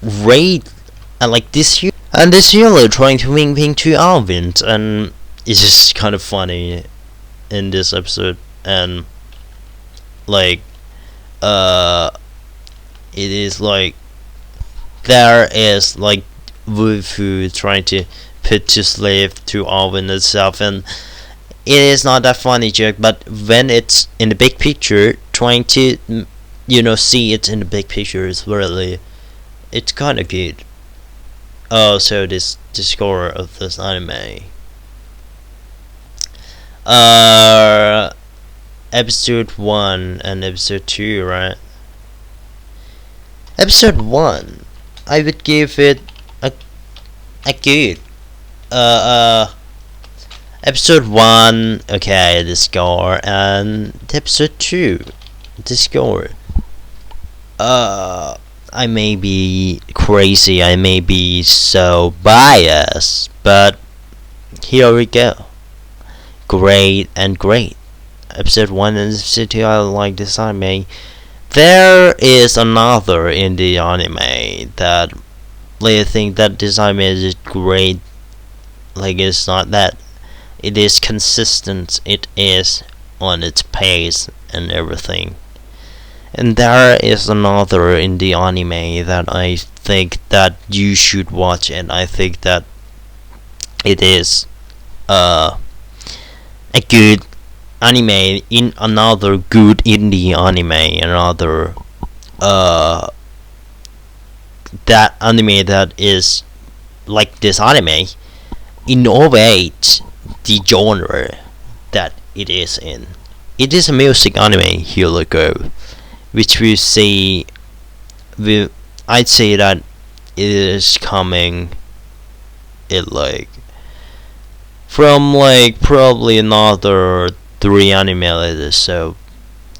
raid and like this healer trying to wing ping to Alvin, and it's just kind of funny in this episode. And like it is like there is like Wufu trying to put to slave to Alvin itself, and it is not that funny joke, but when it's in the big picture trying to see it in the big picture is really, it's kind of good. Oh, so the score of this anime. Episode 1 and episode 2, right? Episode 1, I would give it a good. Episode 1, okay, the score, and episode 2, the score. I may be crazy, I may be so biased, but here we go. Great and great. Episode 1 and episode 2, I like this anime. There is another in the anime that I think that this anime is great. Like, it's not that it is consistent, it is on its pace and everything. And there is another in the anime that I think that you should watch, and I think that it is a good anime in another good indie anime, another that anime that is like this anime innovate the genre that it is in. It is a music anime, here we go, which we see. I'd say that it is coming. It like from like probably another 3 anime later. So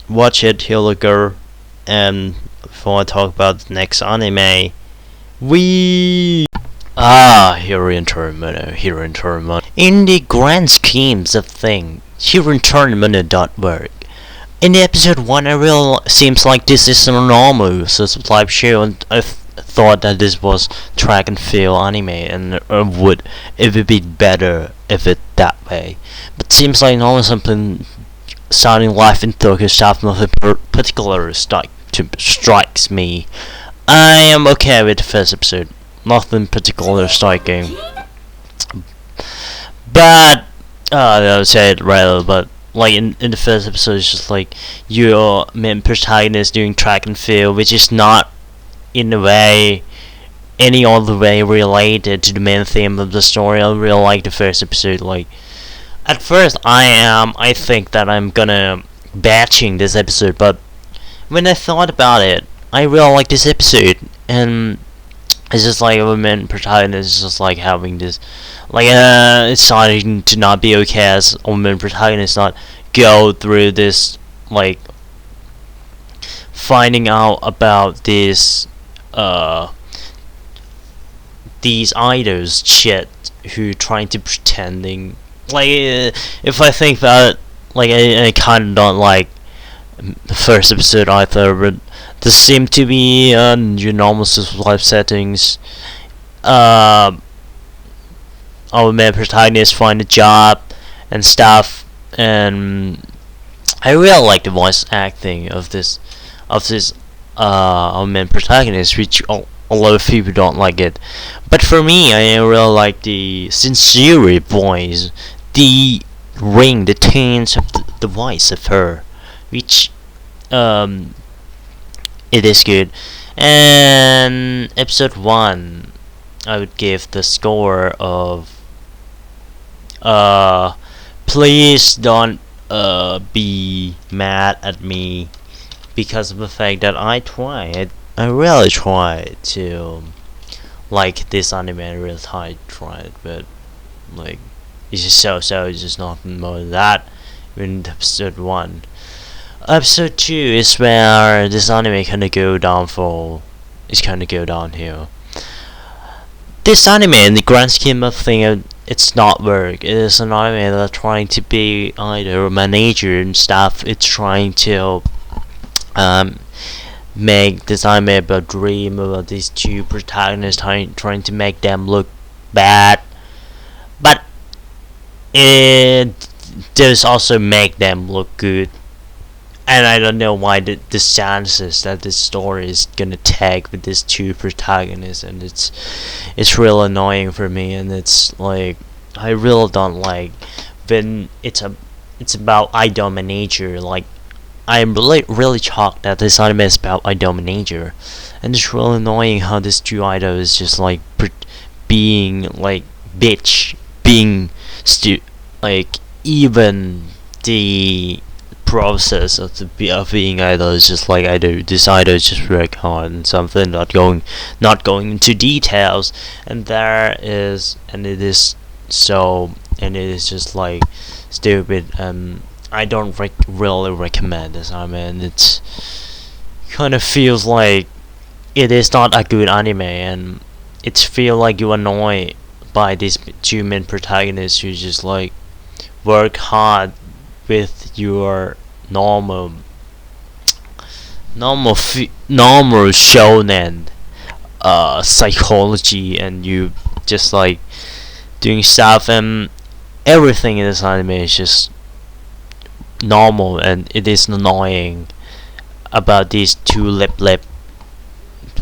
watch it, here we go. And before I talk about the next anime, Hero Tournament. In the grand schemes of things, Hero Tournament don't work. In the episode 1, it really seems like this is a normal live show, and I thought that this was track and field anime, and it would be better if it that way. But seems like normal something starting life in Tokyo stuff, nothing particular strikes me. I am okay with the first episode. Nothing particular striking. But I would say it rather, but like in the first episode, it's just like your main protagonist doing track and field, which is not in a way any other way related to the main theme of the story. I really like the first episode. Like at first I think that I'm gonna batching this episode, but when I thought about it, I really like this episode, and it's just like a main protagonist is just like having this, like it's starting to not be okay as a main protagonist not go through this, like finding out about this these idols shit who trying to pretending, like if I think about it, like I kind of don't like the first episode either, but there seem to be your normal life settings. Our main protagonist find a job and stuff, and I really like the voice acting of this our main protagonist, which a lot of people don't like it. But for me, I really like the sincere voice, the ring, the tones of the voice of her, which it is good. And episode 1, I would give the score of please don't be mad at me because of the fact that I really tried to like this anime. I really tried, but like it's just so it's just nothing more than that in episode 1. Episode 2 is where this anime kinda go downfall. It's kinda go downhill. This anime, in the grand scheme of things, it's not work. It is an anime that's trying to be either a manager and stuff. It's trying to make this anime about dream about these 2 protagonists, trying to make them look bad, but it does also make them look good. And I don't know why the chances that this story is gonna tag with these 2 protagonists, and it's real annoying for me. And it's like I really don't like when it's about idol manager. Like I'm really shocked that this anime is about idol manager, and it's really annoying how this two idol is just like being like bitch, being like even the process of of being idol is just like this idol is just work hard and something, not going into details, and it is and it is just like stupid. I don't really recommend this anime, and it's kind of feels like it is not a good anime, and it feel like you annoy by these two main protagonists who just like work hard with your normal shonen psychology, and you just like doing stuff, and everything in this anime is just normal, and it is annoying about these two lip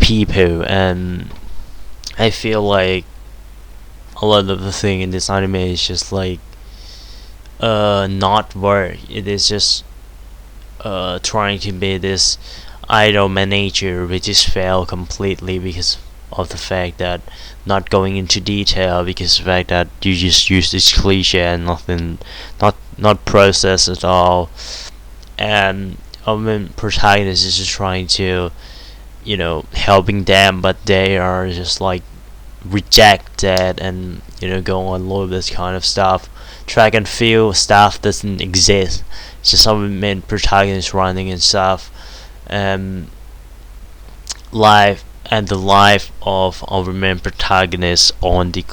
people. And I feel like a lot of the thing in this anime is just like not work. It is just trying to be this idol manager, which is failed completely because of the fact that not going into detail, because of the fact that you just use this cliche and nothing, not process at all. And our main protagonist is just trying to, helping them, but they are just like rejected, and go on all of this kind of stuff. Track and field stuff doesn't exist. It's just some main protagonist running and stuff. Life and the life of our main protagonist on the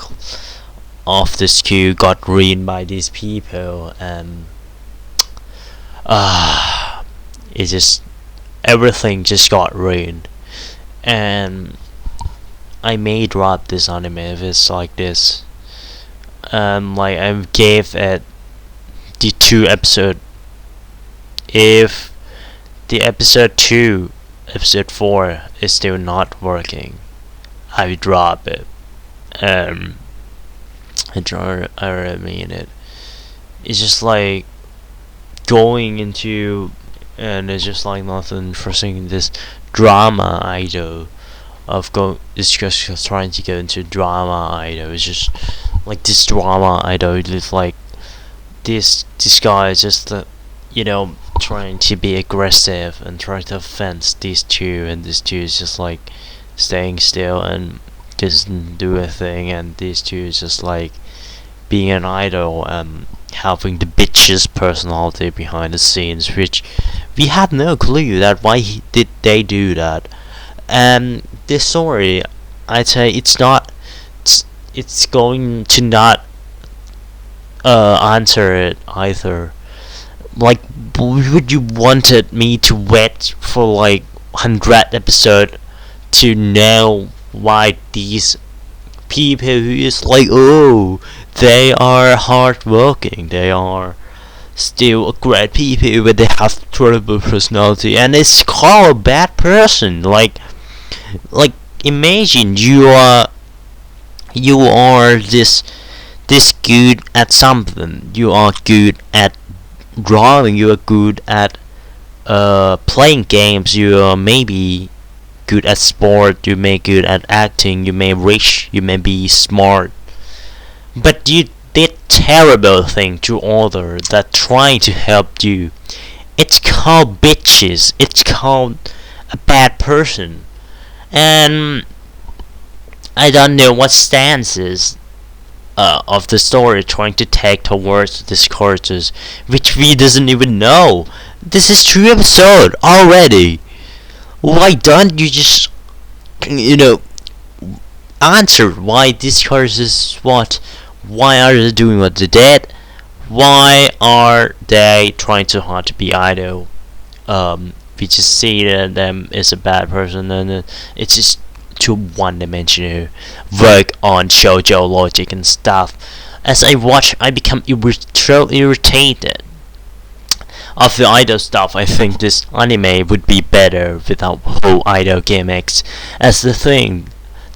of this queue got ruined by these people, and it just everything just got ruined. And I may drop this anime if it's like this. Like I gave it the 2 episode. If the episode 4 is still not working, I will drop it. I really mean it. It's just like going into, and it's just like nothing interesting. This drama idol of it's just trying to go into drama idol. It's just like this drama idol is like this guy is just trying to be aggressive and trying to offend these two, and these two is just like staying still and doesn't do a thing, and these two is just like being an idol and having the bitch's personality behind the scenes, which we had no clue that why did they do that. And this story, I'd say it's going to not answer it either. Like, would you wanted me to wait for like 100 episode to know why these people who is like, oh, they are hardworking, they are still a great people, but they have terrible personality, and it's called a bad person. Like imagine you are this good at something. You are good at drawing, you are good at playing games, you are maybe good at sport, you may good at acting, you may rich, you may be smart, but you did terrible thing to others that trying to help you. It's called bitches. It's called a bad person. And I don't know what stances of the story trying to take towards these characters, which we doesn't even know. This is 2 episodes already. Why don't you just answer why these characters why are they doing what they did? Why are they trying too hard to be idol? We just see that them is a bad person, and it's just too one-dimensional. Work on shoujo logic and stuff. As I watch, I become irritated of the idol stuff. I think this anime would be better without whole idol gimmicks as the thing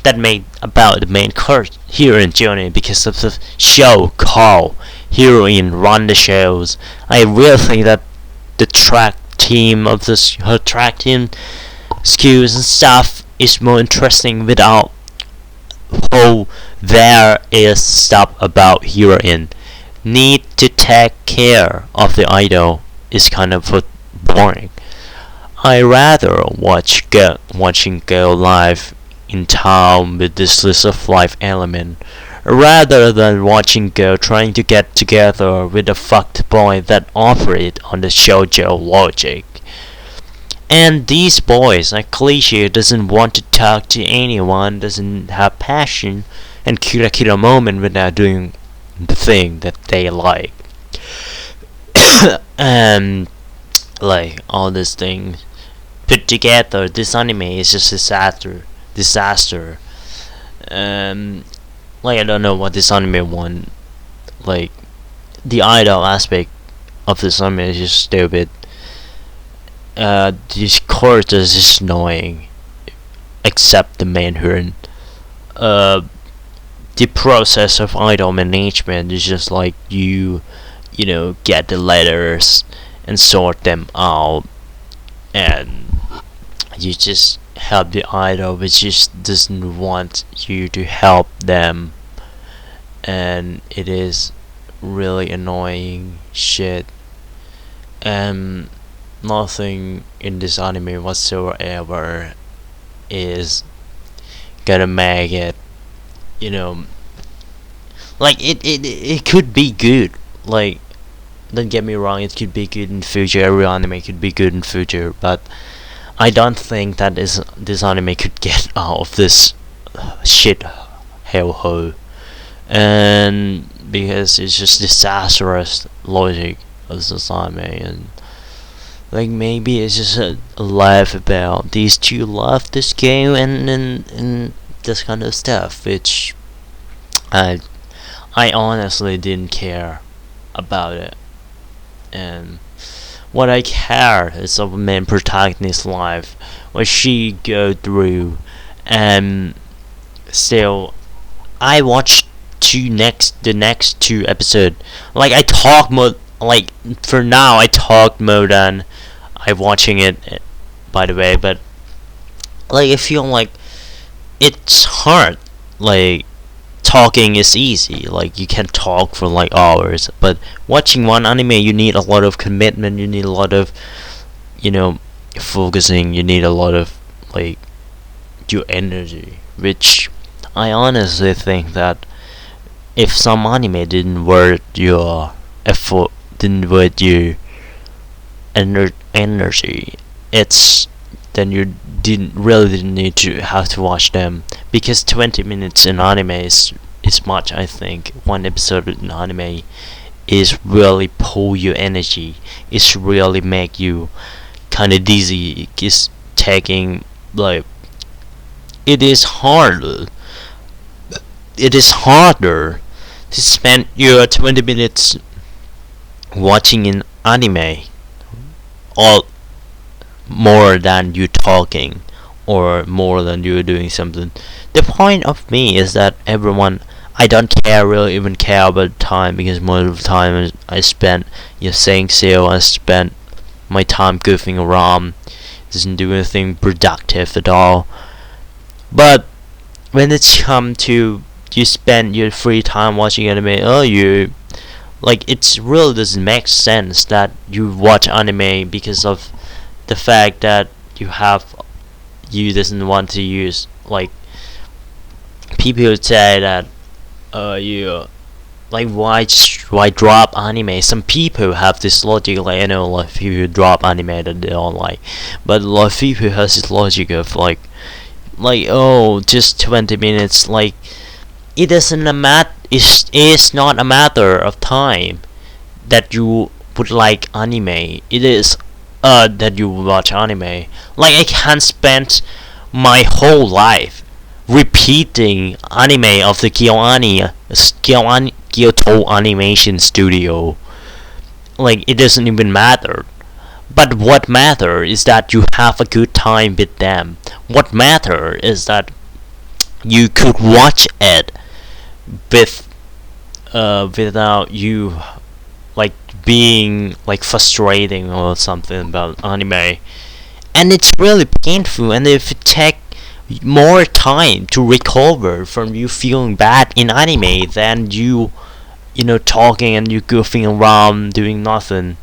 that made about the main character here in Johnny, because of the show called Heroine Run the Shows. I really think that the track team of this her track team skills and stuff is more interesting without how there is stuff about heroine need to take care of the idol is kind of boring. I rather watching girl live in town with this list of life element rather than watching girl trying to get together with a fucked boy that operate on the shoujo logic. And these boys, like cliche, doesn't want to talk to anyone, doesn't have passion and kira moment without doing the thing that they like. And like all these things put together, this anime is just disaster. Like I don't know what this anime want. Like the idol aspect of this anime is just stupid. This chorus is just annoying, except the main hero. The process of idol management is just like you know, get the letters and sort them out, and you just help the idol which just doesn't want you to help them, and it is really annoying shit. And nothing in this anime whatsoever is gonna make it, you know, like it could be good. Like, don't get me wrong, it could be good in future. Every anime could be good in future, but I don't think that this anime could get out of this shit hellhole, and because it's just disastrous logic of this anime. And like maybe it's just a laugh about these two love this game and this kind of stuff, which I honestly didn't care about it. And what I care is of a main protagonist's life, what she go through, and still I watched the next two episodes. Like I talk more, like for now I talk more than I'm watching it, by the way. But like I feel like it's hard. Like talking is easy, like you can talk for like hours, but watching one anime you need a lot of commitment, you need a lot of, you know, focusing, you need a lot of like your energy, which I honestly think that if some anime didn't worth your effort, didn't worth your energy, it's then you didn't need to have to watch them, because 20 minutes in anime is much. I think one episode in anime is really pull your energy, it's really make you kind of dizzy, it's taking like it is harder to spend your 20 minutes watching an anime all more than you talking or more than you doing something. The point of me is that everyone, I don't really even care about time, because most of the time I spent saying so, I spent my time goofing around, doesn't do anything productive at all. But when it's come to you spend your free time watching anime, you like it really doesn't make sense that you watch anime because of the fact that you doesn't want to use, like people would say that you like why drop anime. Some people have this logic, like I know a lot of people who drop anime that they don't like, but a lot of people has this logic of like oh, just 20 minutes, like it doesn't it's not a matter of time that you would like anime, it is that you watch anime. Like I can spend my whole life repeating anime of the Kyoto Animation Studio. Like it doesn't even matter. But what matter is that you have a good time with them. What matter is that you could watch it with without you like being like frustrating or something about anime, and it's really painful. And if it take more time to recover from you feeling bad in anime than you talking and you goofing around doing nothing,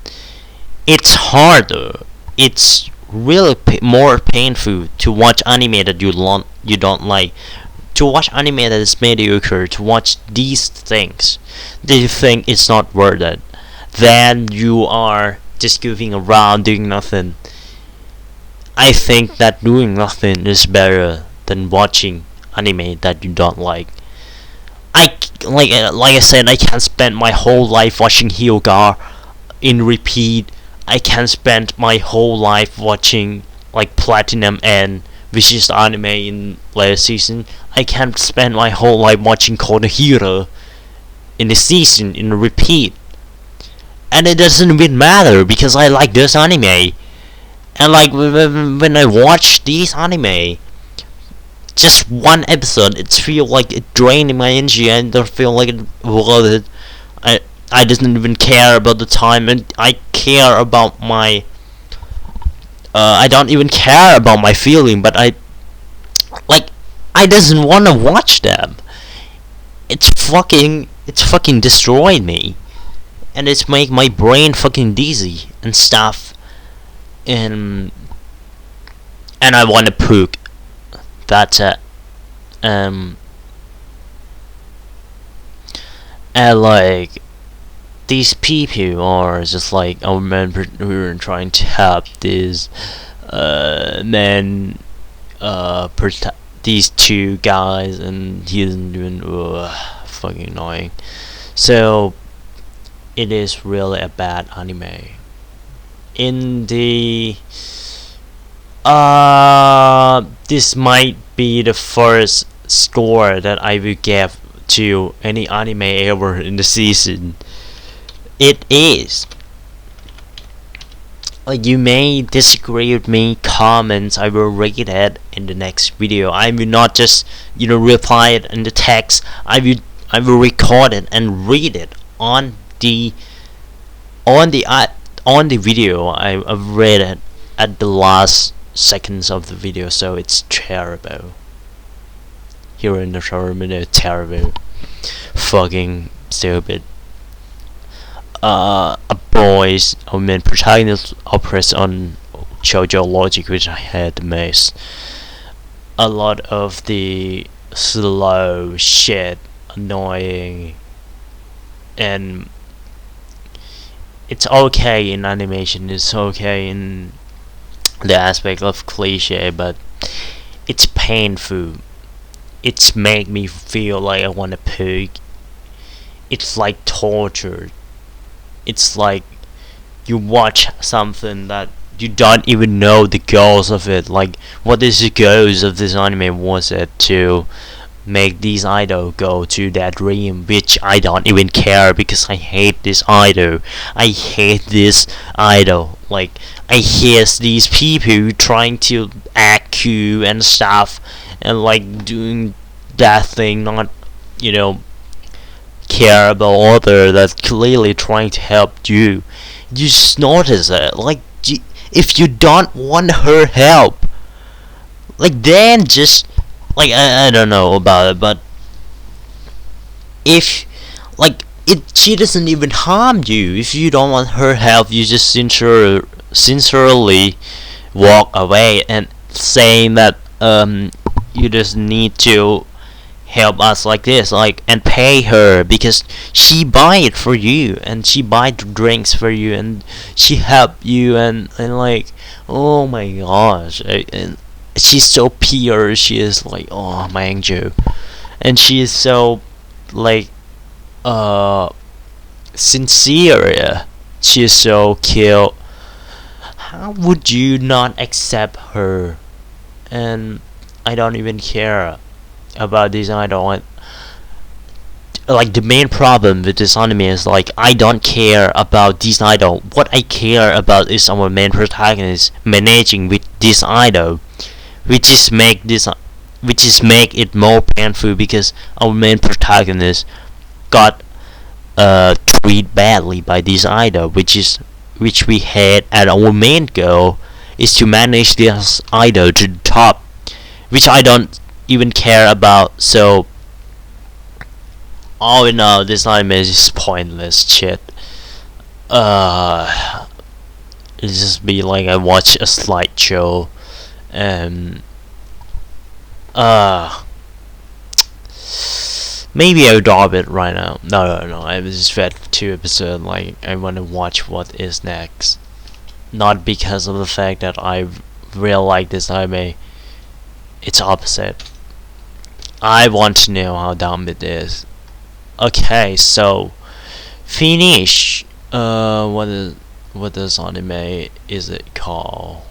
it's harder. It's really more painful to watch anime that you don't like, to watch anime that is mediocre, to watch these things that you think it's not worth it, then you are just goofing around doing nothing. I think that doing nothing is better than watching anime that you don't like. Like I said, I can spend my whole life watching Hyuga in repeat. I can spend my whole life watching like Platinum End, which is the anime in last season. I can spend my whole life watching Konohiro in the season in repeat, and it doesn't even matter because I like this anime. And like when I watch these anime, just one episode, it feel like it draining my energy. I don't feel like it worth it. I didn't even care about the time, and I care about my. I don't even care about my feeling, but I doesn't want to watch them. It's fucking destroyed me, and it's make my brain fucking dizzy and stuff, and I want to poop. That's it. And like these people are just like our men who are trying to help these men these two guys, and he isn't doing fucking annoying. So it is really a bad anime. In the this might be the first score that I will give to any anime ever in the season. It is. You may disagree with me, comments, I will read it in the next video. I will not just reply it in the text. I will record it and read it on the video. I've read it at the last seconds of the video, so it's terrible. Here in the terminal, terrible, fucking stupid. A boys, main protagonist operates on shoujo logic, which I hate the most. A lot of the slow shit, annoying, and it's okay in animation. It's okay in the aspect of cliche, but it's painful. It's made me feel like I want to puke. It's like torture. It's like you watch something that you don't even know the goals of it. Like, what is the goals of this anime? Was it to make these idol go to that dream, which I don't even care because I hate this idol. I hate this idol. Like, I hate these people trying to act cool and stuff, and like doing that thing, not care about other that's clearly trying to help you. You just notice it. Like, if you don't want her help, like, then just like I don't know about it, but if like she doesn't even harm you. If you don't want her help, you just sincerely walk away and saying that you just need to help us like this, like, and pay her because she buy it for you and she buy the drinks for you and she help you, and like, oh my gosh, and she's so pure. She is like, oh my angel, and she is so like sincere. She is so cute. How would you not accept her? And I don't even care about this idol. Like, the main problem with this anime is like, I don't care about this idol. What I care about is our main protagonist managing with this idol, which is make it more painful because our main protagonist got treated badly by this idol, which we had, and our main goal is to manage this idol to the top, which I don't even care about. So all in all, this anime is just pointless shit. It just be like I watch a slideshow, and maybe I'll drop it right now. No. I just read 2 episodes. Like, I want to watch what is next. Not because of the fact that I really like this anime. It's opposite. I want to know how dumb it is. Okay, so finish. What does anime is it called?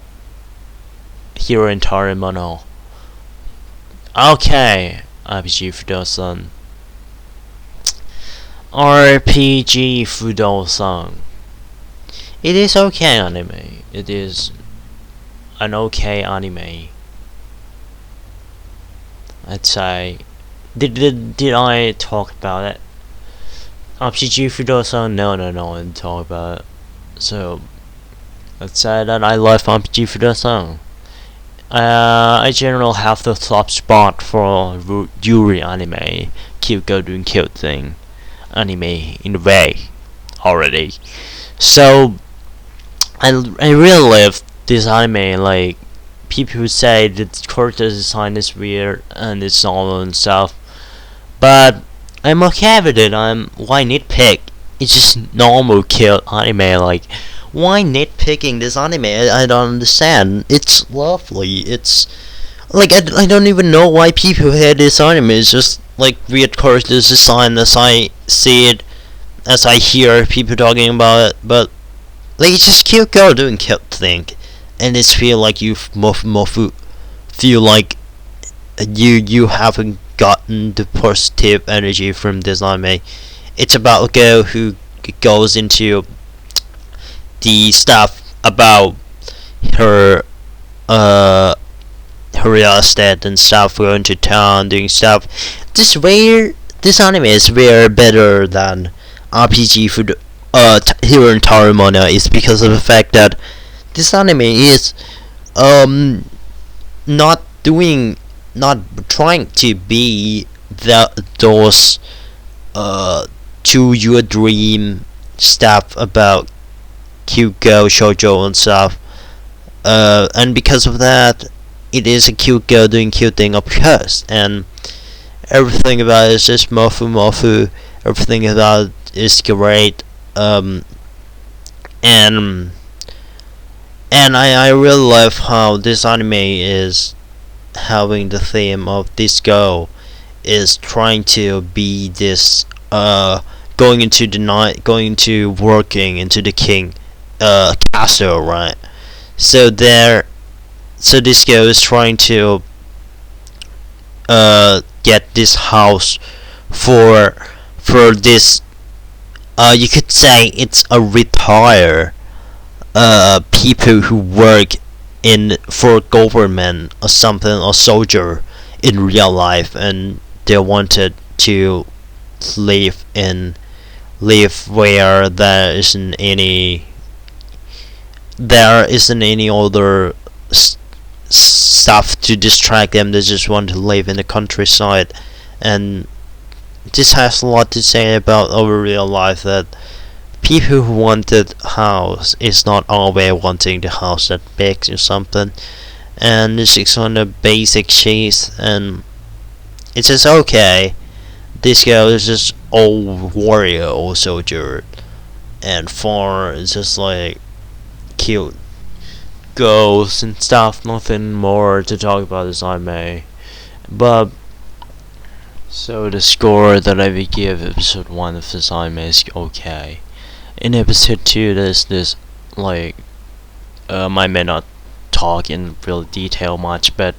Hero and Mono. Okay, RPG Fudo-san. RPG Fudo-san. It is okay anime. It is an okay anime. I'd say. Did I talk about it? RPG Fudo-san? No, I didn't talk about it. So let's say that I love RPG Fudo-san. I generally have the top spot for Yuri anime, cute girl doing cute thing anime in a way already. So I really love this anime. Like, people who say that the character design is weird and it's all and stuff, but I'm okay with it. Why nitpick? It's just normal cute anime. Like, why nitpicking this anime? I don't understand. It's lovely. It's like I don't even know why people hate this anime. It's just like weird character design as I see it, as I hear people talking about it. But like, it's just cute girl doing cute thing, and it's feel like you feel like you haven't gotten the positive energy from this anime. It's about a girl who goes into the stuff about her real estate and stuff, going to town, doing stuff. This anime is way better than RPG for Hero and Taramona, is because of the fact that this anime is not trying to be those to your dream stuff about cute girl shoujo and stuff, and because of that, it is a cute girl doing cute thing, of course, and everything about it is just mofu. Everything about it is great, and I really love how this anime is having the theme of this girl is trying to be this going into the night, going to working into the king castle, right? So this girl is trying to get this house for this, you could say it's a retire people who work in for government or something, or soldier in real life, and they wanted to live where there isn't any other stuff to distract them. They just want to live in the countryside, and this has a lot to say about our real life, that people who wanted house is not always wanting the house that big or something, and this is on the basic cheese, and it's just okay. This girl is just old warrior, old soldier, and for it's just like cute girls and stuff. Nothing more to talk about this anime. But so the score that I would give episode 1 of this anime is okay. In episode 2, there's this like I may not talk in real detail much, but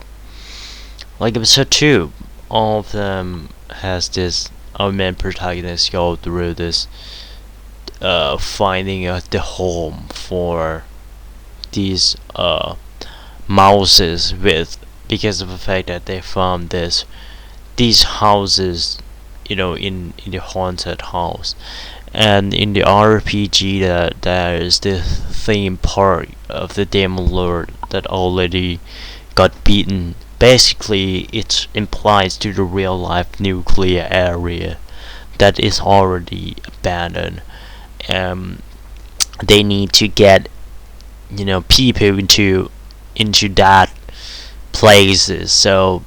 like episode 2, all of them has this our main protagonist go through this finding the home for these mouses, with because of the fact that they found these houses in the haunted house. And in the RPG, that there is the theme park of the Demon Lord that already got beaten. Basically, it implies to the real life nuclear area that is already abandoned. Um, they need to get people into that places, so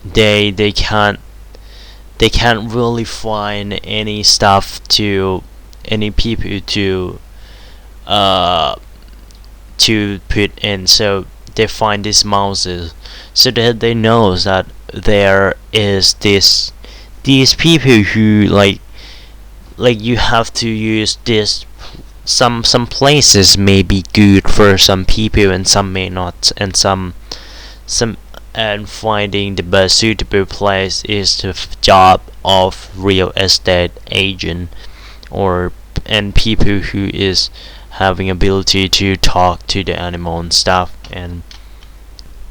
they can't really find any stuff to any people uh to put in. So they find these mouses, so that they know that there is these people who like you have to use this. Some places may be good for some people and some may not, and some and finding the best suitable place is the job of real estate agent, or and people who is having ability to talk to the animal and stuff. And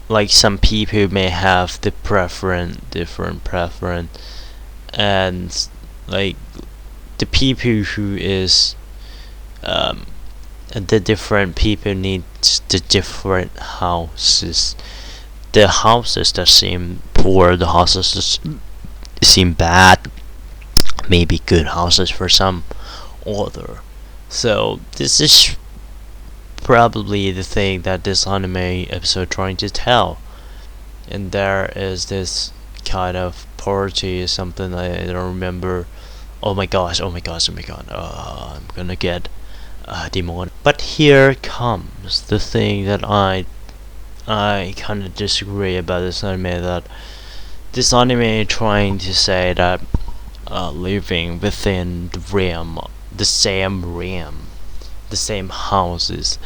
like some people may have the different preference, and like the people who is the different people need the different houses. The houses that seem poor, the houses that seem bad, maybe good houses for some other. So this is probably the thing that this anime episode trying to tell. And there is this kind of party or something I don't remember. Oh my gosh, oh my gosh, oh my god. I'm gonna get demon. But here comes the thing that I kind of disagree about this anime. That this anime trying to say that living within the realm, the same houses,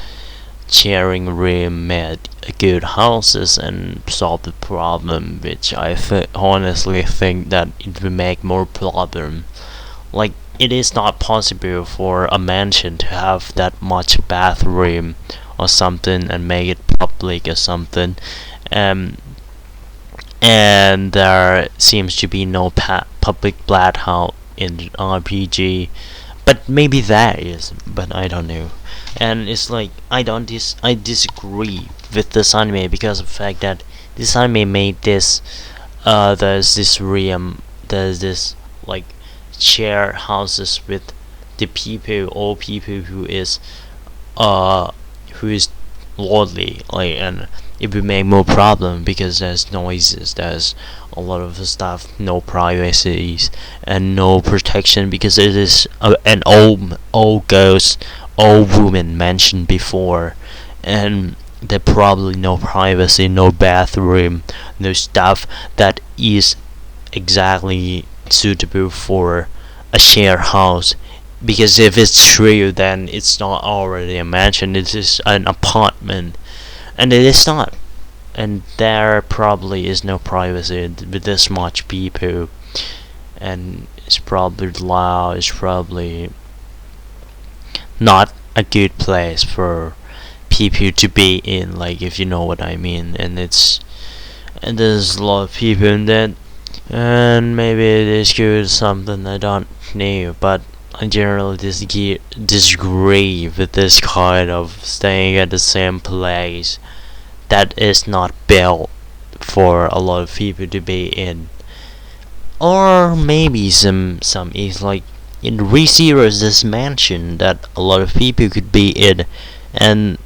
sharing room made good houses and solve the problem, which I honestly think that it will make more problem. Like, it is not possible for a mansion to have that much bathroom or something and make it public or something. Um, and there seems to be no public bathhouse in RPG, but maybe there is, but I don't know. And it's like I disagree with this anime because of the fact that this anime made this there's this realm, there's this like share houses with the people, all people uh who is lordly, like, and it would make more problem because there's noises, there's a lot of stuff, no privacies and no protection, because it is an old ghost, old woman mentioned before, and there probably no privacy, no bathroom, no stuff that is exactly suitable for a shared house. Because if it's true, then it's not already a mansion, it is an apartment, and it is not. And there probably is no privacy with this much people, and it's probably loud, it's probably not a good place for people to be in, like, if you know what I mean. And there's a lot of people in that, and maybe it is good something I don't know, but I generally disagree with this kind of staying at the same place that is not built for a lot of people to be in. Or maybe some is like in ReZero's this mansion that a lot of people could be in, and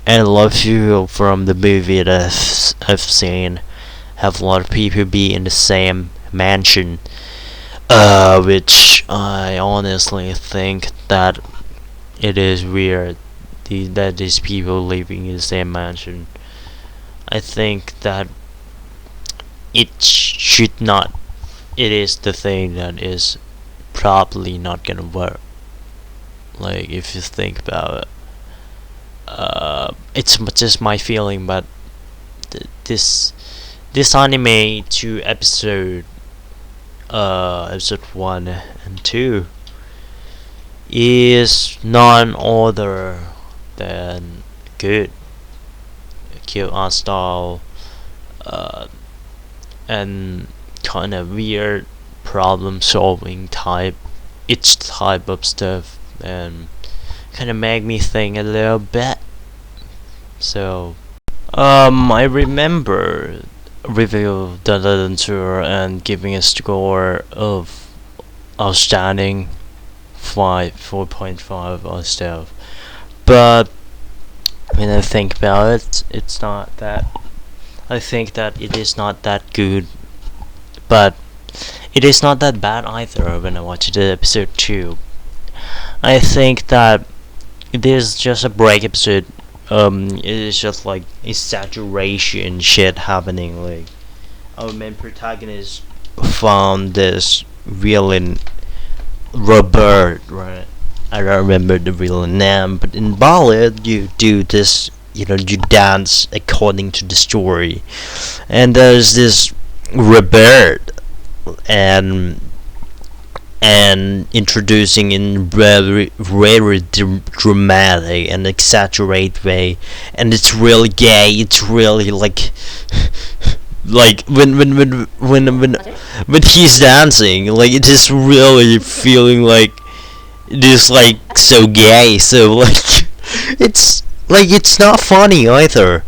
a lot of people from the movie that I've seen have a lot of people be in the same mansion, which I honestly think that it is weird that these people living in the same mansion. I think that it should not. It is the thing that is probably not gonna work. Like, if you think about it, it's just my feeling, but this anime to episode 1 and 2 is none other than good. Cute art style, and kind of weird problem solving type, each type of stuff, and kind of make me think a little bit. So I remember review the tour and giving a score of outstanding 4.5 or stuff. But when I think about it, it's not that. I think that it is not that good, but it is not that bad either. When I watched the episode 2, I think that it is just a break episode. It is just like exaggeration shit happening. Like our main protagonist found this villain Robert, right? I don't remember the real name, but in ballet you do this, you dance according to the story, and there's this Robert, and introducing in very dramatic and exaggerate way, and it's really gay. It's really like like when he's dancing, like it is really feeling like it is like so gay. So like it's not funny either.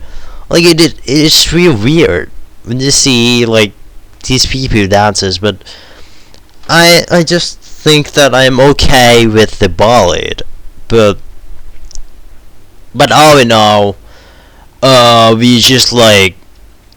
Like it's real weird when you see like these people dances, but I just think that I'm okay with the ballad, but all in all, we just like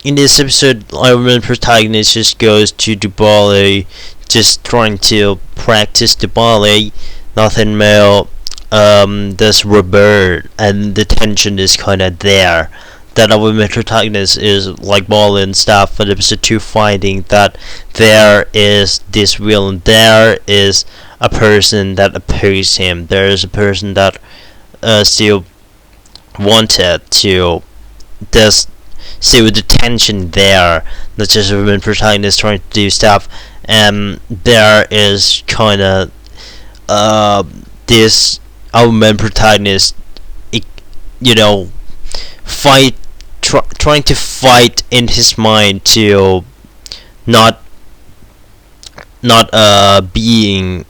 in this episode, our main protagonist just goes to the ballet, just trying to practice the ballet, nothing more. There's Robert, and the tension is kind of there. That our main protagonist is like ballet and stuff, but episode 2 finding that there is this villain, there is a person that opposes him, there is a person that still wanted to just see with the tension there, not just a main protagonist trying to do stuff, and there is kind of this our main protagonist, fight, trying to fight in his mind to not being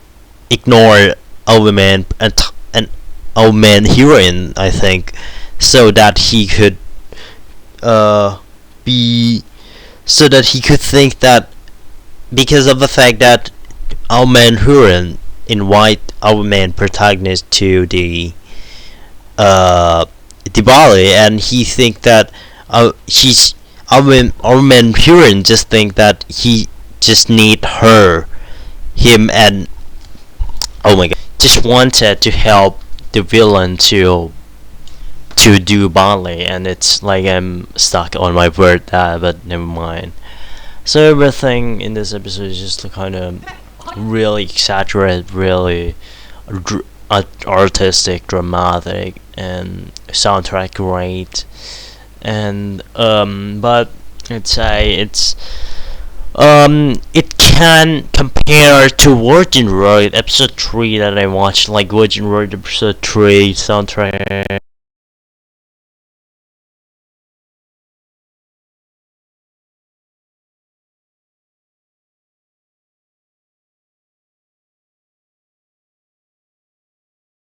ignored our man and our main heroine, I think, so that he could be so that he could think that because of the fact that our main heroine invite our main protagonist to the ballet, and he think that he's our main heroine just think that he just need him, and oh my god, just wanted to help the villain to do ballet, and it's like I'm stuck on my word there, but never mind. So everything in this episode is just kind of really exaggerated, really artistic, dramatic, and soundtrack great, and but I'd say it can compare to Virgin Road episode 3 that I watched, like Virgin Road episode 3 soundtrack.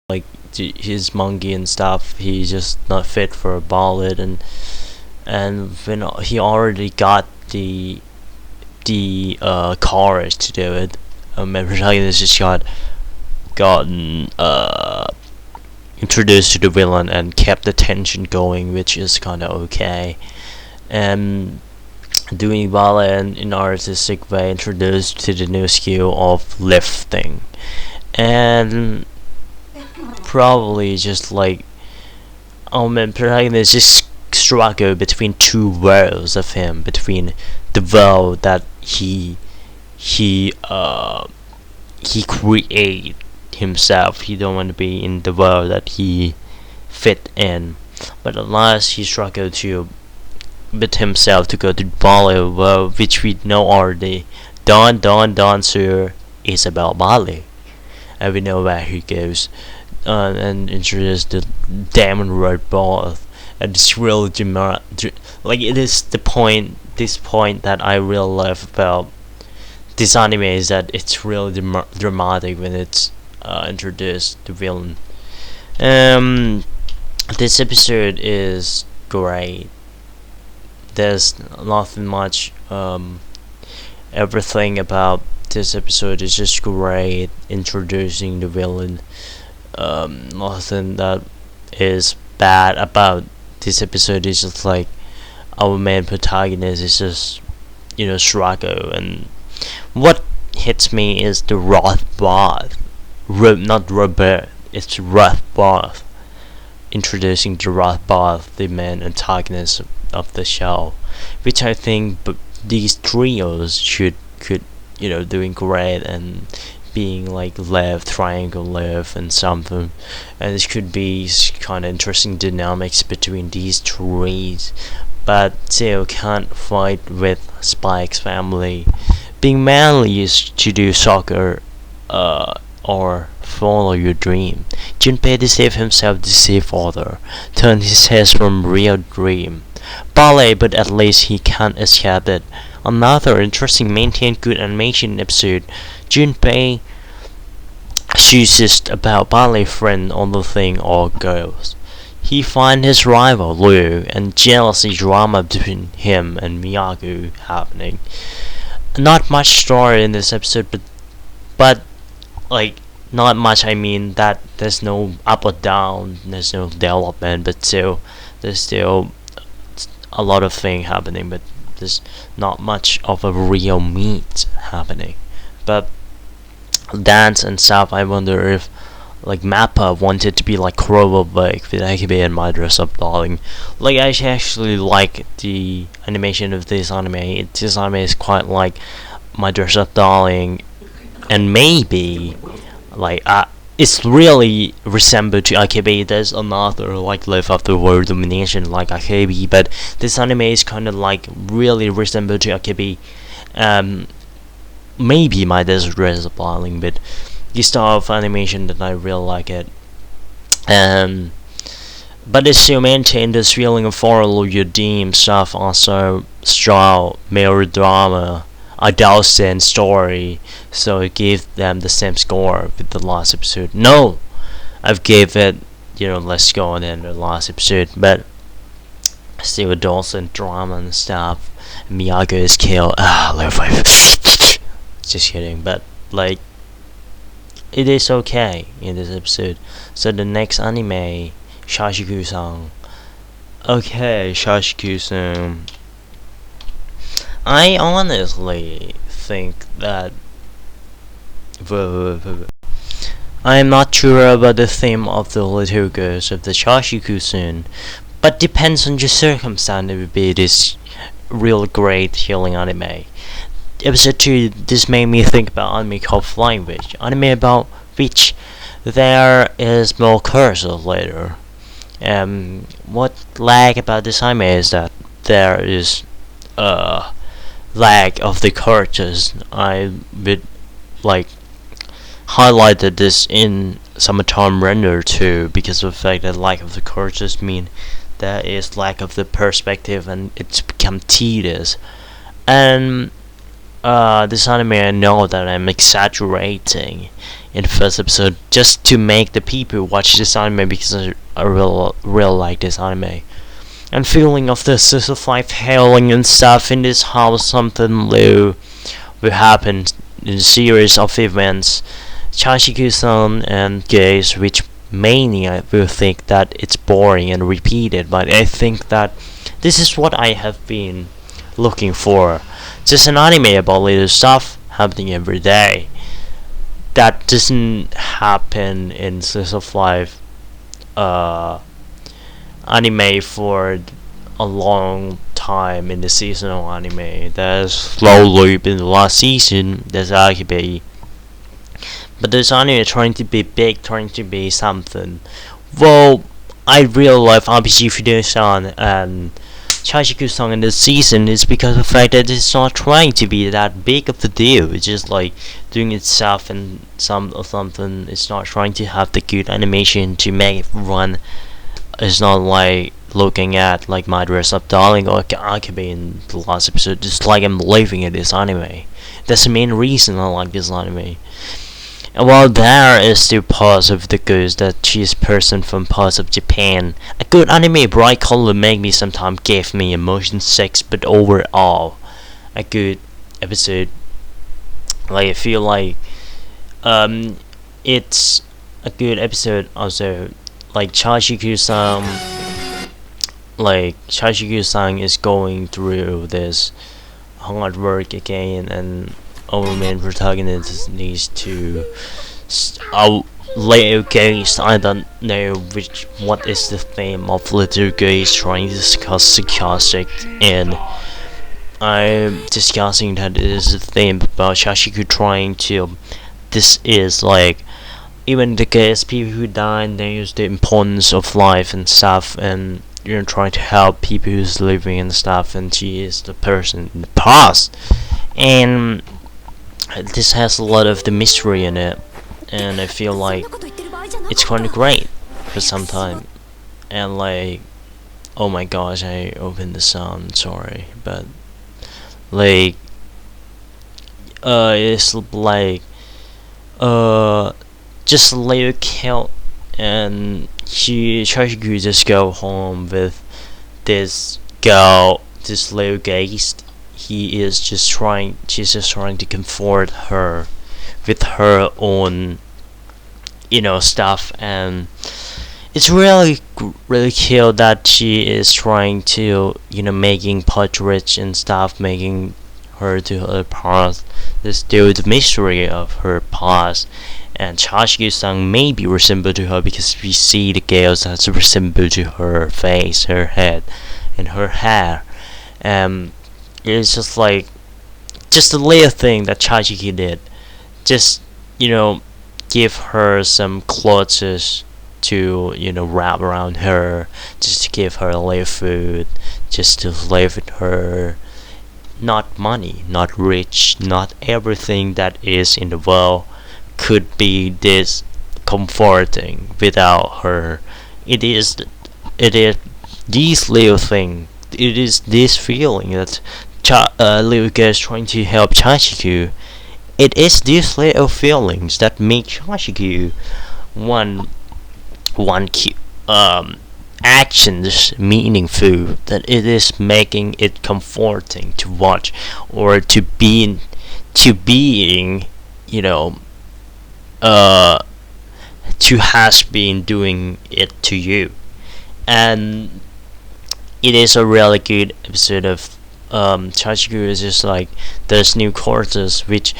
Like his monkey and stuff, he's just not fit for a ballad, and when he already got the chorus to do it, my protagonist just gotten introduced to the villain and kept the tension going, which is kind of okay, and doing ballet in an artistic way, introduced to the new skill of lifting, and probably just like my protagonist just struggle between two worlds of him, between the world that he create himself. He don't want to be in the world that he fit in, but at last he struggled to with himself to go to ballet world, which we know already. Don dancer is about ballet, and we know where he goes, and introduce the diamond red ball, and it's really like it is this point that I really love about this anime is that it's really dramatic when it's introduced the villain. Um, this episode is great. There's nothing much. Everything about this episode is just great. Introducing the villain. Nothing that is bad about this episode. Is just like our main protagonist is just Shirako, and what hits me is the Wrath Bath. Not Rebirth, it's Wrath Bath. Introducing the Wrath Bath, the main antagonist of the show, which I think these trios could doing great and being like left triangle left and something, and this could be kind of interesting dynamics between these trees, but still can't fight with Spike's family. Being manly is to do soccer, or follow your dream. Junpei deceived himself to save father, turned his head from real dream. Ballet, but at least he can't escape it. Another interesting maintained good animation episode. Junpei chooses about ballet friend on the thing all girls. He finds his rival Liu and jealousy drama between him and Miyagi happening. Not much story in this episode, but like not much. I mean that there's no up or down, there's no development, but still there's still a lot of thing happening, but there's not much of a real meat happening. But dance and stuff, I wonder if like Mappa wanted to be like Kurobake with AKB and My Dress Up Darling. Like I actually like the animation of this anime. This anime is quite like My Dress Up Darling, and maybe like it's really resembled to AKB. There's another like Live After World Domination like AKB, but this anime is kind of like really resembled to AKB. Maybe My Dress Up Darling, but this style of animation that I really like it. But it still maintains this feeling of follow your dream stuff, also strong melodrama, adolescent story, so it gave them the same score with the last episode. No, I've gave it less score than the last episode, but still adolescent drama and stuff. Miyagi is killed. Just kidding, but like it is okay in this episode. So the next anime, Shashiku-san. Okay, Shashiku-san. I honestly think that I am not sure about the theme of the little girls of the Shashiku-san, but depends on your circumstance. It would be this real great healing anime. Episode 2, this made me think about anime called Flying Witch. Anime about which there is more curses later. What lag about this anime is that there is lag of the curses. I would like highlighted this in Summertime Render too, because of the fact that lack of the curses mean there is lack of the perspective and it's become tedious. And this anime, I know that I'm exaggerating in the first episode just to make the people watch this anime, because I really like this anime. And feeling of the life hailing and stuff in this house, something new will happen in a series of events. Shashiku-san and gays, which mainly I will think that it's boring and repeated, but I think that this is what I have been looking for. Just an anime about little stuff happening every day. That doesn't happen in slice of life anime for a long time in the seasonal anime. There's slow loop in the last season. There's AKB. But this anime trying to be big, trying to be something. Well, I really love RPG Fusion and Shashiku-san in this season is because of the fact that it's not trying to be that big of a deal. It's just like doing itself and something. It's not trying to have the good animation to make it run. It's not like looking at like My Dress Up Darling or AKB in the last episode. Just like I'm living in this anime. That's the main reason I like this anime. And while there is still parts of the goods that she's person from parts of Japan, a good anime bright color make me sometimes give me emotion sick, but overall, a good episode. Like I feel like it's a good episode also. Like Chashiku-san is going through this hard work again, and our main protagonist needs to little gaze. I don't know what is the theme of little gaze trying to discuss sarcastic, and I'm discussing that it is a theme about Shashiku trying to. This is like even the case people who die, they use the importance of life and stuff, and you're trying to help people who's living and stuff, and she is the person in the past, and this has a lot of the mystery in it, and I feel like it's kind of great for some time. And like, oh my gosh, I opened the sound, sorry, but like it's like just a little kid, and she tries to just go home with this girl, this little gaze. She's just trying to comfort her with her own, stuff, and it's really cute that she is trying to, making portraits and stuff, making her to her past. There's still the mystery of her past, and Chashiku-san may be resembled to her because we see the girls that's resembled to her face, her head, and her hair. It's just like just a little thing that Chachiki did. Just give her some clothes to wrap around her, just to give her a little food, just to live with her. Not money, not rich, not everything that is in the world could be this comforting without her. It is these little thing. It is this feeling that little girl is trying to help Chachiku. It is these little feelings that make Chachiku one actions meaningful, that it is making it comforting to watch, or to being to has been doing it to you. And it is a really good episode of Chachiku. Is just like there's new quarters which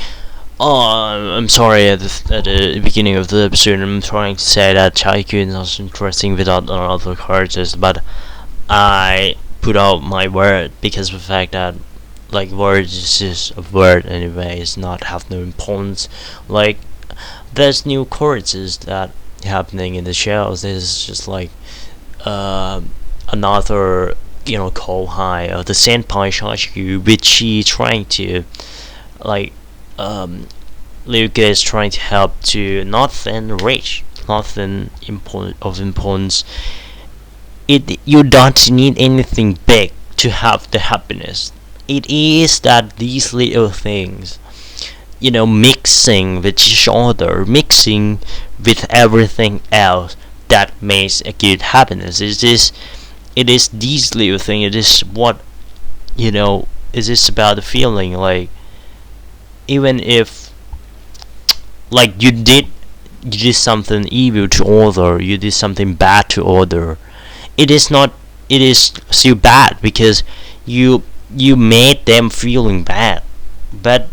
I'm sorry, at the beginning of the episode I'm trying to say that Chachiku is not interesting without other characters, but I put out my word because of the fact that like words is just a word anyway, it's not have no importance. Like there's new choruses that happening in the shows. This is just like another kohai of the senpai Chachiku, which she trying to like Luca is trying to help to nothing rich, nothing of importance. You don't need anything big to have the happiness. It is that these little things, mixing with each other, mixing with everything else, that makes a good happiness. It is these little things. It is what it is about the feeling. Like even if like you did something evil to other, you did something bad to other, it is still bad because you made them feeling bad. But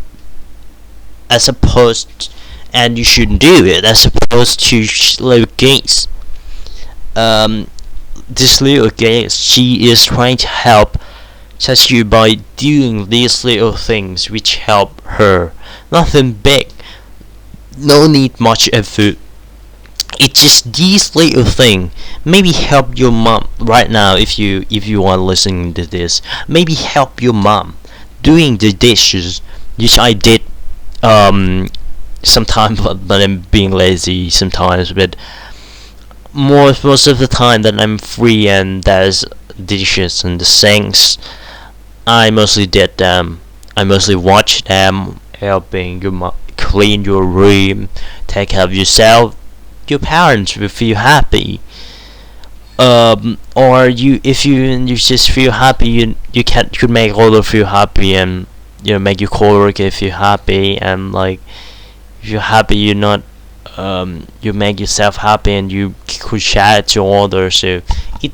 as opposed, and you shouldn't do it, as opposed to little gaze. This little gaze, she is trying to help Sasuke by doing these little things which help her. Nothing big, no need much effort. It's just these little thing. Maybe help your mom right now if you are listening to this. Maybe help your mom doing the dishes, which I did sometimes, but I'm being lazy sometimes. But most of the time that I'm free and there's dishes and the sinks, I mostly did them. I mostly watched them helping you clean your room, take care of yourself, your parents will feel happy. Or if you just feel happy, you can could make others feel happy, and make your coworker feel happy, and like if you're happy, you make yourself happy, and you could share it to others. So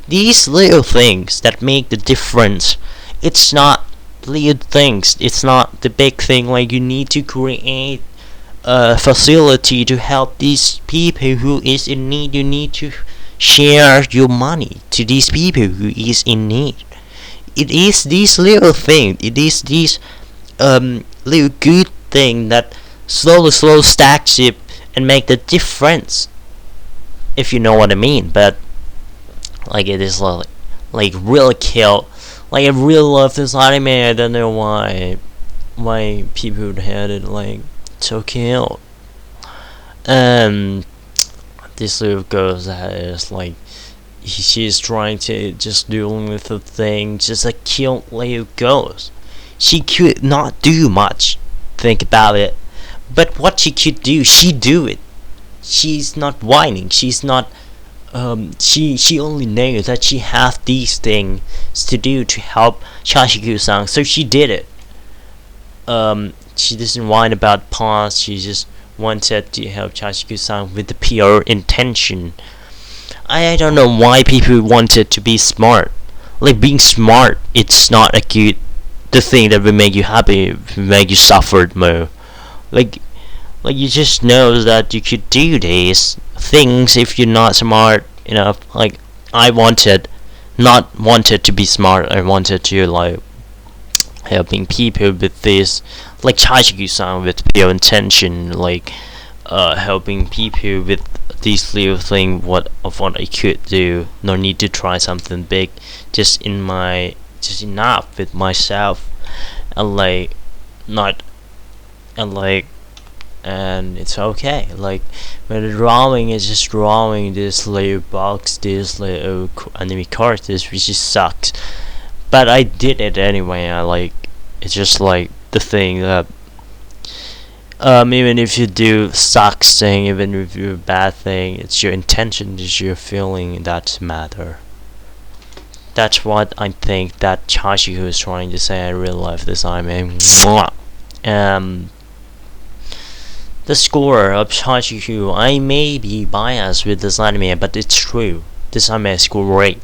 these little things that make the difference. It's not little things. It's not the big thing. Like you need to create a facility to help these people who is in need. You need to share your money to these people who is in need. It is these little things. It is these little good thing that slowly stacks up and make the difference, if you know what I mean. But like it is like really kill. Like I really love this anime. I don't know why people had it like so cute. This little girl that is like she's trying to just dealing with the thing, just a cute little girl. She could not do much. Think about it. But what she could do, she do it. She's not whining. She's not. She only knows that she has these things to do to help Chashiku-san, so she did it. She doesn't whine about past. She just wanted to help Chashiku-san with the pure intention. I don't know why people wanted to be smart. Like being smart, it's not a good the thing that will make you happy, will make you suffer more. Like you just know that you could do these things if you're not smart enough. Like I not wanted to be smart. I wanted to like helping people with this, like Chachiku-san with pure intention, like helping people with these little thing what I could do. No need to try something big. Just enough with myself, and like not and like and it's okay. Like when the drawing is just drawing this little box, this little anime characters, which just sucks. But I did it anyway. It's just like the thing that even if you do sucks thing, even if you do a bad thing, it's your intention, it's your feeling that matter. That's what I think that Chashiku is trying to say. I really love this anime. The score of Chashiku, I may be biased with this anime, but it's true. This anime is great.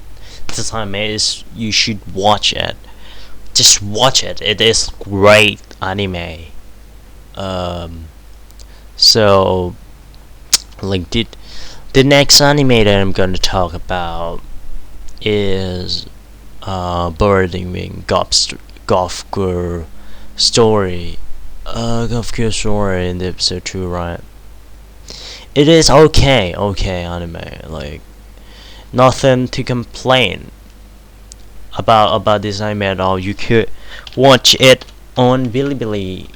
This anime is, you should watch it. Just watch it. It is great anime. So like the next anime that I'm gonna talk about is Birding Wing Golf Girl Story. Golf Girl Story in the episode 2, right? It is okay anime. Like nothing to complain about this anime at all. You could watch it on Bilibili.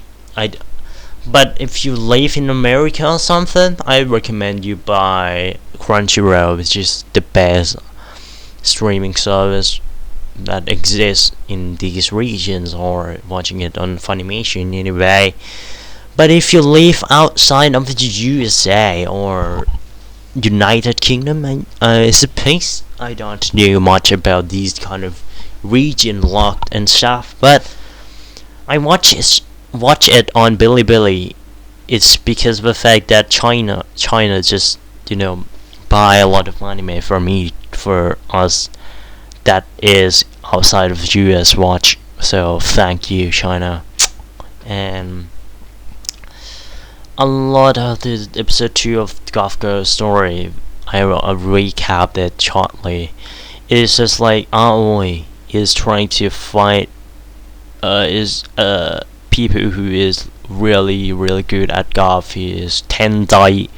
But if you live in America or something, I recommend you buy Crunchyroll, which is the best streaming service that exists in these regions, or watching it on Funimation anyway. But if you live outside of the USA or United Kingdom, I suppose I don't know much about these kind of region locked and stuff, but I watch it on Bilibili. It's because of the fact that China just buy a lot of anime for us that is outside of the US watch. So thank you, China. And a lot of the episode 2 of Golf Girl Story, I will recap it shortly. It is just like Aoi is trying to fight people who is really good at golf. He is Tendai.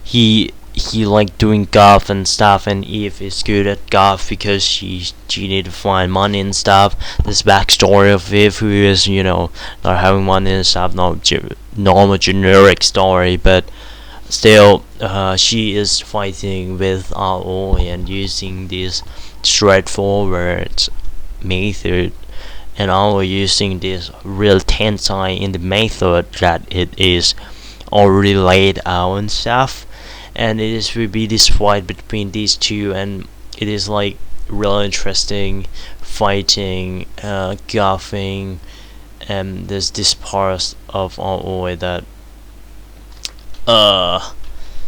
He like doing golf and stuff, and Eve is good at golf because she need to find money and stuff. This backstory of Eve, who is not having money and stuff, not normal generic story, but still she is fighting with Aoi and using this straightforward method and Aoi using this real tensai in the method that it is already laid out and stuff, and it is will be this fight between these two, and it is like really interesting fighting, golfing, and there's this part of Aoi that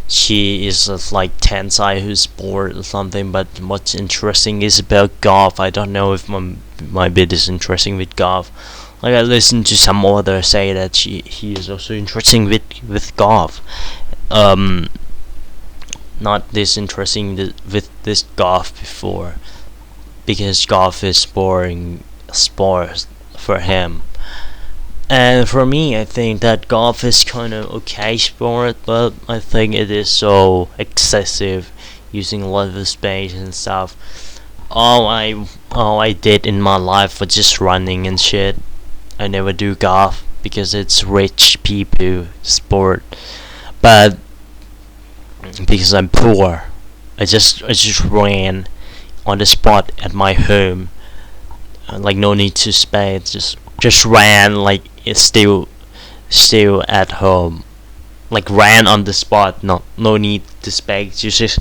she is like Tensai who's bored or something, but what's interesting is about golf. I don't know if my bit is interesting with golf. Like I listened to some other say that he is also interesting with golf. Not this interesting with this golf before, because golf is boring sport for him. And for me, I think that golf is kind of okay sport, but I think it is so excessive, using a lot of space and stuff. All I did in my life was just running and shit. I never do golf because it's rich people sport, but because I'm poor, I just ran on the spot at my home, like no need to space, just ran like it's still at home, like ran on the spot, no need to space, just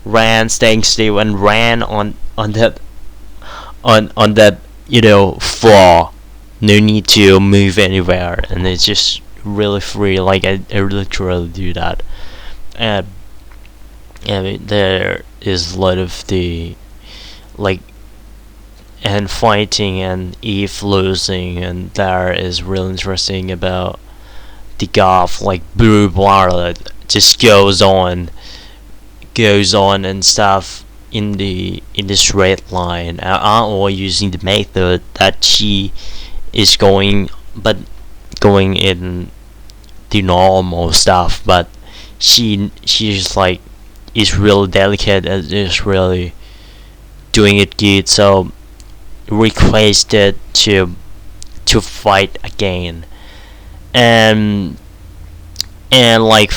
ran staying still and ran on that floor, no need to move anywhere, and it's just really free, like I literally do that. And there is a lot of the like and fighting and Eve losing, and there is really interesting about the golf, like blue water just goes on and stuff in the straight line, or using the method that she is going in the normal stuff, but she's like is really delicate and is really doing it good, so requested to fight again, and like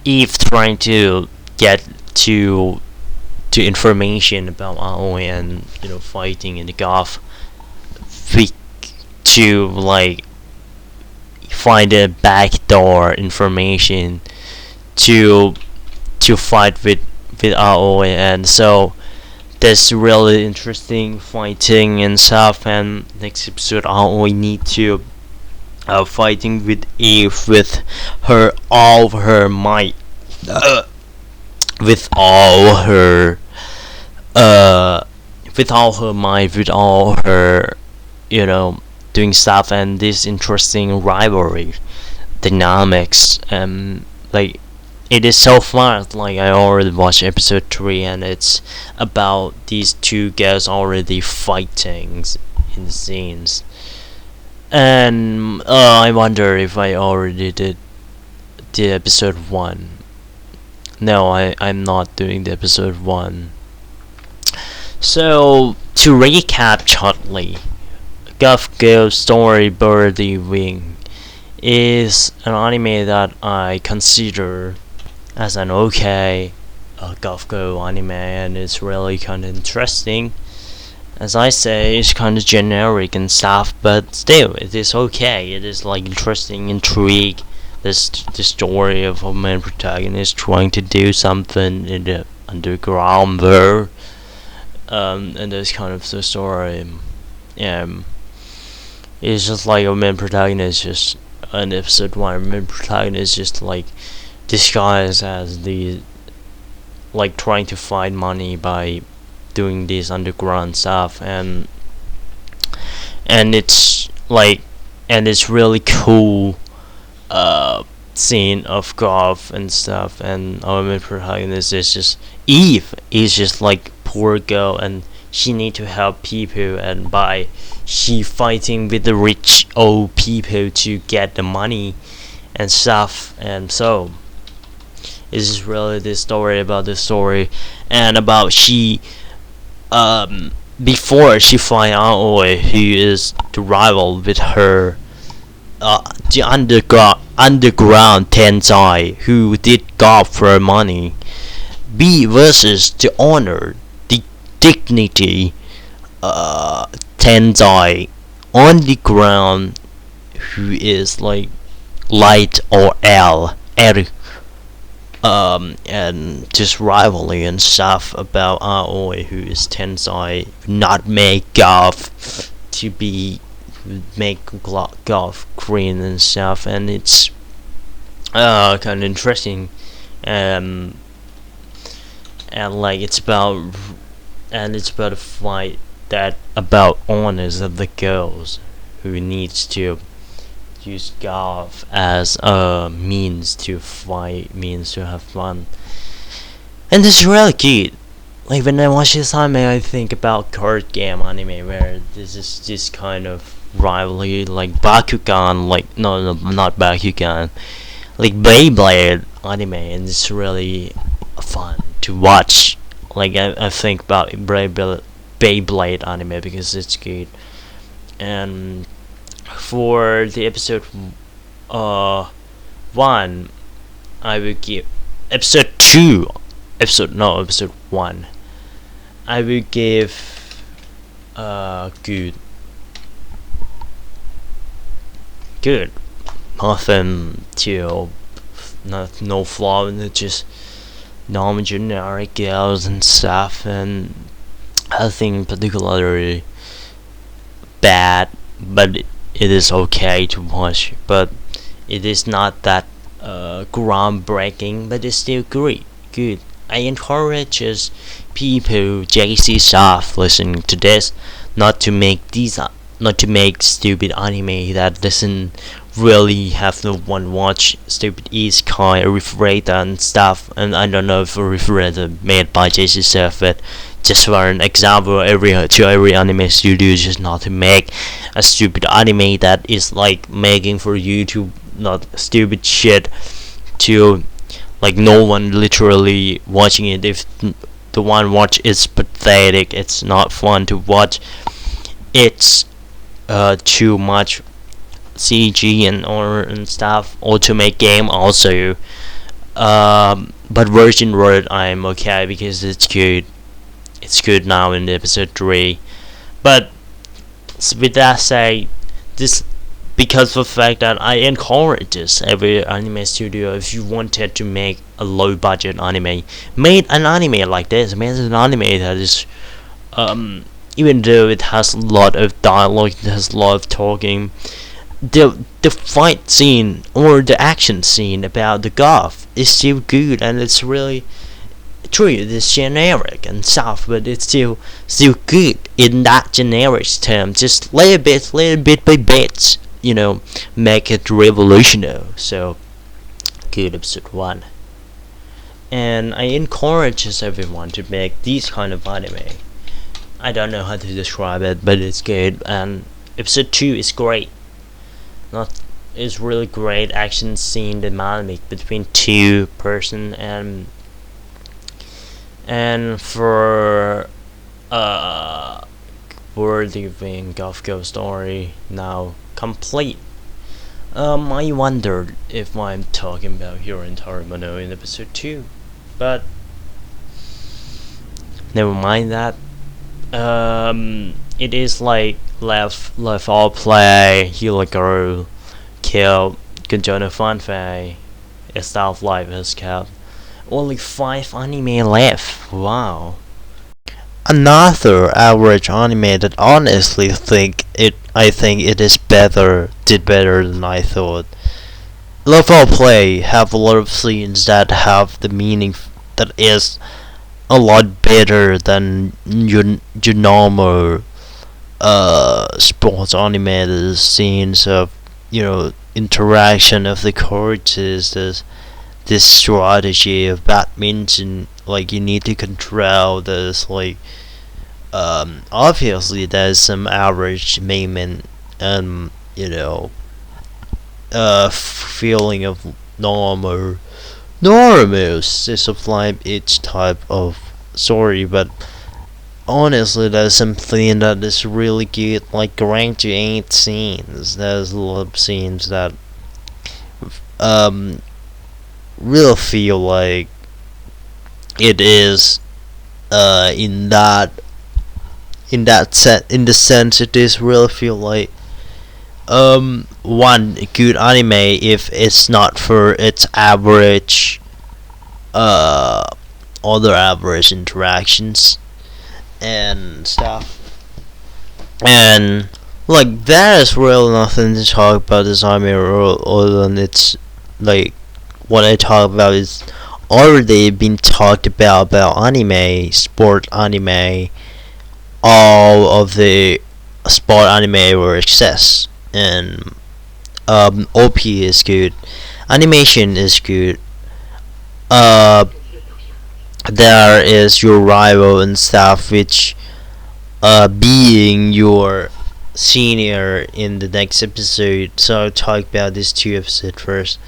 Eve trying to get to information about Aoi, and fighting in the golf to like find a backdoor information to fight with Aoi, and so there's really interesting fighting and stuff. And next episode Aoi need to fighting with Eve with all her might, with all her might, with all her doing stuff, and this interesting rivalry dynamics, like it is so fun. Like I already watched episode 3, and it's about these two girls already fighting in the scenes, and I wonder if I already did the episode 1. No, I'm not doing the episode 1. So to recap shortly, Golf Girl Story Birdie Wing is an anime that I consider as an okay golf girl anime, and it's really kind of interesting. As I say, it's kind of generic and stuff, but still it is okay. It is like interesting intrigue. This the story of a main protagonist trying to do something in the underground world, and that's kind of the story. It's just like a main protagonist, just an episode 1 main protagonist just like disguised as the like trying to find money by doing this underground stuff, and it's like, and it's really cool scene of golf and stuff, and our main protagonist is just Eve is just like poor girl, and she need to help people, and by she fighting with the rich old people to get the money and stuff. And so this is really the story about the story, and about she before she find Aoi, who is the rival with her, the underground Tensai who did golf for money, B versus the honor, the dignity, tensai on the ground who is like light or L, and just rivalry and stuff about Aoi, who is tensai, not make golf to be make golf green and stuff, and it's kind of interesting. Um, and like it's about a fight that about honors of the girls who needs to use golf as a means to fight, means to have fun, and it's really good. Like when I watch this anime, I think about card game anime where this is this kind of rivalry, like Bakugan, like no, not Bakugan, like Beyblade anime, and it's really fun to watch. Like I think about Beyblade anime because it's good. And for the episode uh 1, I will give episode 2, episode 1, I will give good. Nothing to no flaw in it, just normal generic girls and stuff, and nothing particularly bad, but it is okay to watch. But it is not that groundbreaking, but it's still great. Good. I encourage people JC staff listening to this not to make stupid anime that doesn't really have no one watch, stupid Isekai, Refrigerator and stuff. And I don't know if Refrigerator made by JC staff, but just for an example, every anime studio just not to make a stupid anime that is like making for YouTube, not stupid shit to like no one literally watching it. If the one watch is pathetic, it's not fun to watch. It's too much CG and stuff, or to make game also. But Virgin Road I'm okay because it's good. It's good now in episode 3. But with that said, this because of the fact that I encourage this every anime studio, if you wanted to make a low budget anime, made an anime like this, made an anime that is even though it has a lot of dialogue, it has a lot of talking, the fight scene or the action scene about the golf is still good, and it's really true. It's generic and stuff, but it's still good in that generic term. Just little bit by bit, make it revolutionary. So good episode 1, and I encourage everyone to make these kind of anime. I don't know how to describe it, but it's good. And episode 2 is great. It's really great action scene dynamic between two person, and for worthy wing Golf Go story now complete. I wondered if I'm talking about Hiro Tarimano in episode 2, but never mind that. It is like left all play, heal a girl, kill, Gonjono Fanfei, a style of life has kept. Only 5 anime left. Wow. Another average anime that honestly I think it is did better than I thought. Love all play have a lot of scenes that have the meaning that is a lot better than your normal sports animated scenes of interaction of the characters. This strategy of badminton, like you need to control this, like obviously there's some average movement and feeling of normal sublime each type of story, but honestly there's something that is really good, like rank to 8 scenes. There's a lot of scenes that really feel like it is in that in that set, in the sense it is really feel like one good anime if it's not for its average other average interactions and stuff. And like there is really nothing to talk about this anime other than it's like what I talk about is already been talked about anime, sport anime, all of the sport anime were excess. And OP is good, animation is good, there is your rival and stuff, which being your senior in the next episode. So I'll talk about these two episodes first.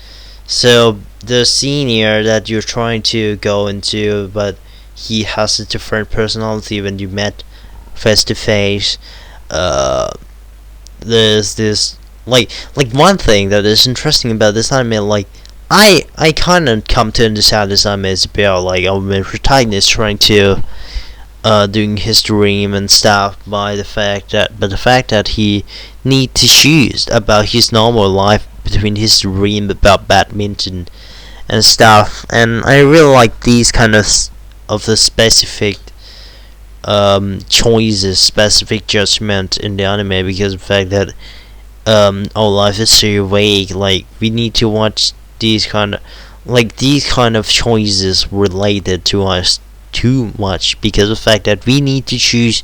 So the senior that you're trying to go into, but he has a different personality when you met face to face. There's this like one thing that is interesting about this anime, like I kind of come to understand this anime is about like our main protagonist trying to doing his dream and stuff by the fact that he need to choose about his normal life between his dream about badminton and stuff. And I really like these kind of the specific choices, specific judgment in the anime, because of the fact that our life is so vague. Like we need to watch these kind of choices related to us too much, because of the fact that we need to choose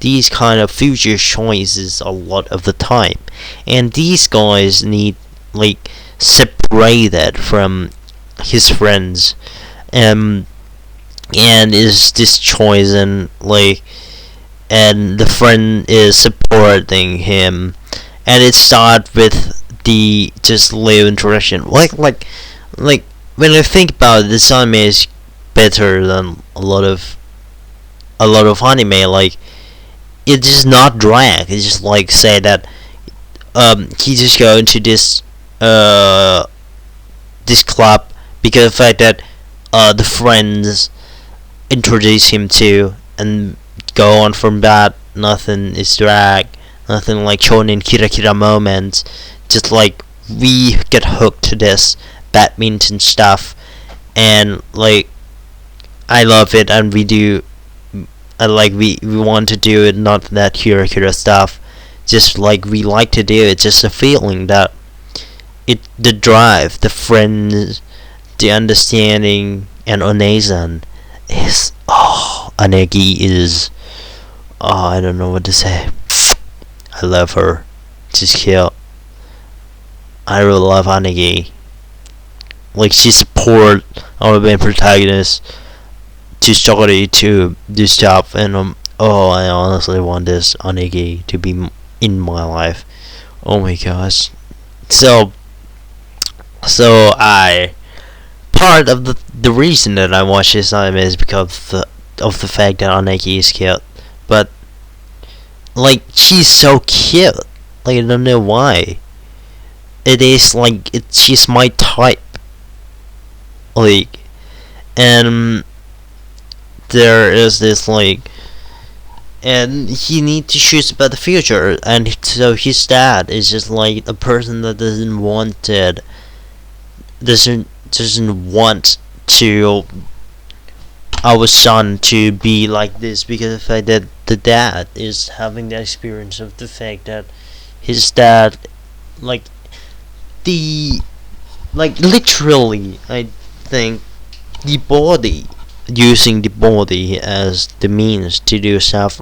these kind of future choices a lot of the time, and these guys need like separated from his friends, and is this choice, and like and the friend is supporting him, and it starts with the just live interaction. Like when I think about it, this anime is better than a lot of anime. Like it is not drag. It's just like say that he just go into this this club because of the fact that the friends introduce him to, and go on from that. Nothing is drag. Nothing like shonen kira moments. Just like we get hooked to this badminton stuff, and like I love it, and we do. We want to do it, not that kira stuff. Just like we like to do it. Just a feeling that the drive, the friends, the understanding, and Onezan is Anegi is I don't know what to say. I love her. She's cute. I really love Anegi. Like she support our main protagonist to study to do stuff, and I honestly want this Anegi to be in my life. Oh my gosh. So I part of the reason that I watch this anime is because of the fact that Aneki is cute, but like she's so cute. Like I don't know why. It is like she's my type. Like, and there is this like, and he need to choose about the future, and so his dad is just like a person that doesn't want to our son to be like this, because of the fact that the dad is having the experience of the fact that his dad like literally I think the body, using the body as the means to do stuff,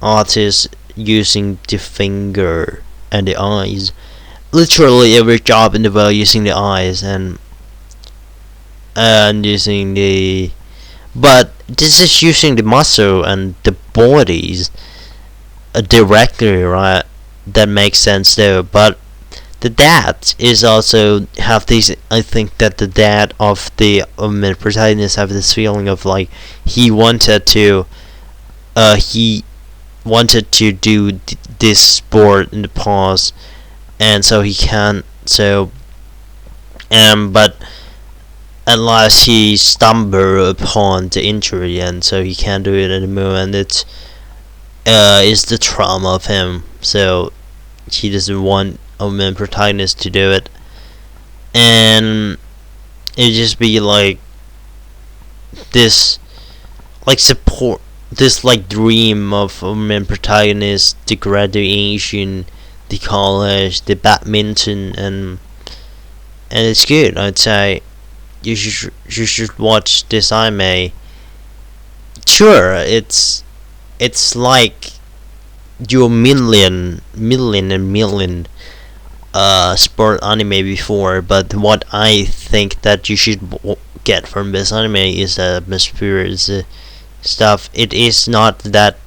artists using the finger and the eyes, literally every job in the world using the eyes and using the, but this is using the muscle and the bodies directly, right? That makes sense though. But the dad is also have this. I think that the dad of the protagonist have this feeling of like he wanted to do this sport in the past, and so he can't. So but at last he stumbled upon the injury, and so he can't do it anymore. And is the trauma of him, so he doesn't want a main protagonist to do it, and it just be like this, like support, this like dream of a main protagonist, the graduation, the college, the badminton, and it's good. I'd say you should watch this anime. Sure, it's like your million sport anime before, but what I think that you should get from this anime is the atmosphere, is the stuff. It is not that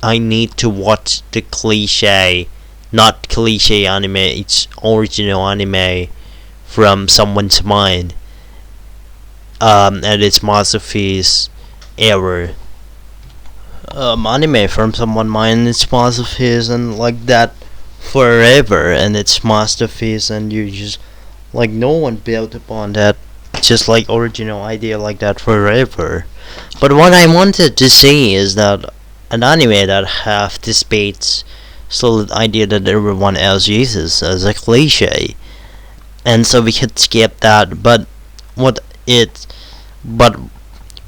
I need to watch the cliche, not cliche anime, it's original anime from someone's mind, and it's masterpiece ever. Anime from someone's mind, it's masterpiece, and like that forever, and it's masterpiece, and you just like no one built upon that, just like original idea like that forever. But what I wanted to see is that an anime that have this base solid idea that everyone else uses as a cliche, and so we could skip that. What it but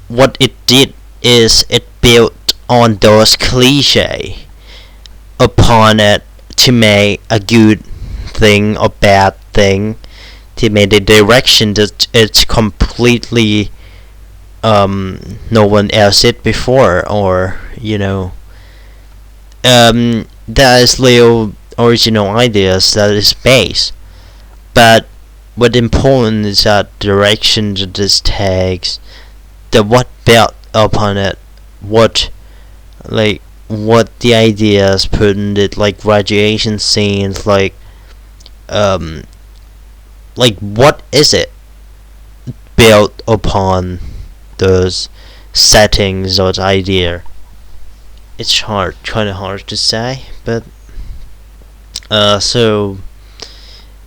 what it did is it built on those cliche upon it to make a good thing or bad thing, to make the direction that it's completely no one else did before, or that is little original ideas that is base. But what important is that direction that this takes, the what built upon it, what the ideas put in it, like graduation scenes, like what is it built upon those settings, those idea. It's kind of hard to say, but so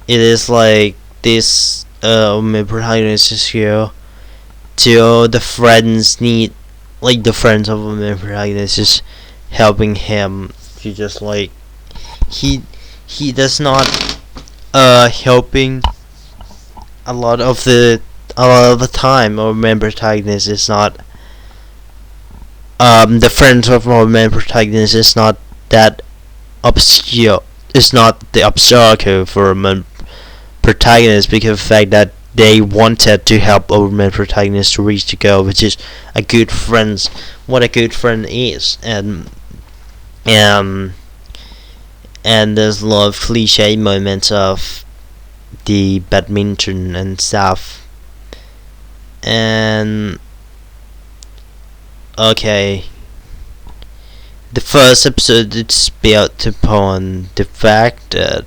it is like this main protagonist is here to the friends need, like the friends of the main protagonist is helping him to just like he does not helping a lot of the time. Our main protagonist is not the friends of our main protagonist is not that obscure. It's not the obstacle for a main protagonist, because of the fact that they wanted to help our main protagonist to reach the goal, which is a good friends. What a good friend is, and there's a lot of cliche moments of the badminton and stuff. And okay, the first episode is built upon the fact that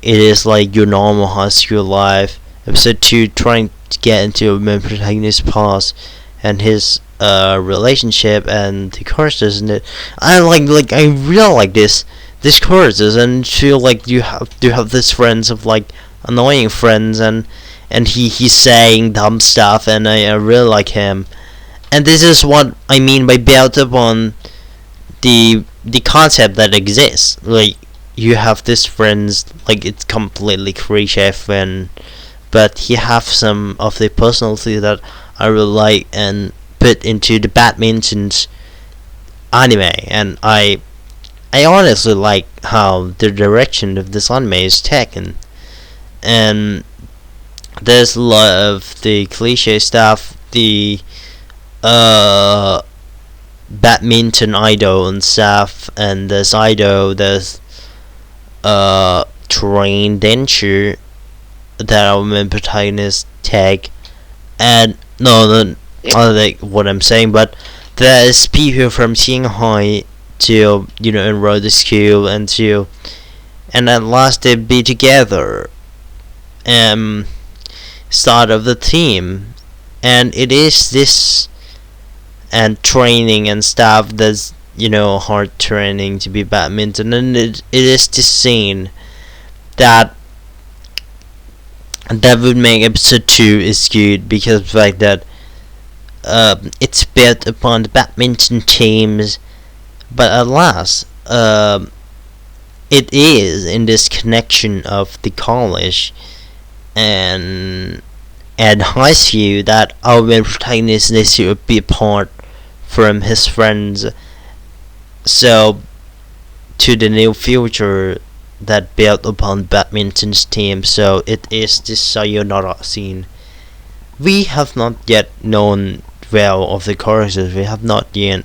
it is like your normal high school life. Episode 2 trying to get into a main protagonist's past and his relationship and the courses in it. I really like this courses, and feel like you have this friends of like annoying friends, and he's saying dumb stuff, and I really like him. And this is what I mean by built upon the concept that exists. Like you have this friends, like it's completely cliche friend, but he have some of the personality that I really like and put into the badminton's anime. And I honestly like how the direction of this anime is taken, and there's a lot of the cliche stuff, the badminton idol and stuff, and there's train denture that our main protagonist take. And no, I like what I'm saying, but there's people from Shanghai to enroll the school, and at last they be together start of the team, and it is this and training and stuff that's hard training to be badminton, and it is this scene that would make episode 2 is good, because of the fact that it's built upon the badminton teams But at last, it is in this connection of the college and high school that our main protagonist needs to be apart from his friends, so to the new future that built upon badminton's team. So it is this sayonara scene. We have not yet known well of the characters. We have not yet,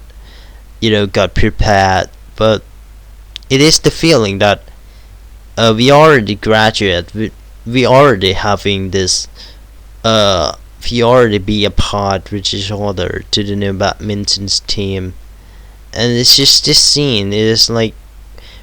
got prepared. But it is the feeling that we already graduate. We already having this. We already be apart with each other to the new badminton's team, and it's just this scene. It is like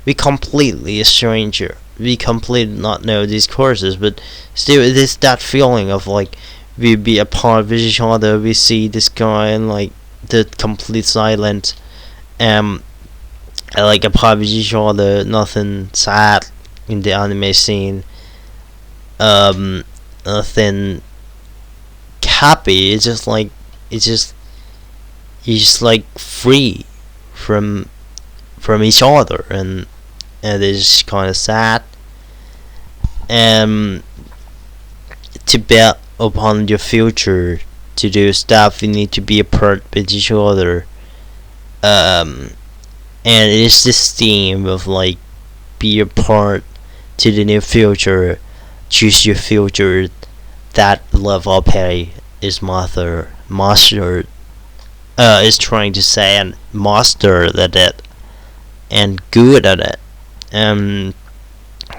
we completely a stranger. We completely not know these courses, but still it is that feeling of like we be apart with each other. We see this guy and like the complete silence, and like apart with each other, nothing sad in the anime scene. Nothing happy. It's just like he's just like free from each other, and it's kind of sad. And to bet upon your future, to do stuff, you need to be apart with each other. And it's this theme of like be apart to the new future, choose your future. That love Opera is master is trying to say, and master at it and good at it.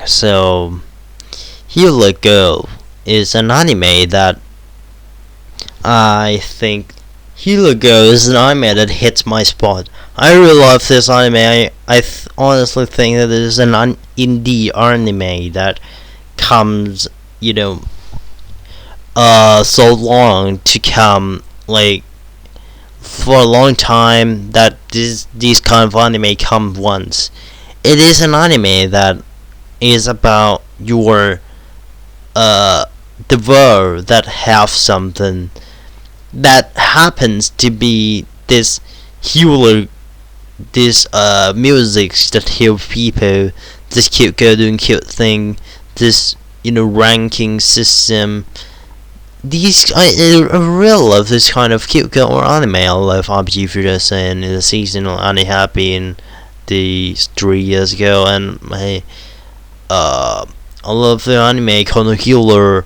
So Hula Go is an anime that I think Hula Go is an anime that hits my spot. I really love this anime. I honestly think that it is an indie anime that comes, so long to come, like for a long time, that these kind of anime come once. It is an anime that is about your the world that have something that happens to be this healer, this music that heal people, this cute girl doing cute thing, this ranking system. I really love this kind of cute girl anime. I love RPG Future in the season of Annie Happy in the 3 years ago, and I love the anime Konohila,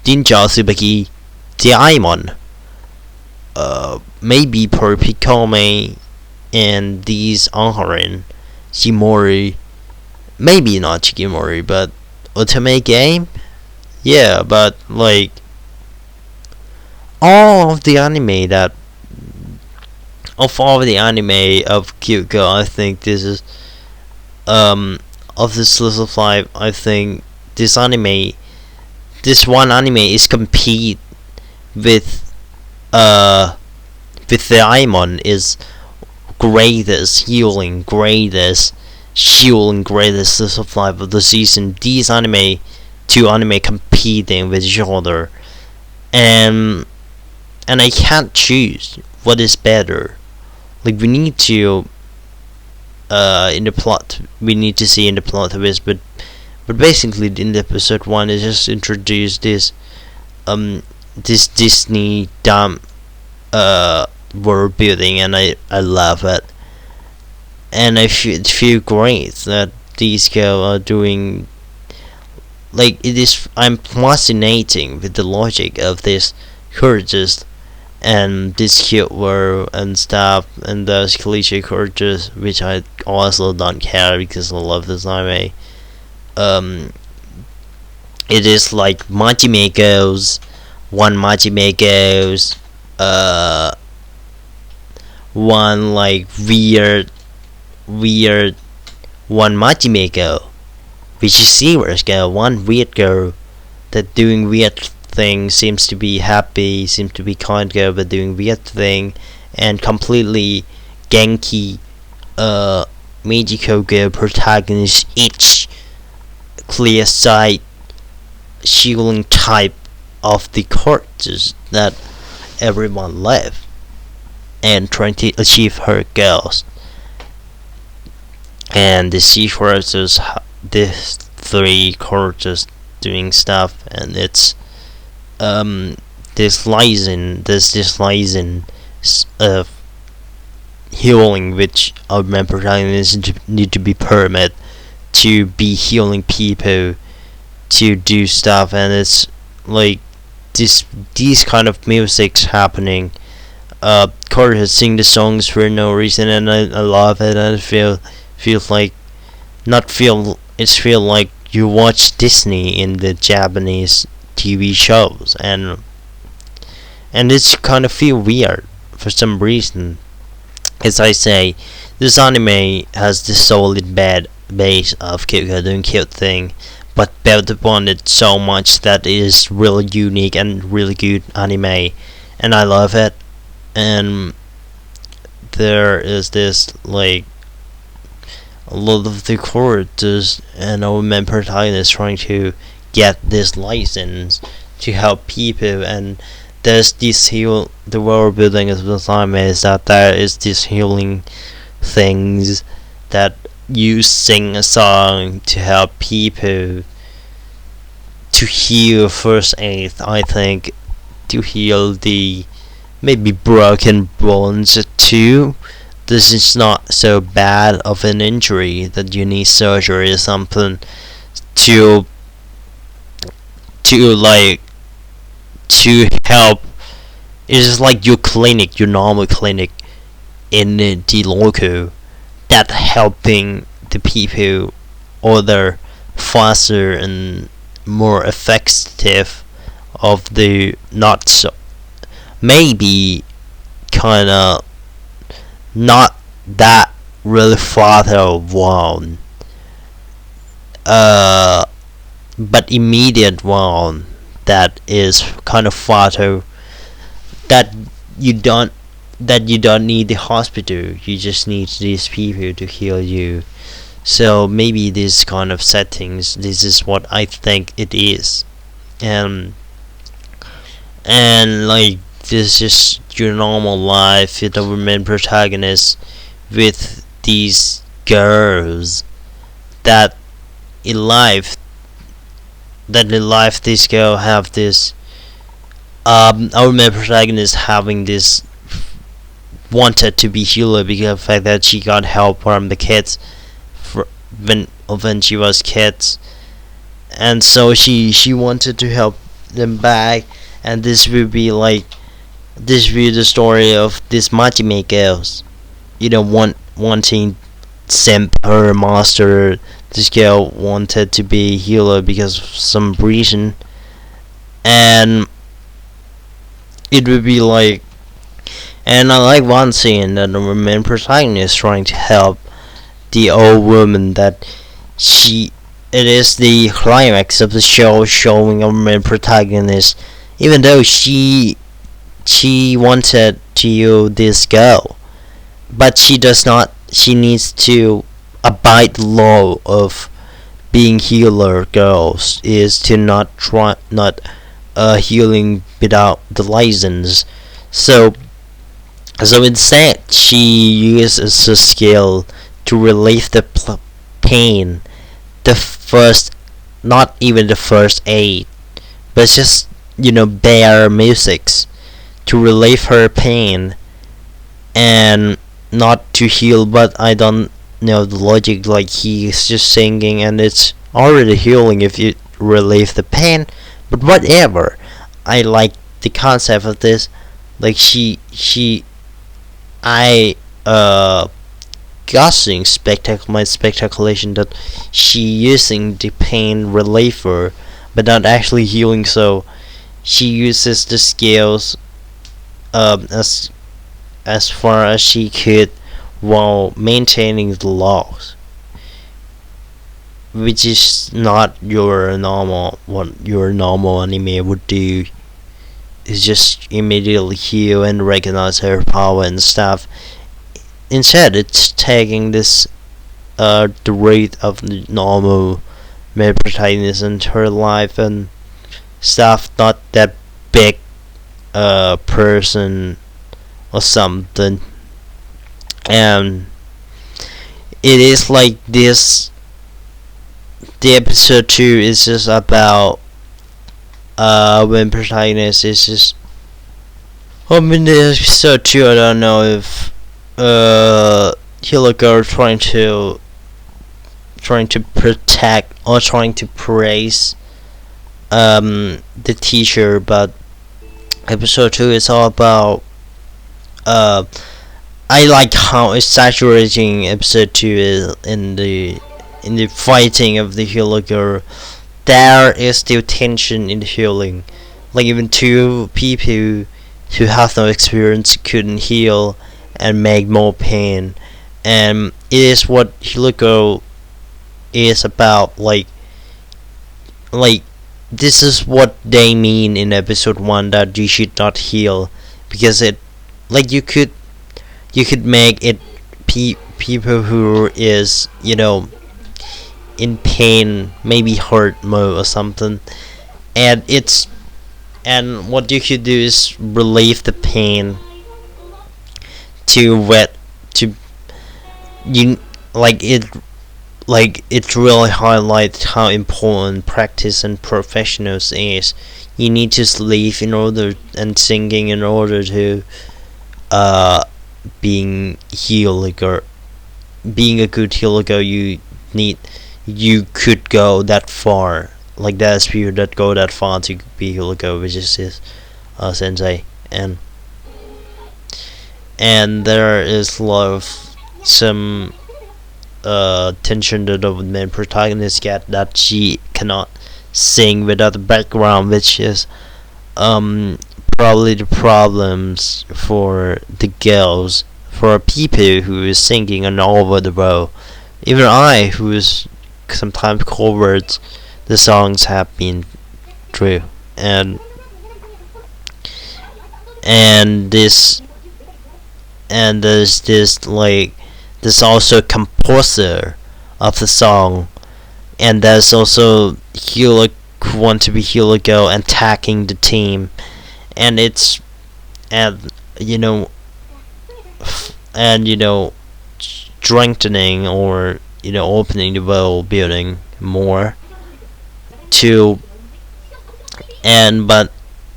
Jinja Tsubaki, Diamond, maybe per Pikome, and these Anharin, Shimori, maybe not Shikimori, but Ultimate Game? Yeah, but like all of the anime of Cute Girl, I think this is of this list of 5, I think this one anime is compete with the Daimon is greatest list of 5 of the season. These two anime competing with each other, and I can't choose what is better. Like we need to in the plot, we need to see in the plot twist, but basically in the episode 1 it just introduced this Disney world building, and I love it, and I feel great that these girls are doing, like it is. I'm fascinating with the logic of this characters and this cute world and stuff, and those cliche characters, which I also don't care because I love this anime. It is like Majime Girls, one Majime Girls, one like weird one Majime girl, which is serious girl, one weird girl that doing weird thing, seems to be happy, seems to be kind girl, but doing weird thing, and completely Genki Mijiko girl protagonist, each clear sight shielding type of the characters that everyone love. and trying to achieve her goals. And the sequences, these three characters doing stuff, and it's this liaison of healing, which our main protagonists need to be permit to be healing people, to do stuff, and it's like these kind of music's happening. Carter sing the songs for no reason, and I love it, and feels like not feel it's feel like you watch Disney in the Japanese TV shows, and it's kind of feel weird for some reason. As I say, this anime has this solid bad base of Kyuka doing cute thing, but built upon it so much that it is really unique and really good anime, and I love it. And there is this like a lot of the characters and our main protagonist trying to get this license to help people, and there's this the world building of the anime is that there is this healing things that you sing a song to help people to heal first aid, I think, to heal the maybe broken bones too. This is not so bad of an injury that you need surgery or something to like to help. It is like your clinic, your normal clinic in the local, that helping the people other faster and more effective of the not so maybe kinda not that really farther one but immediate one that is kind of farther, that you don't need the hospital, you just need these people to heal you. So maybe these kind of settings, this is what I think it is. and like this is your normal life with the main protagonist, with these girls that in life this girl have this our main protagonist having this wanted to be healer because of the fact that she got help from the kids when she was kids, and so she wanted to help them back. And this will be the story of this Majime girls, wanting simp her master. This girl wanted to be a healer because of some reason, and it would be like, and I like one scene that the main protagonist trying to help the old woman, that it is the climax of the show, showing our main protagonist, even though she wanted to heal this girl, but she does not. She needs to abide the law of being healer girls, is to not healing without the license. So instead, she uses a skill to relieve the pain. The first, not even the first aid, but just bare musics to relieve her pain, and not to heal. But I don't know the logic. Like, he's just singing, and it's already healing if you relieve the pain. But whatever. I like the concept of this. Like I guessing my speculation that she using the pain reliever but not actually healing, so she uses the skills as far as she could while maintaining the laws, which is not what your normal anime would do. Is just immediately heal and recognize her power and stuff. Instead, it's taking this the rate of the normal male protagonist in her life and stuff, not that big person or something. And it is like this. The episode 2 is just about when protagonist is just. In the episode 2, I don't know if Hiligo trying to protect or trying to praise the teacher, but episode 2 is all about I like how exaggerating episode 2 is in the fighting of the healer girl. There is still tension in the healing. Like even two people who have no experience couldn't heal and make more pain. And it is what healer girl is about. Like this is what they mean in episode 1, that you should not heal, because it like you could make it people who is in pain, maybe hurt more or something, and what you could do is relieve the pain to you it really highlights how important practice and professionals is. You need to sleep in order and singing in order to being healer, being a good healer. You could go that far. Like there's people that go that far to be healer, which is his sensei, and there is a lot of some tension that the main protagonist get, that she cannot sing without the background, which is probably the problems for the girls, for people who is singing and all over the world. Even I, who is sometimes covered the songs, have been through, and there's there's also composer of the song, and there's also healer who want to be healer girl attacking the team, and it's and strengthening or opening the world building more to, but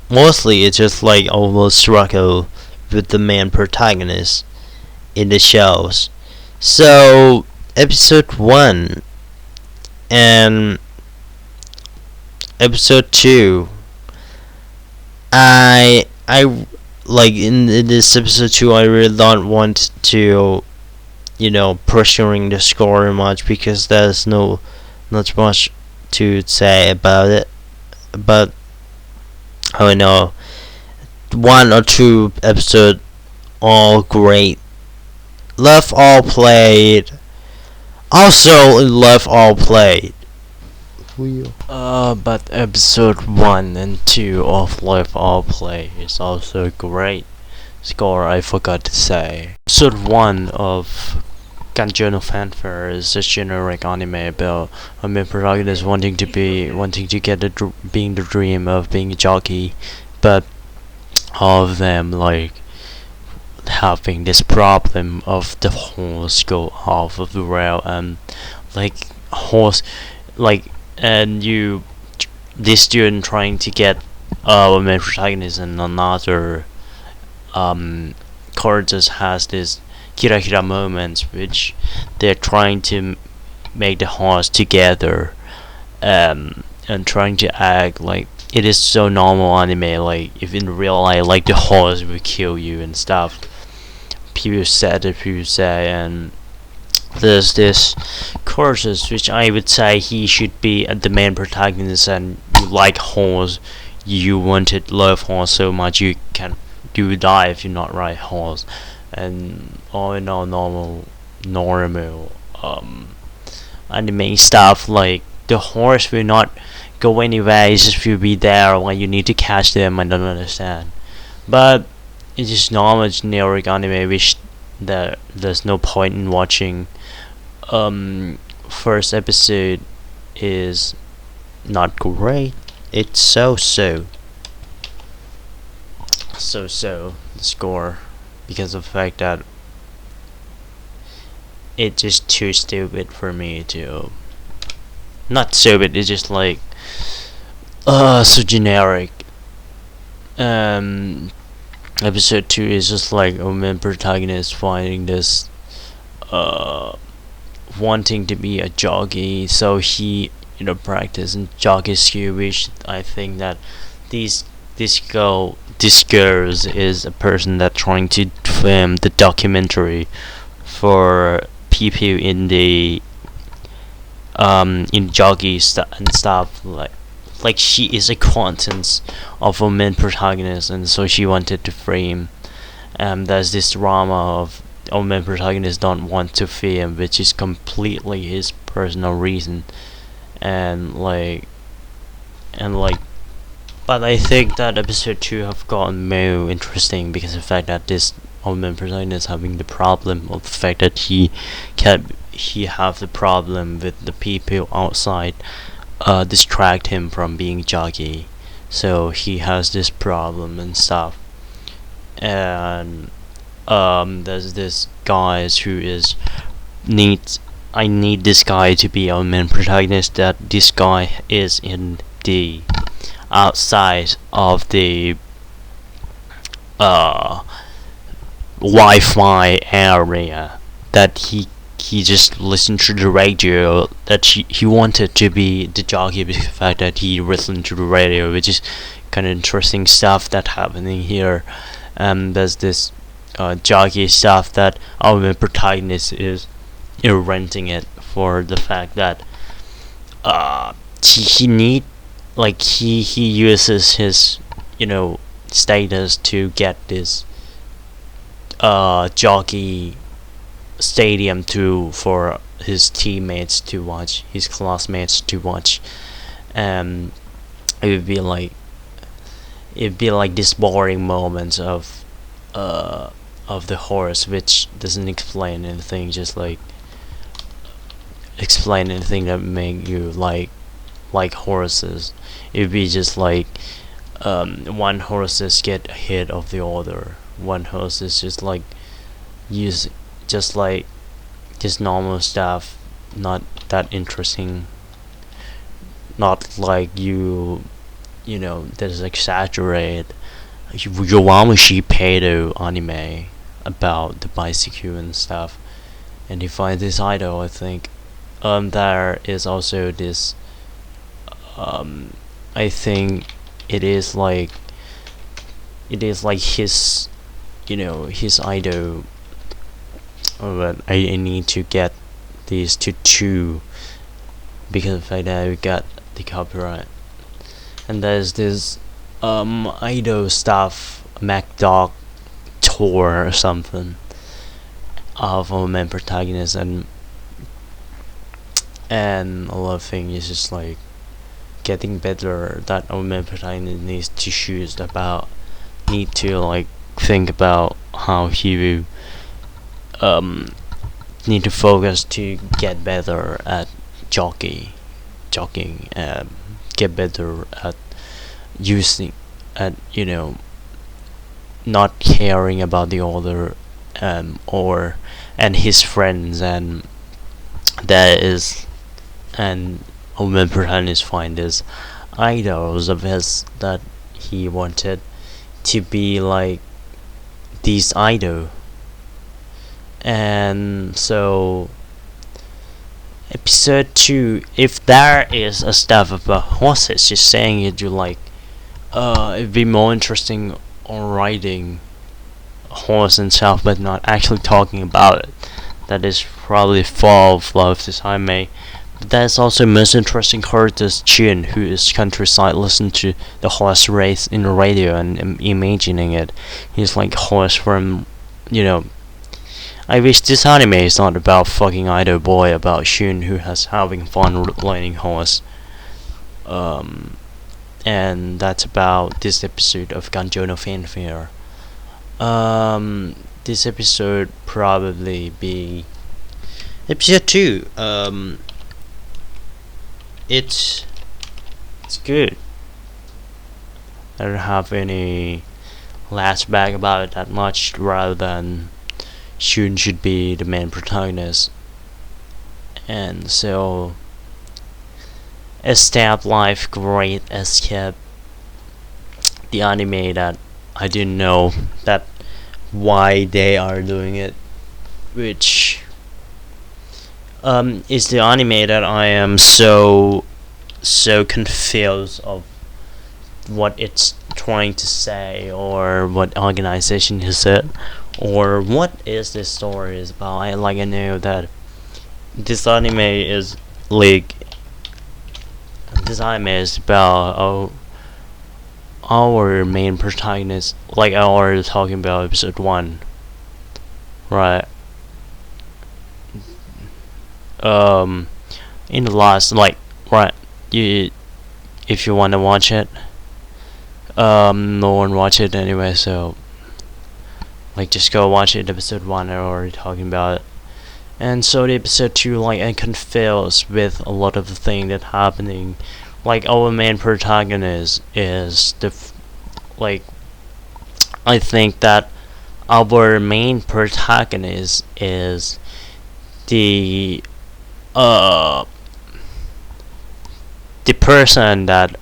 mostly it's just like almost struggle with the main protagonist in the shows. So episode 1 and episode 2, I like in this episode 2, I really don't want to pressuring the score much, because there's not much to say about it. But I know 1 or 2 episodes all great. Love All Played. Also Love All Played. But episode 1 and 2 of Love All Play is also great. Score, I forgot to say. Episode 1 of Kanjono Fanfare is a generic anime about a main protagonist wanting to get being the dream of being a jockey, but all of them having this problem of the horse go off of the rail, and horse and this student trying to get a main protagonist, and another characters has this kira moments, which they're trying to make the horse together, and trying to act like it is so normal anime, like if in real life the horse will kill you and stuff. People say, and there's this courses which I would say he should be the main protagonist, and you like horse, you wanted love horse so much you die if you not ride horse, and all in all normal anime stuff, like the horse will not go anywhere, it just will be there when you need to catch them. I don't understand, but it's just normal generic anime which there's no point in watching. First episode is not great, it's so the score because of the fact that it's just too stupid for me to, not stupid, it's just like so generic. Episode 2 is just like a main protagonist finding this wanting to be a jockey, so he practice and jockey skill, which I think that these this girl is a person that trying to film the documentary for people in the in jockey and stuff, like she is a acquaintance of a main protagonist, and so she wanted to frame. There's this drama of our main protagonist don't want to film, which is completely his personal reason, and like, but I think that episode 2 have gotten more interesting because of the fact that this our main protagonist having the problem of the fact that he have the problem with the people outside distract him from being jockey, so he has this problem and stuff. And there's this guy who is needs I need this guy to be our main protagonist, that this guy is in the outside of the Wi-Fi area, that he just listened to the radio, that he wanted to be the jockey because of the fact that he listened to the radio, which is kind of interesting stuff that happening here. There's this jockey stuff that our main protagonist is renting it for the fact that he need, like he uses his status to get this jockey stadium for his teammates to watch, his classmates to watch. It would be like this boring moments of the horse, which doesn't explain anything, just like explain anything that make you like horses. It would be just like one horses get ahead of the other, one horse is just like use just like just normal stuff, not that interesting, not like that is exaggerated. Yowamushi Pedo anime about the bicycle and stuff, and he finds this idol. I think there is also this I think it is like his his idol. But I need to get these two because of the fact that we got the copyright. And there's this idol stuff, MacDog tour or something of our main protagonist, and a lot of things is just like getting better, that our main protagonist needs to choose about, need to like think about how he will need to focus to get better at jogging, get better at using, at not caring about the other or and his friends, and that is, and our protagonist find his idols of his that he wanted to be like these idol. And so episode 2, if there is a stuff about horses, just saying it, you like it'd be more interesting on writing horse and stuff, but not actually talking about it. That is probably fall of this anime. But that's also most interesting characters Chin, who is countryside, listen to the horse race in the radio and imagining it. He's like horse from I wish this anime is not about fucking idol boy, about Shun who has having fun learning horse. And that's about this episode of Ganjo no Fanfare. This episode probably be episode 2. It's good. I don't have any lash back about it that much, rather than Shun should be the main protagonist. And so, Escape Life, Great Escape, the anime that I didn't know that why they are doing it, which is the anime that I am so confused of what it's trying to say, or what organization is it, or what is this story is about. I know that this anime is about our main protagonist, like I already talking about episode 1, right? In the last, right, you, if you want to watch it, no one watch it anyway, so just go watch it. Episode 1 I already talking about it. And so the episode 2, I confused with a lot of the thing that happening. Our main protagonist is I think that our main protagonist is the person that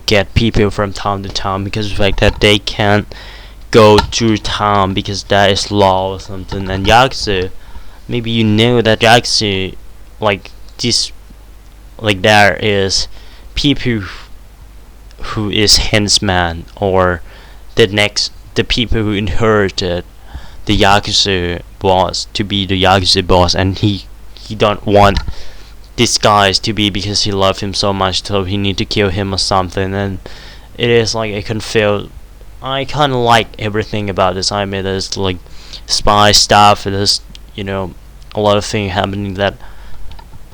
get people from town to town, because of the fact that they can't go to town because that is law or something. And Yakuza, maybe you know that Yakuza, there is people who is henchman, or the people who inherited the Yakuza boss to be the Yakuza boss, and he don't want this guy to be, because he loved him so much, so he need to kill him or something. And it is I can feel, I kind of like everything about this anime. There's spy stuff, there's a lot of things happening that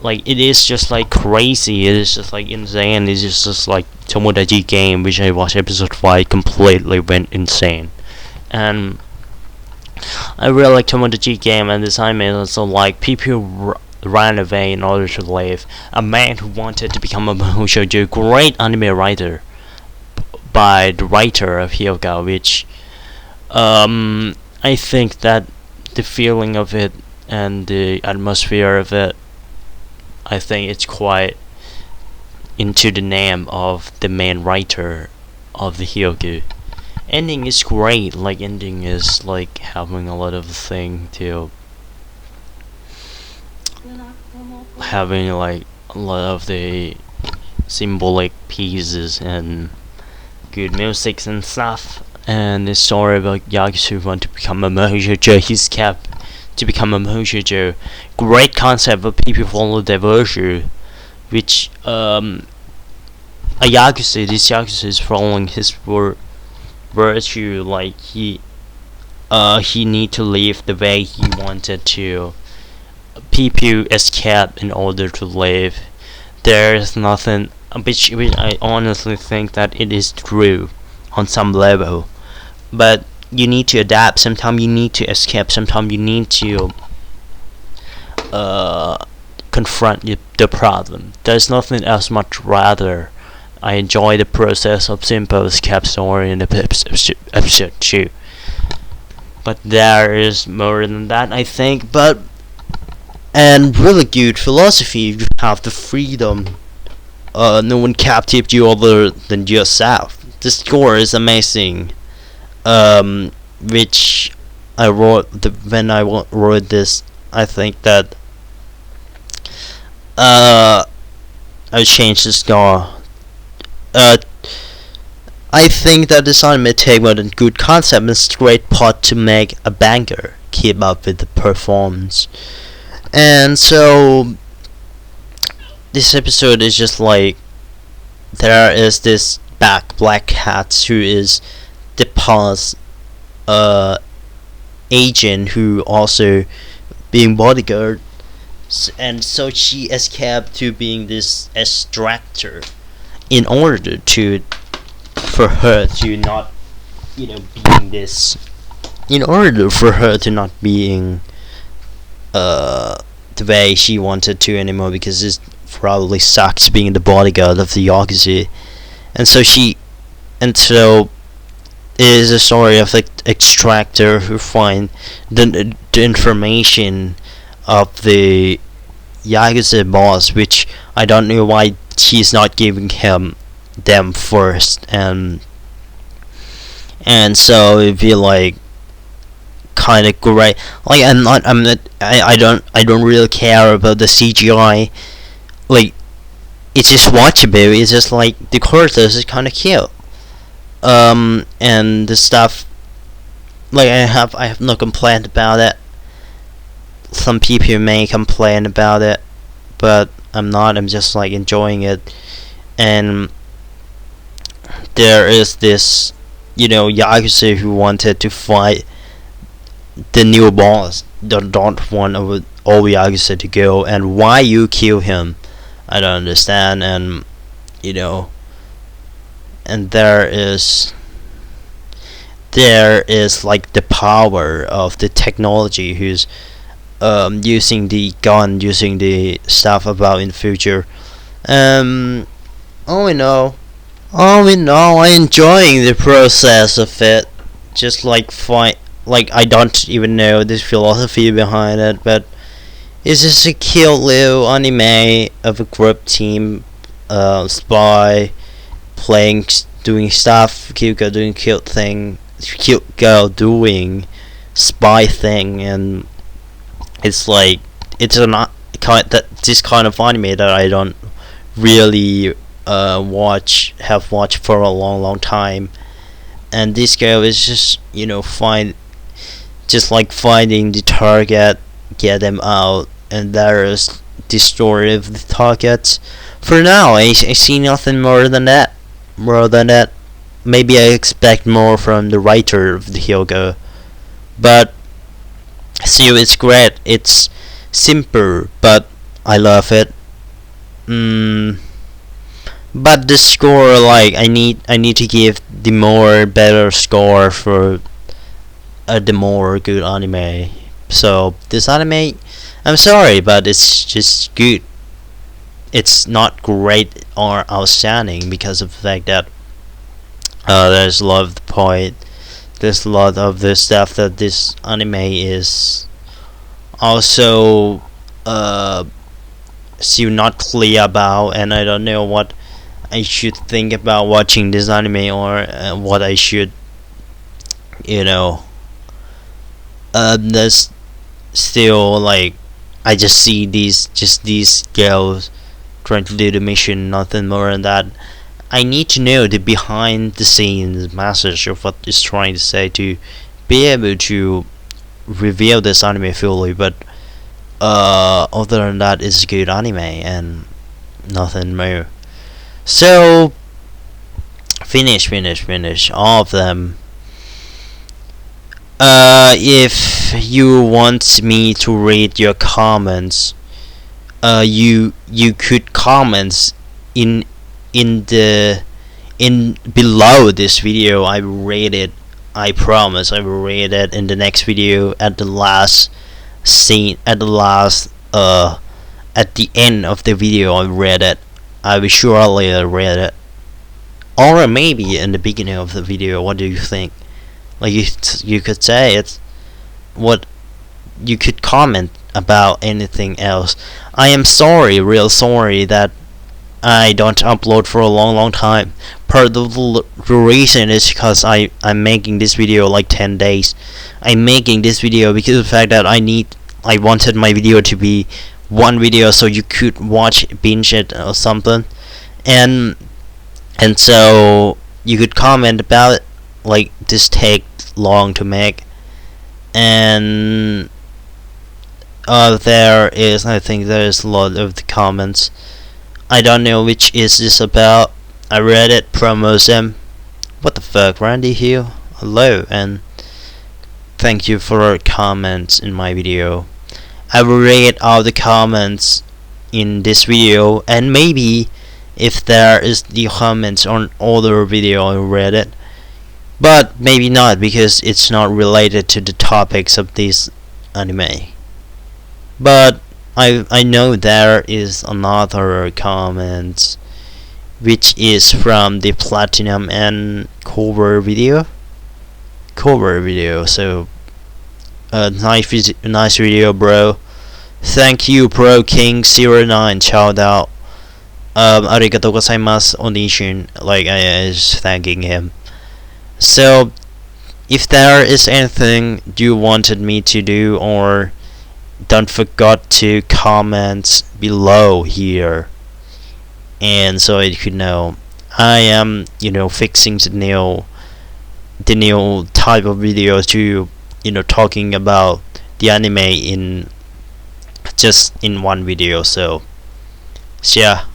it is just crazy. It is just insane. It's just Tomodachi Game, which I watched episode 5, completely went insane. And I really like Tomodachi Game, and this anime is also people ran away in order to live. A man who wanted to become a mahou shoujo, great anime writer by the writer of Hyoga, which I think that the feeling of it and the atmosphere of it, I think it's quite into the name of the main writer of the Hyoga. Ending is great. Ending is having a lot of thing to having a lot of the symbolic pieces and good music and stuff. And the story about Yakuza who want to become a mahou shoujo. He's kept to become a mahou shoujo. Great concept of people follow their virtue, which this Yakuza is following his virtue. He need to live the way he wanted to. People escape in order to live. There's nothing, which I honestly think that it is true on some level, but you need to adapt. Sometimes you need to escape. Sometimes you need to confront the problem. There's nothing else much rather. I enjoy the process of simple escape story in the episode 2, but there is more than that, I think. And really good philosophy. You have the freedom. No one captivates you other than yourself. The score is amazing. Which I wrote when I wrote this. I think that I changed the score. I think that this anime take more than good concept and straight plot to make a banger. Keep up with the performance. And so this episode is just there is this black cat who is the past agent who also being bodyguard, and so she escaped to being this extractor in order to for her to not being this, in order for her to not being the way she wanted to anymore, because it probably sucks being the bodyguard of the Yakuza. And so is a story of an extractor who find the information of the Yakuza boss, which I don't know why he's not giving him them first, and so it'd be like kind of great. Like I don't really care about the CGI. Like it's just watchable. It's just like the characters is kind of cute. And the stuff, like I have no complaint about it. Some people may complain about it, but I'm not. I'm just like enjoying it. And there is this, Yakuza who wanted to fight the new boss. Don't want all Yakuza to go, and why you kill him, I don't understand. And and there is like the power of the technology who's using the gun, using the stuff about in the future. All in all, I enjoying the process of it. Just like I don't even know this philosophy behind it, but it's just a cute little anime of a group team, spy playing, doing stuff, cute girl doing cute girl doing spy thing, and it's like it's this kind of anime that I don't really have watched for a long time. And this girl is just finding the target, get them out, and there is the story of the targets. For now, I see nothing more than that. Maybe I expect more from the writer of the Hyogo, but still, it's great. It's simple, but I love it. But the score, like I need to give the more better score for the more good anime. So this anime, I'm sorry, but it's just good. It's not great or outstanding because of the fact that there's a lot of the point. There's a lot of the stuff that this anime is also still not clear about, and I don't know what I should think about watching this anime, or what I should, there's still like I just see these girls trying to do the mission, nothing more than that. I need to know the behind the scenes message of what it's trying to say to be able to reveal this anime fully, but other than that, it's a good anime and nothing more. So finish all of them. If you want me to read your comments, you could comment in below this video. I will read it. I promise I will read it in the next video at the last scene, at the end of the video. I read it. I will surely read it, or maybe in the beginning of the video. What do you think? Like you could say it's what you could comment about anything else. I am sorry, real sorry that I don't upload for a long time. Part of the reason is because I'm making this video like 10 days. I'm making this video because of the fact that I wanted my video to be one video so you could binge it or something, and so you could comment about it, like this take long to make. And I think there's a lot of the comments. I don't know which is this about. I read it, promos them. What the fuck, Randy here? Hello, and thank you for your comments in my video. I will read all the comments in this video, and maybe if there is the comments on other video, I will read it. But maybe not, because it's not related to the topics of this anime. But I know there is another comment which is from the Platinum and Cover video. cover video. So nice video, bro. Thank you, Pro King 09. Shout out. Arigatou gozaimasu, Onishin. Like, I is thanking him. So, if there is anything you wanted me to do, or don't forget to comment below here, and so you could know. I am, fixing the new type of video to, talking about the anime in just in one video. So yeah.